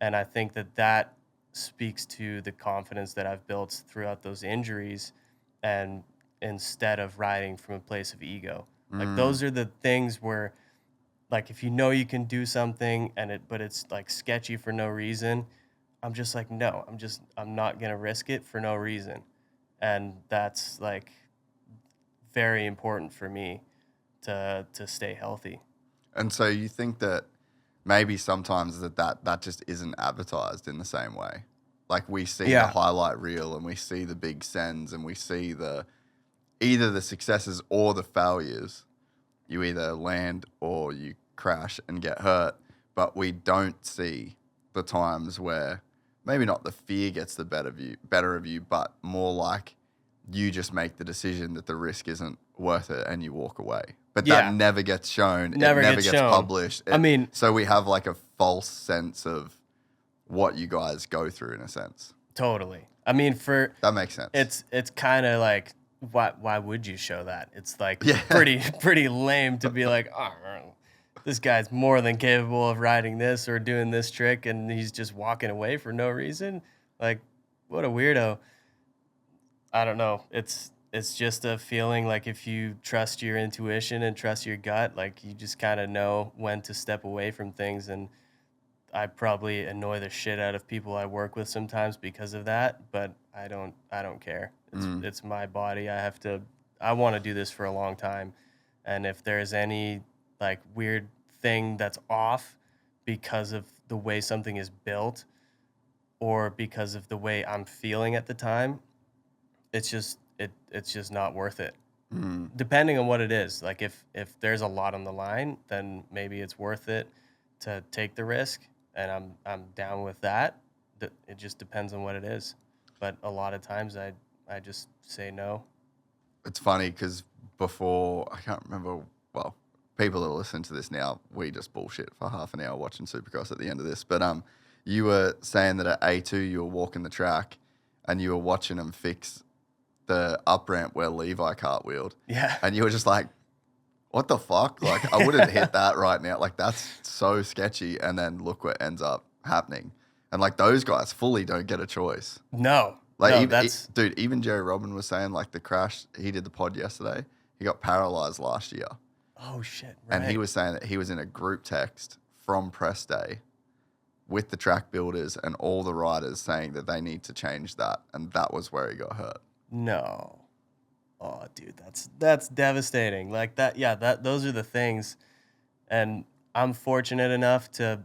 And I think that speaks to the confidence that I've built throughout those injuries, and instead of riding from a place of ego. Like those are the things where, like, if you know you can do something but it's like sketchy for no reason, I'm just like, no, I'm not going to risk it for no reason. And that's like very important for me to stay healthy. And so you think that maybe sometimes that just isn't advertised in the same way. Like we see the highlight reel and we see the big sends and we see either the successes or the failures. You either land or you crash and get hurt, but we don't see the times where maybe not the fear gets the better of you, but more like you just make the decision that the risk isn't worth it and you walk away. But that never gets shown. Never it never gets gets shown. published. I mean, so we have like a false sense of what you guys go through in a sense. Totally. I mean, That makes sense. it's kind of like, why would you show that? It's like Yeah. pretty lame to be like, oh, this guy's more than capable of riding this or doing this trick, and he's just walking away for no reason. Like, what a weirdo. I don't know. It's just a feeling like if you trust your intuition and trust your gut, like you just kind of know when to step away from things. And I probably annoy the shit out of people I work with sometimes because of that, but I don't care. It's my body. I want to do this for a long time. And if there's any like weird thing that's off because of the way something is built or because of the way I'm feeling at the time, it's just not worth it. Depending on what it is. Like if there's a lot on the line, then maybe it's worth it to take the risk, and I'm down with that. It just depends on what it is. But a lot of times I just say no. It's funny because before, I can't remember, well, people that are listening to this now, we just bullshit for half an hour watching Supercross at the end of this. But you were saying that at A2 you were walking the track and you were watching them fix the up ramp where Levi cartwheeled. Yeah. And you were just like, what the fuck? Like, I wouldn't hit that right now. Like, that's so sketchy. And then look what ends up happening. And like, those guys fully don't get a choice. No. Like, no, even, dude, even Jerry Robin was saying, like, the crash, he did the pod yesterday. He got paralyzed last year. Oh, shit. Right. And he was saying that he was in a group text from press day with the track builders and all the riders saying that they need to change that. And that was where he got hurt. No. Oh, dude, that's devastating. Like that, yeah, those are the things. And I'm fortunate enough to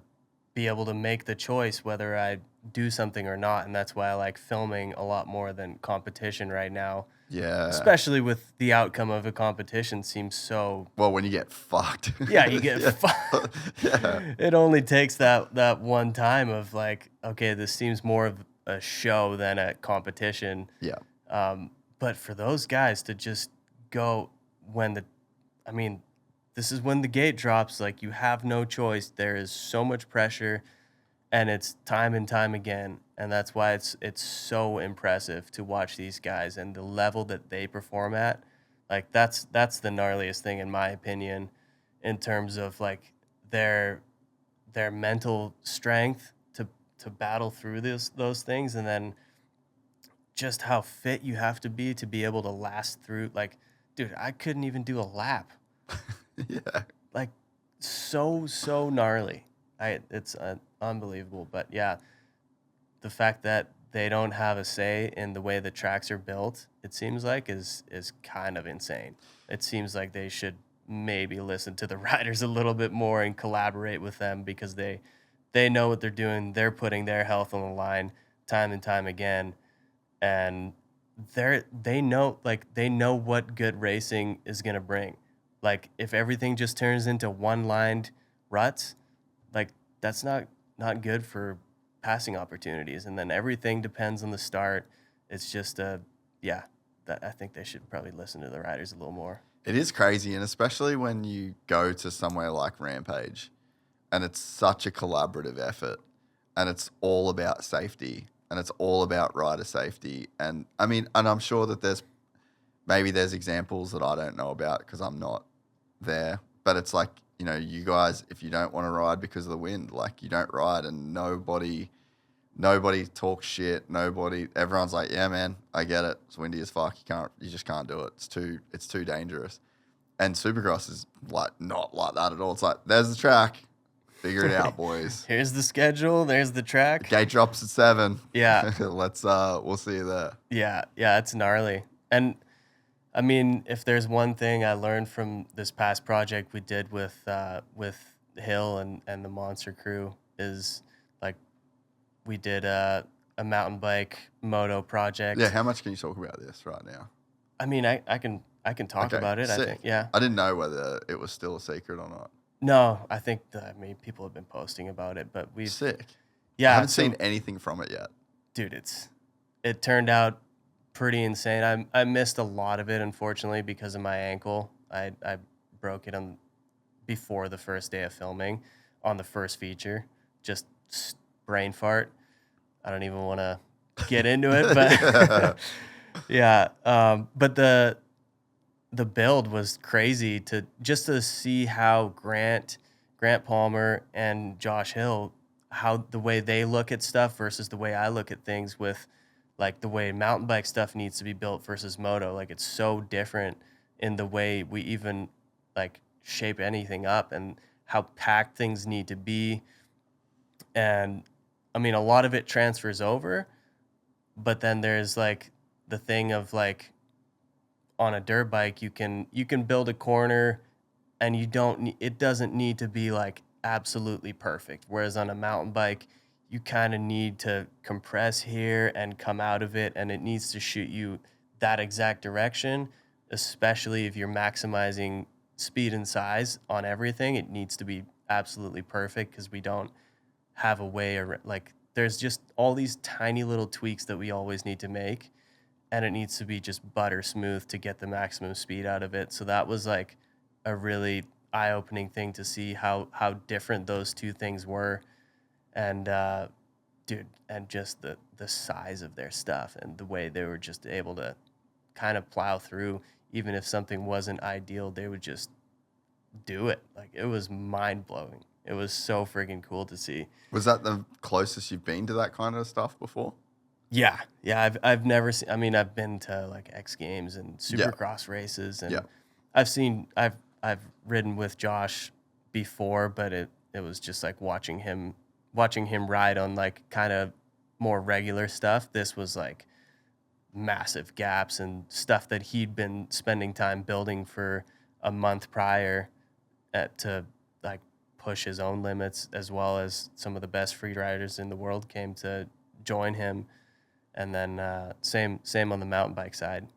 be able to make the choice whether I do something or not. And that's why I like filming a lot more than competition right now. Yeah. Especially with the outcome of a competition seems so... Well, when you get fucked. Yeah, you get fucked. Yeah. It only takes that one time of like, okay, this seems more of a show than a competition. Yeah. But for those guys to just go this is when the gate drops, like you have no choice. There is so much pressure and it's time and time again. And that's why it's so impressive to watch these guys and the level that they perform at. Like that's the gnarliest thing in my opinion, in terms of like their mental strength to battle through those things, and then just how fit you have to be able to last through. Like, dude, I couldn't even do a lap. Yeah. Like, so gnarly. It's unbelievable. But yeah, the fact that they don't have a say in the way the tracks are built, it seems like is kind of insane. It seems like they should maybe listen to the riders a little bit more and collaborate with them, because they know what they're doing. They're putting their health on the line time and time again. And they know what good racing is going to bring. Like, if everything just turns into one-lined ruts, like, that's not good for passing opportunities. And then everything depends on the start. It's just I think they should probably listen to the riders a little more. It is crazy, and especially when you go to somewhere like Rampage, and it's such a collaborative effort, and it's all about safety, and it's all about rider safety. And I mean, and I'm sure that there's examples that I don't know about because I'm not there, but it's like, you know, you guys, if you don't want to ride because of the wind, like, you don't ride, and nobody talks shit. Everyone's like, yeah, man, I get it. It's windy as fuck. You just can't do it. It's too dangerous. And Supercross is like not like that at all. It's like, there's the track. Figure it out, boys. Here's the schedule. There's the track. Gate drops at 7. Yeah. We'll see you there. Yeah, it's gnarly. And I mean, if there's one thing I learned from this past project we did with Hill and the Monster crew is, like, we did a mountain bike moto project. Yeah, how much can you talk about this right now? I mean, I can talk about it. Sick. I think, yeah. I didn't know whether it was still a secret or not. No, I think people have been posting about it, but we've Sick. Yeah, I haven't seen anything from it yet. Dude, it turned out pretty insane. I missed a lot of it, unfortunately, because of my ankle. I broke it before the first day of filming on the first feature. Just brain fart. I don't even want to get into it, but yeah. But the build was crazy to see how Grant Palmer and Josh Hill, how the way they look at stuff versus the way I look at things with like the way mountain bike stuff needs to be built versus moto. Like it's so different in the way we even like shape anything up and how packed things need to be. And I mean, a lot of it transfers over, but then there's like the thing of like on a dirt bike, you can build a corner and it doesn't need to be like absolutely perfect. Whereas on a mountain bike, you kind of need to compress here and come out of it, and it needs to shoot you that exact direction, especially if you're maximizing speed and size on everything. It needs to be absolutely perfect because we don't have a way like there's just all these tiny little tweaks that we always need to make, and it needs to be just butter smooth to get the maximum speed out of it. So that was like a really eye-opening thing to see how different those two things were. And dude, and just the size of their stuff and the way they were just able to kind of plow through, even if something wasn't ideal, they would just do it. Like it was mind-blowing. It was so freaking cool to see. Was that the closest you've been to that kind of stuff before? Yeah. I've never seen. I mean, I've been to like X Games and Supercross races, and I've ridden with Josh before, but it was just like watching him ride on like kind of more regular stuff. This was like massive gaps and stuff that he'd been spending time building for a month prior to like push his own limits, as well as some of the best free riders in the world came to join him. And then same on the mountain bike side.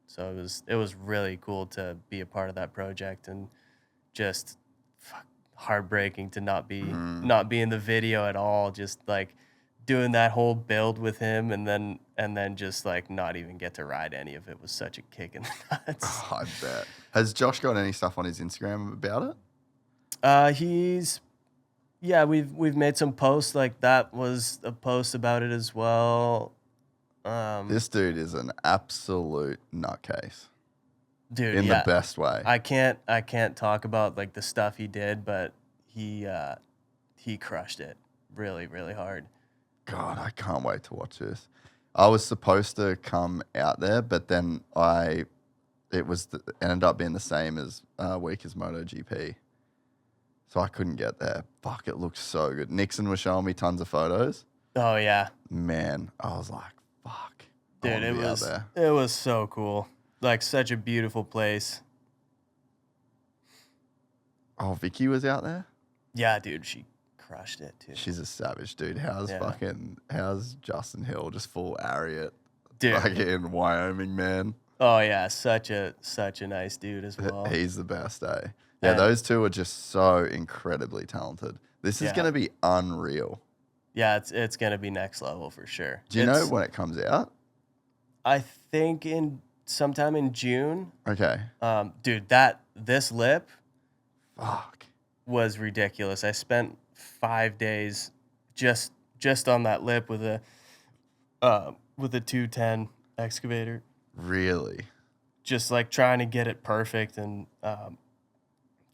So it was really cool to be a part of that project, and just heartbreaking to not be in the video at all. Just like doing that whole build with him, and then just like not even get to ride any of it was such a kick in the nuts. Oh, I bet. Has Josh got any stuff on his Instagram about it? We've made some posts. Like that was a post about it as well. This dude is an absolute nutcase. Dude, in the best way. I can't talk about like the stuff he did, but he crushed it really, really hard. God, I can't wait to watch this. I was supposed to come out there, but then ended up being the same as week as MotoGP. So I couldn't get there. Fuck, it looked so good. Nixon was showing me tons of photos. Oh yeah. Man, I was like, fuck. Dude, it was so cool. Like such a beautiful place. Oh, Vicky was out there? Yeah, dude, she crushed it too. She's a savage, dude. How's Justin Hill just full Ariat? Dude. Like in Wyoming, man. Oh yeah, such a nice dude as well. He's the best, eh? Yeah, those two are just so incredibly talented. This is going to be unreal. Yeah, it's going to be next level for sure. Do you know when it comes out? I think sometime in June. Okay. Dude, this lip was ridiculous. I spent 5 days just on that lip with a 210 excavator. Really? Just like trying to get it perfect. And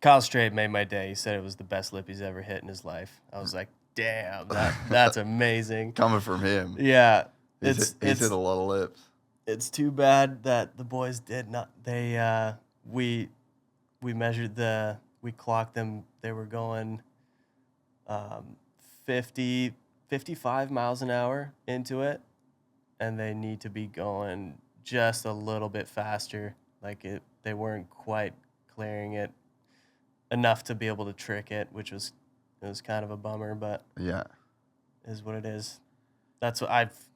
Kyle Straight made my day. He said it was the best lip he's ever hit in his life. I was like, damn, that's amazing. Coming from him. Yeah. He's hit a lot of lips. It's too bad that the boys did not. We measured we clocked them. They were going 55 miles an hour into it, and they need to be going just a little bit faster. Like they weren't quite clearing it enough to be able to trick it, which was kind of a bummer, but yeah, is what it is. That's what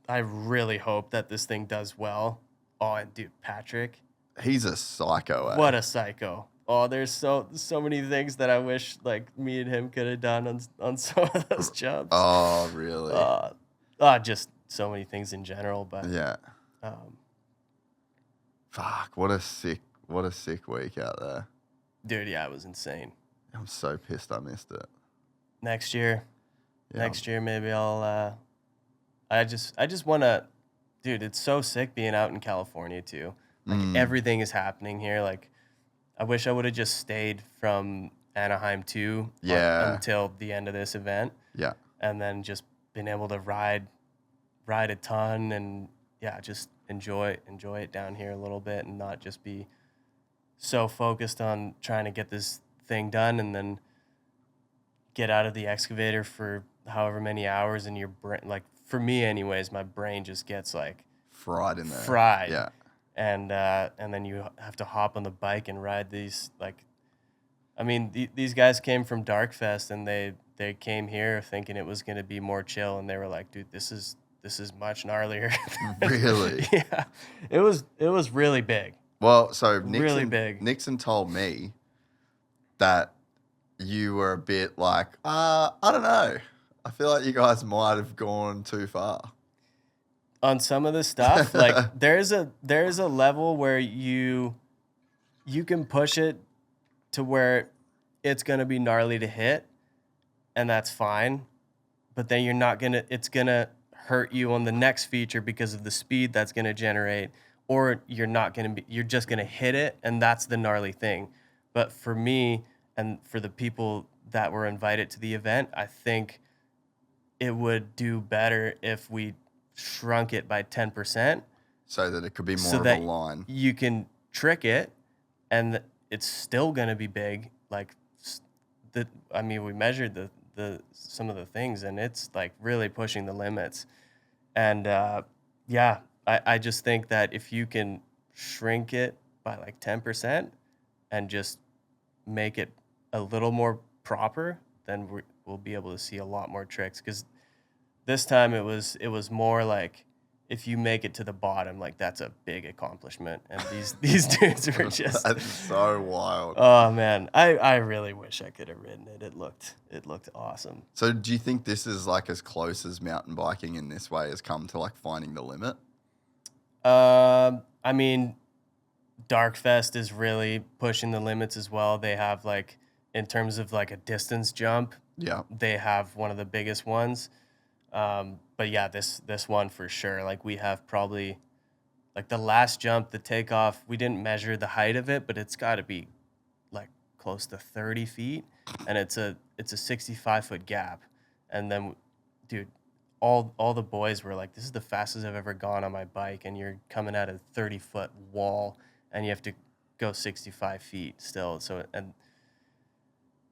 I really hope that this thing does well. Oh, and dude, Patrick, he's a psycho. What a psycho! Oh, there's so many things that I wish like me and him could have done on some of those jumps. Oh, really? Just so many things in general, but yeah. Fuck! What a sick week out there, dude. Yeah, it was insane. I'm so pissed I missed it. Next year, maybe I'll. I just want to dude, it's so sick being out in California too. Like everything is happening here. Like I wish I would have just stayed from Anaheim too until the end of this event. Yeah. And then just been able to ride a ton and just enjoy it down here a little bit and not just be so focused on trying to get this thing done and then get out of the excavator for however many hours and your brain, like for me anyways, my brain just gets like Fried in there. fried. Yeah. And then you have to hop on the bike and ride these, like, I mean, these guys came from Darkfest and they came here thinking it was going to be more chill, and they were like, dude, this is much gnarlier. Really? Yeah. It was really big. Well, so Really big. Nixon told me that you were a bit like, I don't know. I feel like you guys might have gone too far. On some of the stuff, like there's a level where you can push it to where it's going to be gnarly to hit, and that's fine. But then it's going to hurt you on the next feature because of the speed that's going to generate, or you're just going to hit it, and that's the gnarly thing. But for me and for the people that were invited to the event, I think it would do better if we shrunk it by 10%. So that it could be more so of that a line. you can trick it, and it's still going to be big. Like, we measured the some of the things, and it's like really pushing the limits. And I just think that if you can shrink it by like 10% and just make it a little more proper, then we'll be able to see a lot more tricks. Because this time it was more like, if you make it to the bottom, like that's a big accomplishment. And these dudes were just That's so wild. Oh man, I really wish I could have ridden it. It looked awesome. So do you think this is like as close as mountain biking in this way has come to like finding the limit? I mean, Darkfest is really pushing the limits as well. They have like, in terms of like a distance jump, Yeah. they have one of the biggest ones. But yeah, this one for sure. Like we have probably like the last jump, the takeoff, we didn't measure the height of it, but it's got to be like close to 30 feet, and it's a 65-foot gap. And then, dude, all the boys were like, this is the fastest I've ever gone on my bike, and you're coming at a 30-foot wall, and you have to go 65 feet still. So, and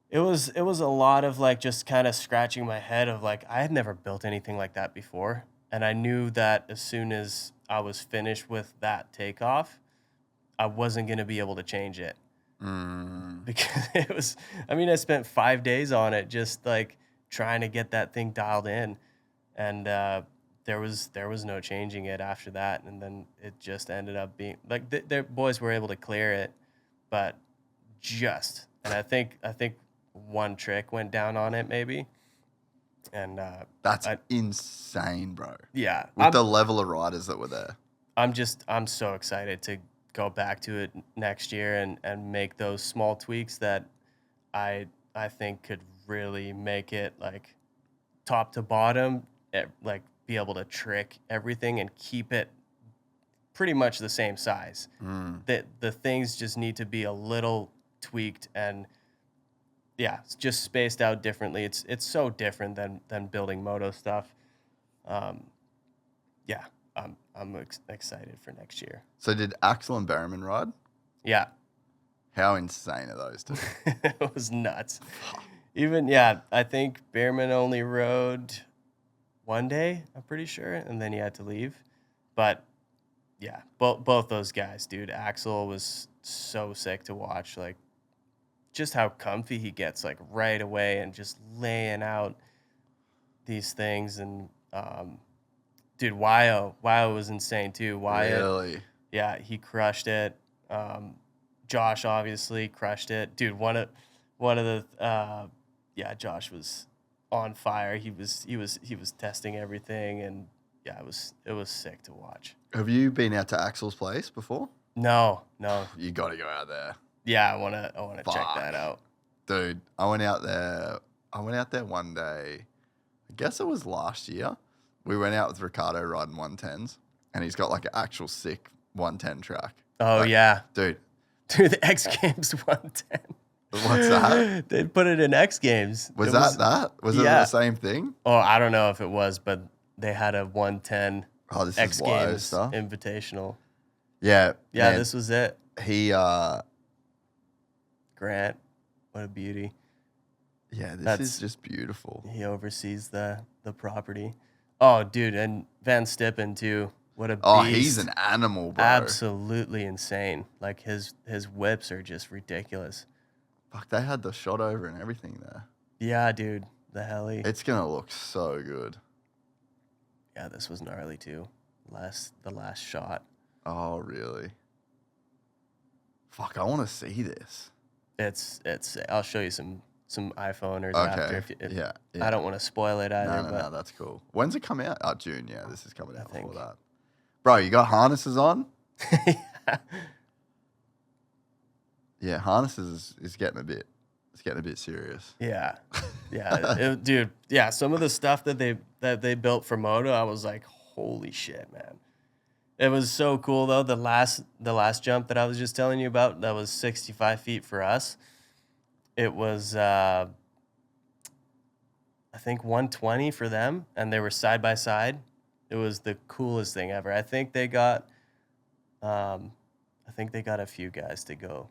it was a lot of like just kind of scratching my head of like, I had never built anything like that before. And I knew that as soon as I was finished with that takeoff, I wasn't going to be able to change it. Because I spent 5 days on it, just like trying to get that thing dialed in. And there was no changing it after that. And then it just ended up being like the boys were able to clear it, but and I think one trick went down on it maybe. And That's insane, bro. Yeah. With the level of riders that were there. I'm so excited to go back to it next year and make those small tweaks that I think could really make it like top to bottom, like be able to trick everything and keep it pretty much the same size. The things just need to be a little tweaked and it's just spaced out differently. It's so different than building moto stuff. I'm excited for next year. So did Axel and Bereman ride? Yeah. How insane are those two? It was nuts. Even, I think Bereman only rode one day, I'm pretty sure, and then he had to leave. But, both those guys, dude. Axel was so sick to watch, like, just how comfy he gets, like, right away and just laying out these things. And, dude, Wyo was insane, too. Wyo, Really? Yeah, he crushed it. Josh obviously crushed it. Dude, one of the Josh was on fire. He was testing everything, and it was sick to watch. Have you been out to Axel's place before? No. You got to go out there. Yeah, I wanna check that out. Dude, I went out there one day. I guess it was last year. We went out with Ricardo riding 110s, and he's got like an actual sick 110 track. Oh, Like, yeah. dude. Dude, the X Games 110. What's that? They put it in X Games. Was It that? Was it yeah. the same thing? Oh, I don't know if it was, but they had a 110 Oh, this X is wild Games stuff. Invitational. Yeah. Yeah, man, this was it. he Grant, what a beauty. yeah, this That's- is just beautiful. He oversees the property. Oh, dude, and Van Stippen too. What a beast. Oh, he's an animal, bro. Absolutely insane. Like his whips are just ridiculous. Fuck, they had the shot over and everything there. Yeah, dude, the heli. It's gonna look so good. Yeah, this was gnarly too. The last shot. Oh, really? Fuck, I want to see this. It's. I'll show you some iPhoners Okay. after. If yeah. I don't want to spoil it either. No, that's cool. When's it come out? Oh, June. Yeah, this is coming out before think. that. Bro, you got harnesses on? But Yeah, harnesses is getting a bit. It's getting a bit serious. yeah, dude. Yeah, some of the stuff that they built for Moto, I was like, holy shit, man. It was so cool though. The last jump that I was just telling you about, that was 65 feet for us. It was I think 120 for them, and they were side by side. It was the coolest thing ever. I think they got a few guys to go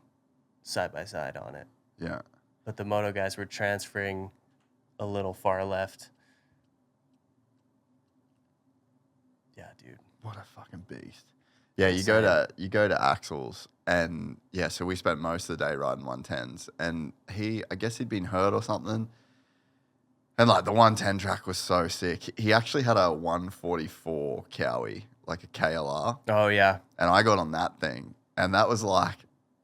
side by side on it, Yeah. but the Moto guys were transferring a little far left. Yeah, dude. What a fucking beast. Yeah, you go to Axel's, and yeah, so we spent most of the day riding 110s, and I guess he'd been hurt or something. And like the 110 track was so sick. He actually had a 144 Cowie, like a KLR, Oh yeah. and I got on that thing, and that was like,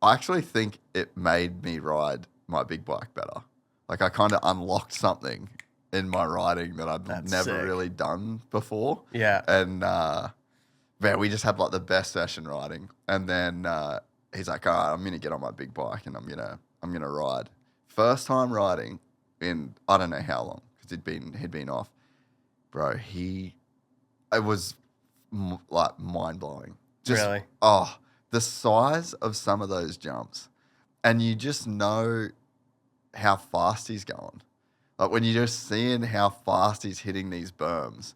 I actually think it made me ride my big bike better. Like I kind of unlocked something in my riding that I've That's never sick. really done before. Yeah. And man, we just had like the best session riding. And then he's like, all right, I'm gonna get on my big bike and I'm gonna ride. First time riding in I don't know how long because he'd been off, bro. It was like mind blowing. Really? Oh, the size of some of those jumps, and you just know how fast he's going. Like when you're just seeing how fast he's hitting these berms,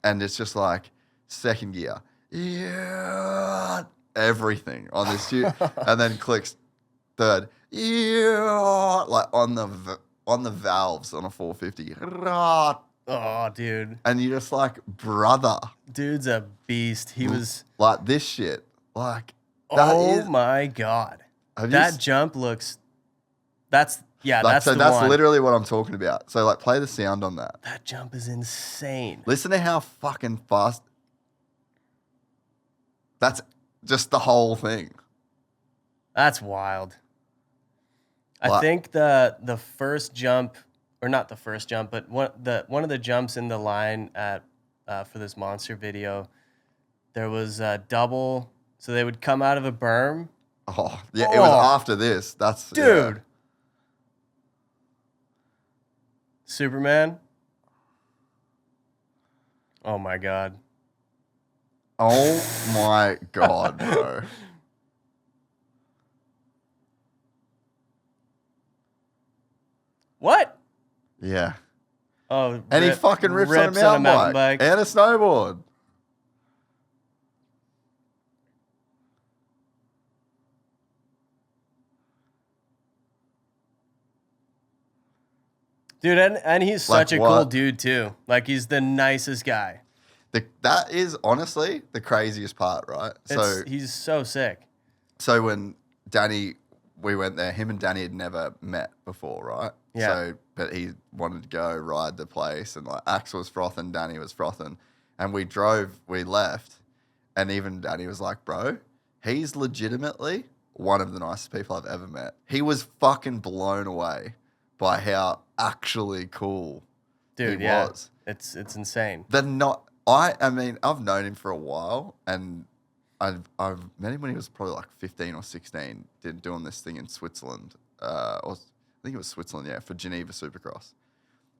and it's just like second gear, yeah, everything on this shoot, and then clicks third, yeah, like on the valves on a 450, Oh, dude. and you're just like, brother, Dude's a beast. He was. like this shit, like that Oh is. my god. Have you That jump looks. That's That's the one. literally what I'm talking about. So like play the sound on that. That jump is insane. Listen to how fucking fast. That's just the whole thing. That's wild. I Like- think the first jump, or not the first jump, but one of the jumps in the line at for this monster video, there was a double. So they would come out of a berm. Oh yeah, it was Oh. after this. That's Dude. yeah. Superman. Oh my god. Oh my god, bro. What? Yeah, Oh, and he fucking rips on a mountain bike and a snowboard. Dude, and he's Like such a cool what? dude too. Like he's the nicest guy. That is honestly the craziest part, right? He's so sick. So when Danny, we went there, him and Danny had never met before, right? Yeah. So, but he wanted to go ride the place, and like Axel was frothing, Danny was frothing, and we left, and even Danny was like, bro, he's legitimately one of the nicest people I've ever met. He was fucking blown away by how actually cool Dude, he yeah. was. It's insane. I mean, I've known him for a while, and I've met him when he was probably like 15 or 16, doing this thing in Switzerland, or I think it was Switzerland, yeah, for Geneva Supercross.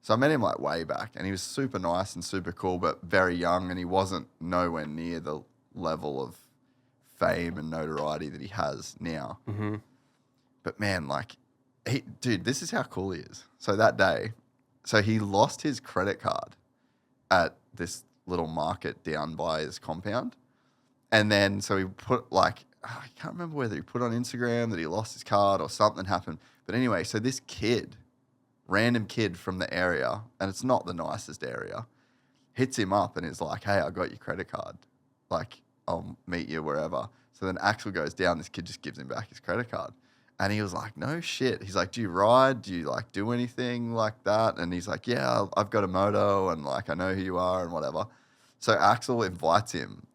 So I met him like way back, and he was super nice and super cool, but very young, and he wasn't nowhere near the level of fame and notoriety that he has now. Mm-hmm. But man, like, dude, this is how cool he is. So that day, so he lost his credit card at this little market down by his compound. And then, so he put like, I can't remember whether he put on Instagram that he lost his card or something happened. But anyway, so this kid, random kid from the area, and it's not the nicest area, hits him up and is like, hey, I got your credit card. Like, I'll meet you wherever. So then Axel goes down. This kid just gives him back his credit card. And he was like, no shit. He's like, do you ride? Do you like do anything like that? And he's like, yeah, I've got a moto and like I know who you are and whatever. So Axel invites him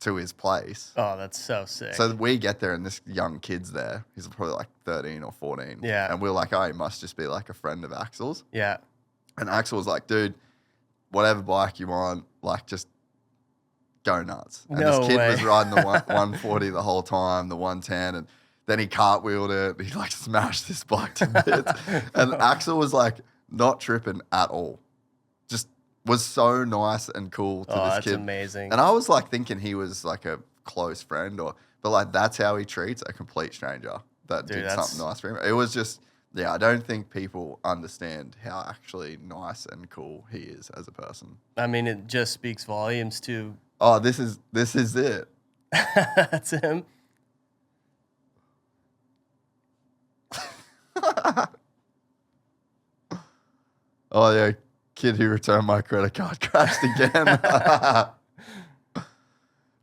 to his place. Oh, that's so sick. So we get there and this young kid's there. He's probably like 13 or 14. Yeah. And we're like, oh, he must just be like a friend of Axel's. Yeah. And Axel was like, dude, whatever bike you want, like just go nuts. And No this kid way. was riding the 140 the whole time, the 110, and then he cartwheeled it. He like smashed this bike to bits. And Axel was like not tripping at all. Just was so nice and cool to this that's kid. amazing. And I was like thinking he was like a close friend but like that's how he treats a complete stranger that Dude, did that's- something nice for him. It was just, yeah, I don't think people understand how actually nice and cool he is as a person. I mean, it just speaks volumes to Oh, this is it. that's him. Oh yeah, kid who returned my credit card crashed again.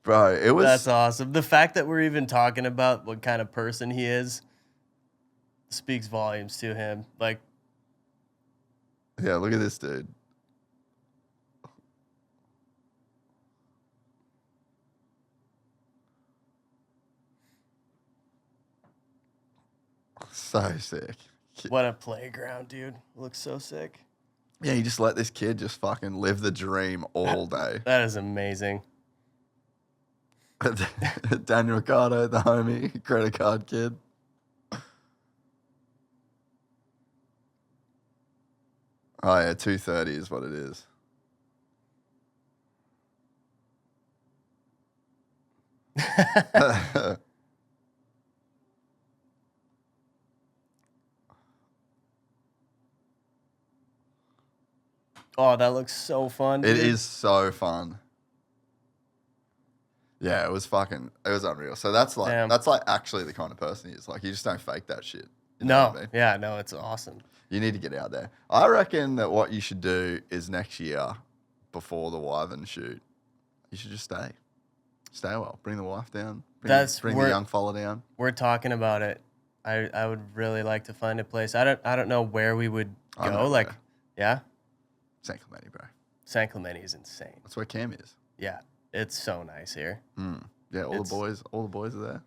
Bro, it was That's awesome. The fact that we're even talking about what kind of person he is speaks volumes to him. Like, yeah, look at this dude. So sick. what a playground, dude. Looks so sick. Yeah, you just let this kid just fucking live the dream all day. That is amazing. Daniel Ricciardo, the homie, credit card kid. Oh yeah, 230 is what it is. Oh, that looks so fun. It dude. is so fun. Yeah, it was unreal. So that's Damn. like actually the kind of person he is. Like you just don't fake that shit. You know No, what I mean? yeah, no, it's awesome. You need to get out there. I reckon that what you should do is next year, before the Wyvern shoot, you should just stay. Stay well. Bring the wife down. Bring the young fella down. We're talking about it. I would really like to find a place. I don't know where we would I go. know Like, where. yeah, San Clemente, bro. San Clemente is insane. That's where Cam is. Yeah, it's so nice here. Yeah, all the boys are there.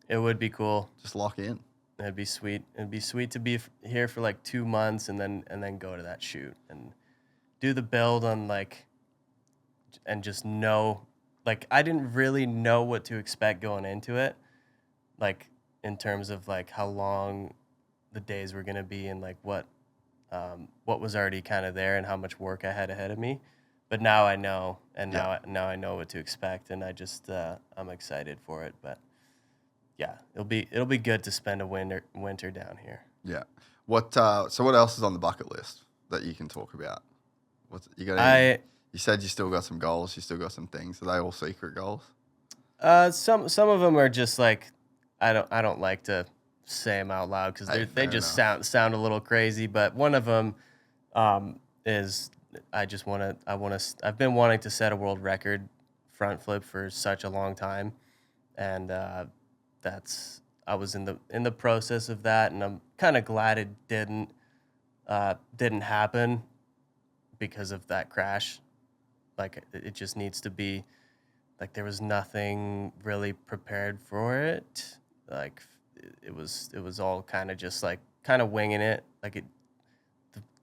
It would be cool. Just lock in. It'd be sweet. It'd be sweet to be here for like 2 months and then go to that shoot and do the build on like, and just know, like I didn't really know what to expect going into it, like in terms of like how long the days were gonna be and like what was already kind of there and how much work I had ahead of me. But now I know, and now I know what to expect, and I just I'm excited for it. But yeah, it'll be good to spend a winter down here. Yeah. What else is on the bucket list that you can talk about? You got any, you said you still got some goals, you still got some things. Are they all secret goals? Some of them are just like I don't like to say them out loud because Hey, they fair just enough. sound a little crazy. But one of them is I've been wanting to set a world record front flip for such a long time, and I was in the process of that, and I'm kind of glad it didn't happen because of that crash. Like it just needs to be like there was nothing really prepared for it. Like it was all kind of just like kind of winging it. Like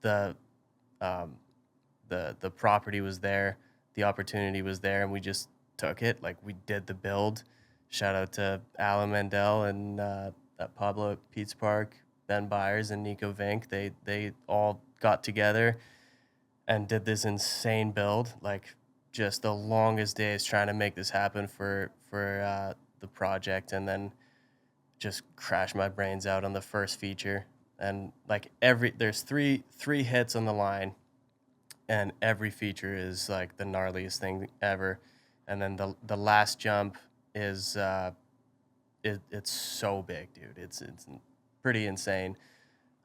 the property was there, the opportunity was there, and we just took it. Like we did the build. Shout out to Alan Mandel and Pablo at Pete's Park, Ben Byers and Nico Vink. They all got together and did this insane build. Like just the longest days trying to make this happen for the project, and then just crashed my brains out on the first feature. And like there's three hits on the line, and every feature is like the gnarliest thing ever. And then the last jump is it's so big, dude. It's pretty insane.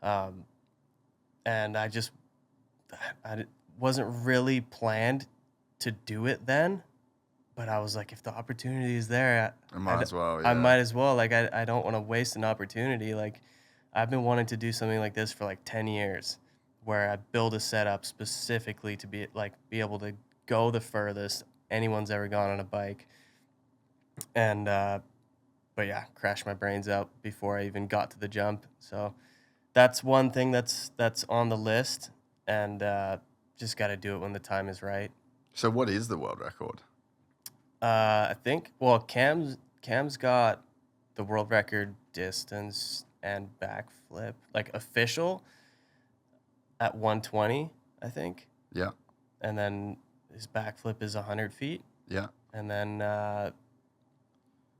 And I wasn't really planned to do it then, but I was like, if the opportunity is there, I might as well. I Yeah. might as well. Like, I don't want to waste an opportunity. Like, I've been wanting to do something like this for like 10 years, where I build a setup specifically to be able to go the furthest anyone's ever gone on a bike. And, but yeah, crashed my brains out before I even got to the jump. So that's one thing that's on the list, and just got to do it when the time is right. So what is the world record? I think, well, Cam's got the world record distance and backflip, like official, at 120, I think. Yeah. And then his backflip is 100 feet. Yeah. And then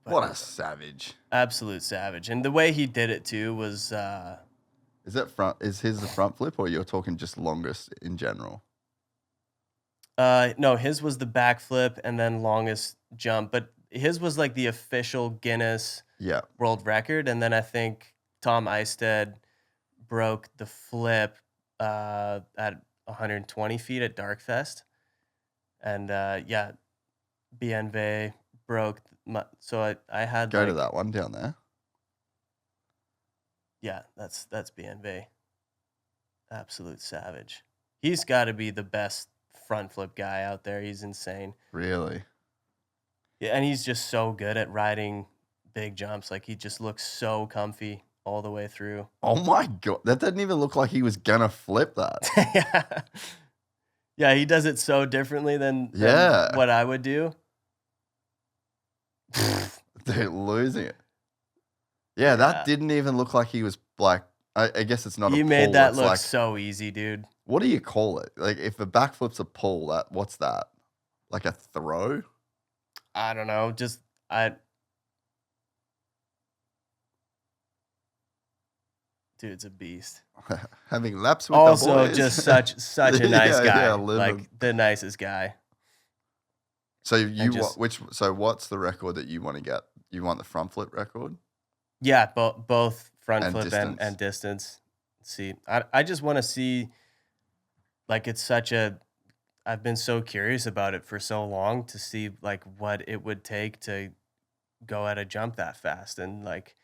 What a savage. absolute savage. And the way he did it too was Is his the front flip, or you're talking just longest in general? no, his was the backflip and then longest jump, but his was like the official Guinness Yeah. world record. And then I think Tom Eisted broke the flip at 120 feet at Darkfest. And yeah, BNV broke so I had Go to that one down there. Yeah, that's BNV. Absolute savage. He's got to be the best front flip guy out there. He's insane. Really? Yeah, and he's just so good at riding big jumps. Like, he just looks so comfy all the way through. Oh my God. That didn't even look like he was going to flip that. Yeah. Yeah, he does it so differently than Yeah. what I would do. Dude, losing it. Yeah, that Yeah. didn't even look like he was like, I guess it's not a You pull. made that it's look like, so easy, dude. what do you call it? Like, if a backflip's a pull, what's that? Like a throw? I don't know. Just dude's a beast. Having laps with Also, the boys. just such a nice Yeah, guy. yeah, Like, the nicest guy. So just- what's the record that you want to get? You want the front flip record? Yeah, both front And flip distance. and distance. See, I just want to see, like, I've been so curious about it for so long, to see like what it would take to go at a jump that fast. And like,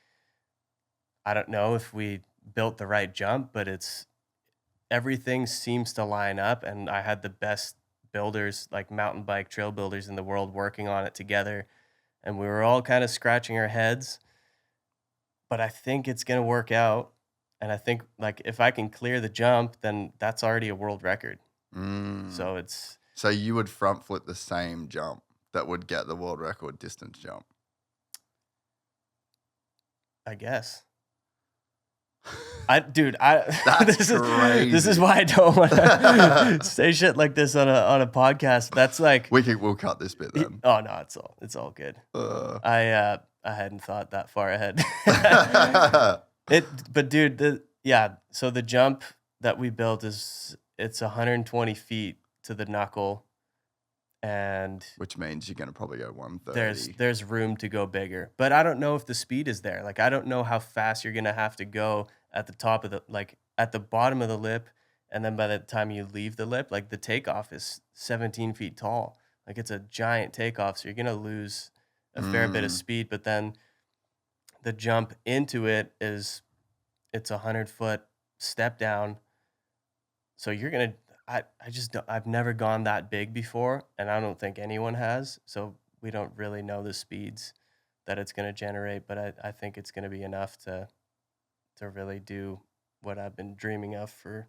I don't know if we built the right jump, but everything seems to line up. And I had the best builders, like mountain bike trail builders in the world, working on it together. And we were all kind of scratching our heads, but I think it's going to work out. And I think, like, if I can clear the jump, then that's already a world record. Mm. So you would front flip the same jump that would get the world record distance jump. I guess. This is crazy. why I don't want to say shit like this on a podcast. That's like, We'll cut this bit then. oh no, it's all good. I hadn't thought that far ahead. But dude, so the jump that we built it's 120 feet to the knuckle, and Which means you're gonna probably go 130. there's room to go bigger. But I don't know if the speed is there. Like, I don't know how fast you're gonna have to go at the top of at the bottom of the lip, and then by the time you leave the lip, like, the takeoff is 17 feet tall. Like, it's a giant takeoff, so you're gonna lose a fair bit of speed. But then the jump into it's a 100-foot step down. So you're gonna, I've never gone that big before, and I don't think anyone has. So we don't really know the speeds that it's gonna generate, but I think it's gonna be enough to really do what I've been dreaming of for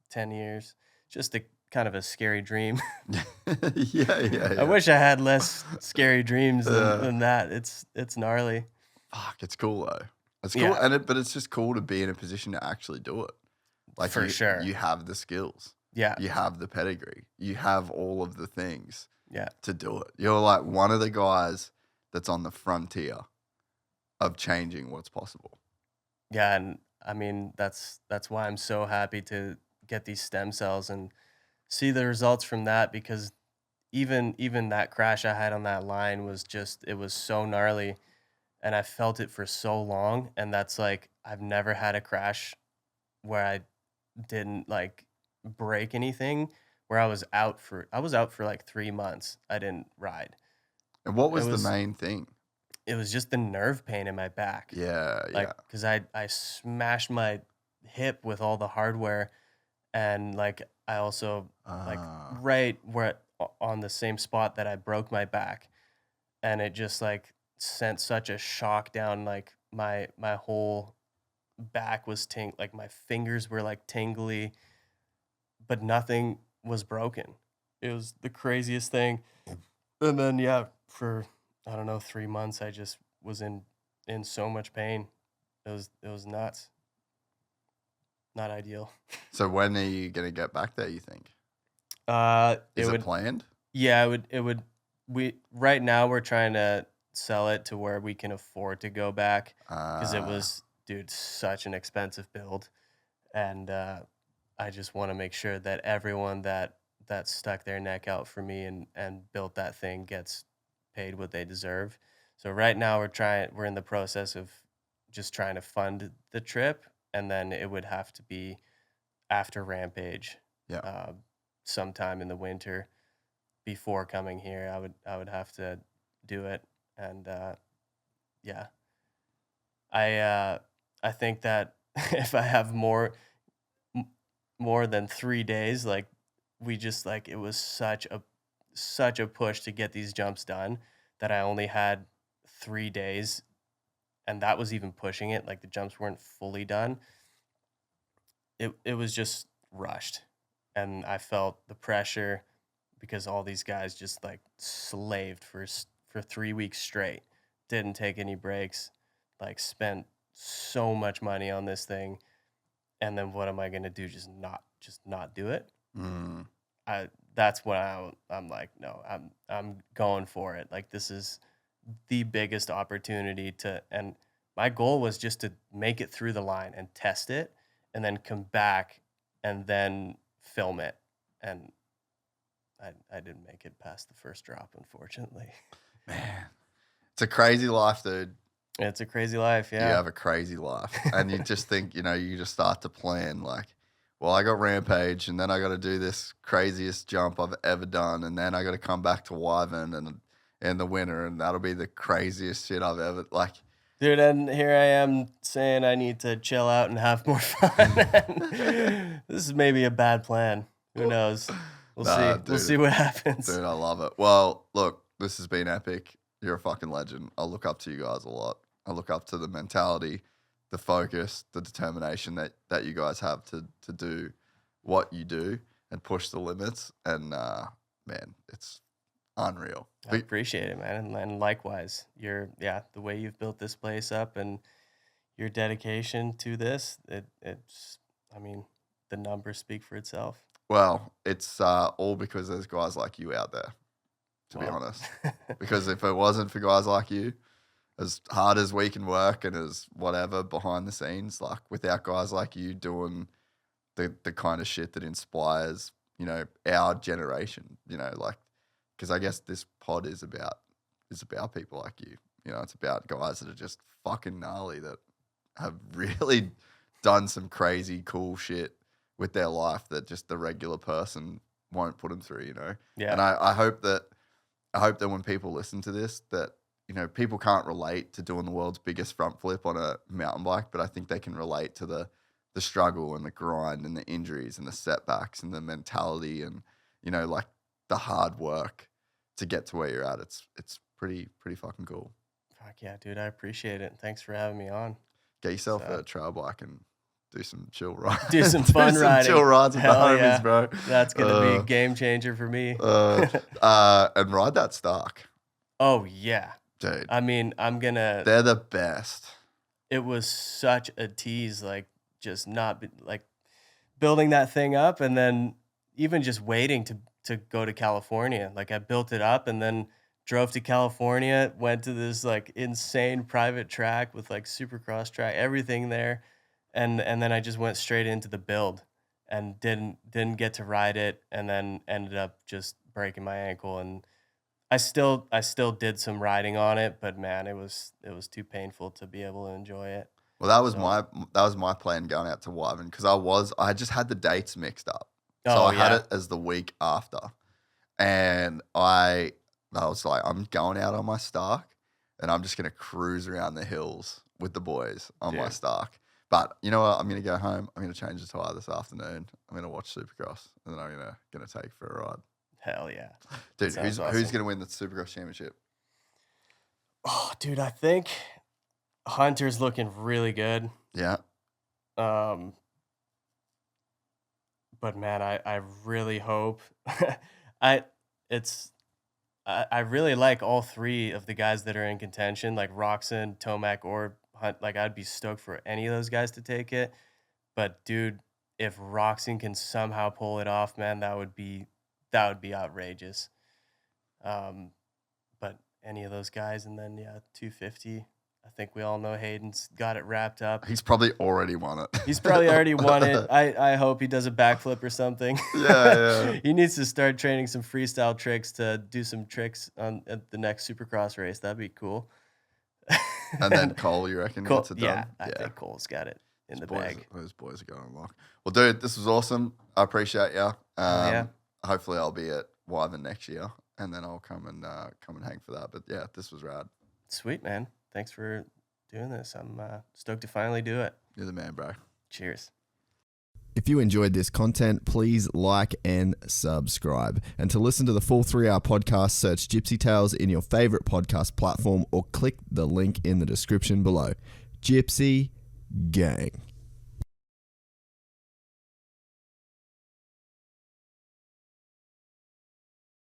10 years. Just a kind of a scary dream. yeah. I wish I had less scary dreams than that. It's gnarly. Fuck, it's cool though. It's cool, Yeah. but it's just cool to be in a position to actually do it. Like, For sure. you have the skills, Yeah. you have the pedigree, you have all of the things. Yeah. to do it. You're like one of the guys that's on the frontier of changing what's possible. Yeah, and I mean that's why I'm so happy to get these stem cells and see the results from that, because even that crash I had on that line was just, it was so gnarly, and I felt it for so long, and that's like, I've never had a crash where I didn't like break anything, where I was out for like 3 months. I didn't ride. And what It was the was main thing? it was just the nerve pain in my back. Yeah, Like, yeah. because I smashed my hip with all the hardware, and like I also like Ah. right where on the same spot that I broke my back, and it just like sent such a shock down, like my whole back was like my fingers were like tingly, but nothing was broken. It was the craziest thing. And then yeah, for I don't know 3 months I just was in so much pain. It was nuts. Not ideal. So when are you going to get back there, you think? It Is it would, planned? yeah, it would, we, right now we're trying to sell it to where we can afford to go back, because it was, dude, such an expensive build. And I just want to make sure that everyone that stuck their neck out for me and built that thing gets paid what they deserve. So right now we're in the process of just trying to fund the trip, and then it would have to be after Rampage. Yeah. Sometime in the winter before coming here, I would have to do it. And yeah, I think that if I have more than 3 days, like we just like, it was such a push to get these jumps done that I only had 3 days, and that was even pushing it. Like the jumps weren't fully done. It was just rushed, and I felt the pressure because all these guys just like slaved for 3 weeks straight, didn't take any breaks, like spent so much money on this thing, and then what am I gonna do? Just not do it? Mm. That's when I'm like, no, I'm going for it. Like this is the biggest opportunity to, and my goal was just to make it through the line and test it, and then come back and then film it. And I didn't make it past the first drop, unfortunately. Man, it's a crazy life, dude. It's a crazy life, yeah. You have a crazy life. And you just think, you just start to plan like, well, I got Rampage, and then I got to do this craziest jump I've ever done, and then I got to come back to Wyvern and in the winter, and that'll be the craziest shit I've ever, like. Dude, and here I am saying I need to chill out and have more fun. This is maybe a bad plan. Who knows? We'll see. Dude, We'll see what happens. Dude, I love it. Well, look, this has been epic. You're a fucking legend. I look up to you guys a lot. I look up to the mentality, the focus, the determination that you guys have to do what you do and push the limits. And man, it's unreal. I appreciate it, man. And likewise, the way you've built this place up and your dedication to this, it's, I mean, the numbers speak for itself. Well, it's all because there's guys like you out there, to be honest. Because if it wasn't for guys like you, as hard as we can work and as whatever behind the scenes, like without guys like you doing the kind of shit that inspires, our generation, like, because I guess this pod is about people like you. It's about guys that are just fucking gnarly, that have really done some crazy cool shit with their life that just the regular person won't put them through, Yeah. And I hope that when people listen to this, that, people can't relate to doing the world's biggest front flip on a mountain bike, but I think they can relate to the struggle and the grind and the injuries and the setbacks and the mentality and, like the hard work to get to where you're at. It's pretty fucking cool. Fuck yeah, dude. I appreciate it. Thanks for having me on. Get yourself a trail bike and do some chill rides. Do some fun riding. Chill rides with the homies, yeah. bro. That's going to be a game changer for me. And ride that Stark. Oh, yeah. Dude. I mean, They're the best. It was such a tease, like, just not, like, building that thing up, and then even just waiting to go to California. Like I built it up and then drove to California, went to this like insane private track with like Supercross track, everything there. And then I just went straight into the build and didn't get to ride it, and then ended up just breaking my ankle. And I still did some riding on it, but man, it was too painful to be able to enjoy it. Well, that was my plan going out to Wyvern, because I just had the dates mixed up. So I had it as the week after, and I was like, I'm going out on my Stark, and I'm just gonna cruise around the hills with the boys on my Stark. But you know what? I'm gonna go home. I'm gonna change the tire this afternoon. I'm gonna watch Supercross, and then I'm gonna take for a ride. Hell yeah, dude! Who's gonna win the Supercross Championship? Oh, dude, I think Hunter's looking really good. Yeah. But man, I really hope I really like all three of the guys that are in contention, like Roxon, Tomac, or Hunt. Like I'd be stoked for any of those guys to take it. But dude, if Roxon can somehow pull it off, man, that would be outrageous. But any of those guys, and then 250. I think we all know Hayden's got it wrapped up. He's probably already won it. He's probably already won it. I hope he does a backflip or something. Yeah. He needs to start training some freestyle tricks to do some tricks at the next Supercross race. That'd be cool. And then Cole, you reckon gets it done? Yeah, I think Cole's got it in the bag. Those boys are going to lock. Well, dude, this was awesome. I appreciate you. Hopefully I'll be at Wyvern next year, and then I'll come and hang for that. But yeah, this was rad. Sweet, man. Thanks for doing this. I'm stoked to finally do it. You're the man, bro. Cheers. If you enjoyed this content, please like and subscribe. And to listen to the full 3-hour podcast, search Gypsy Tales in your favorite podcast platform or click the link in the description below. Gypsy Gang.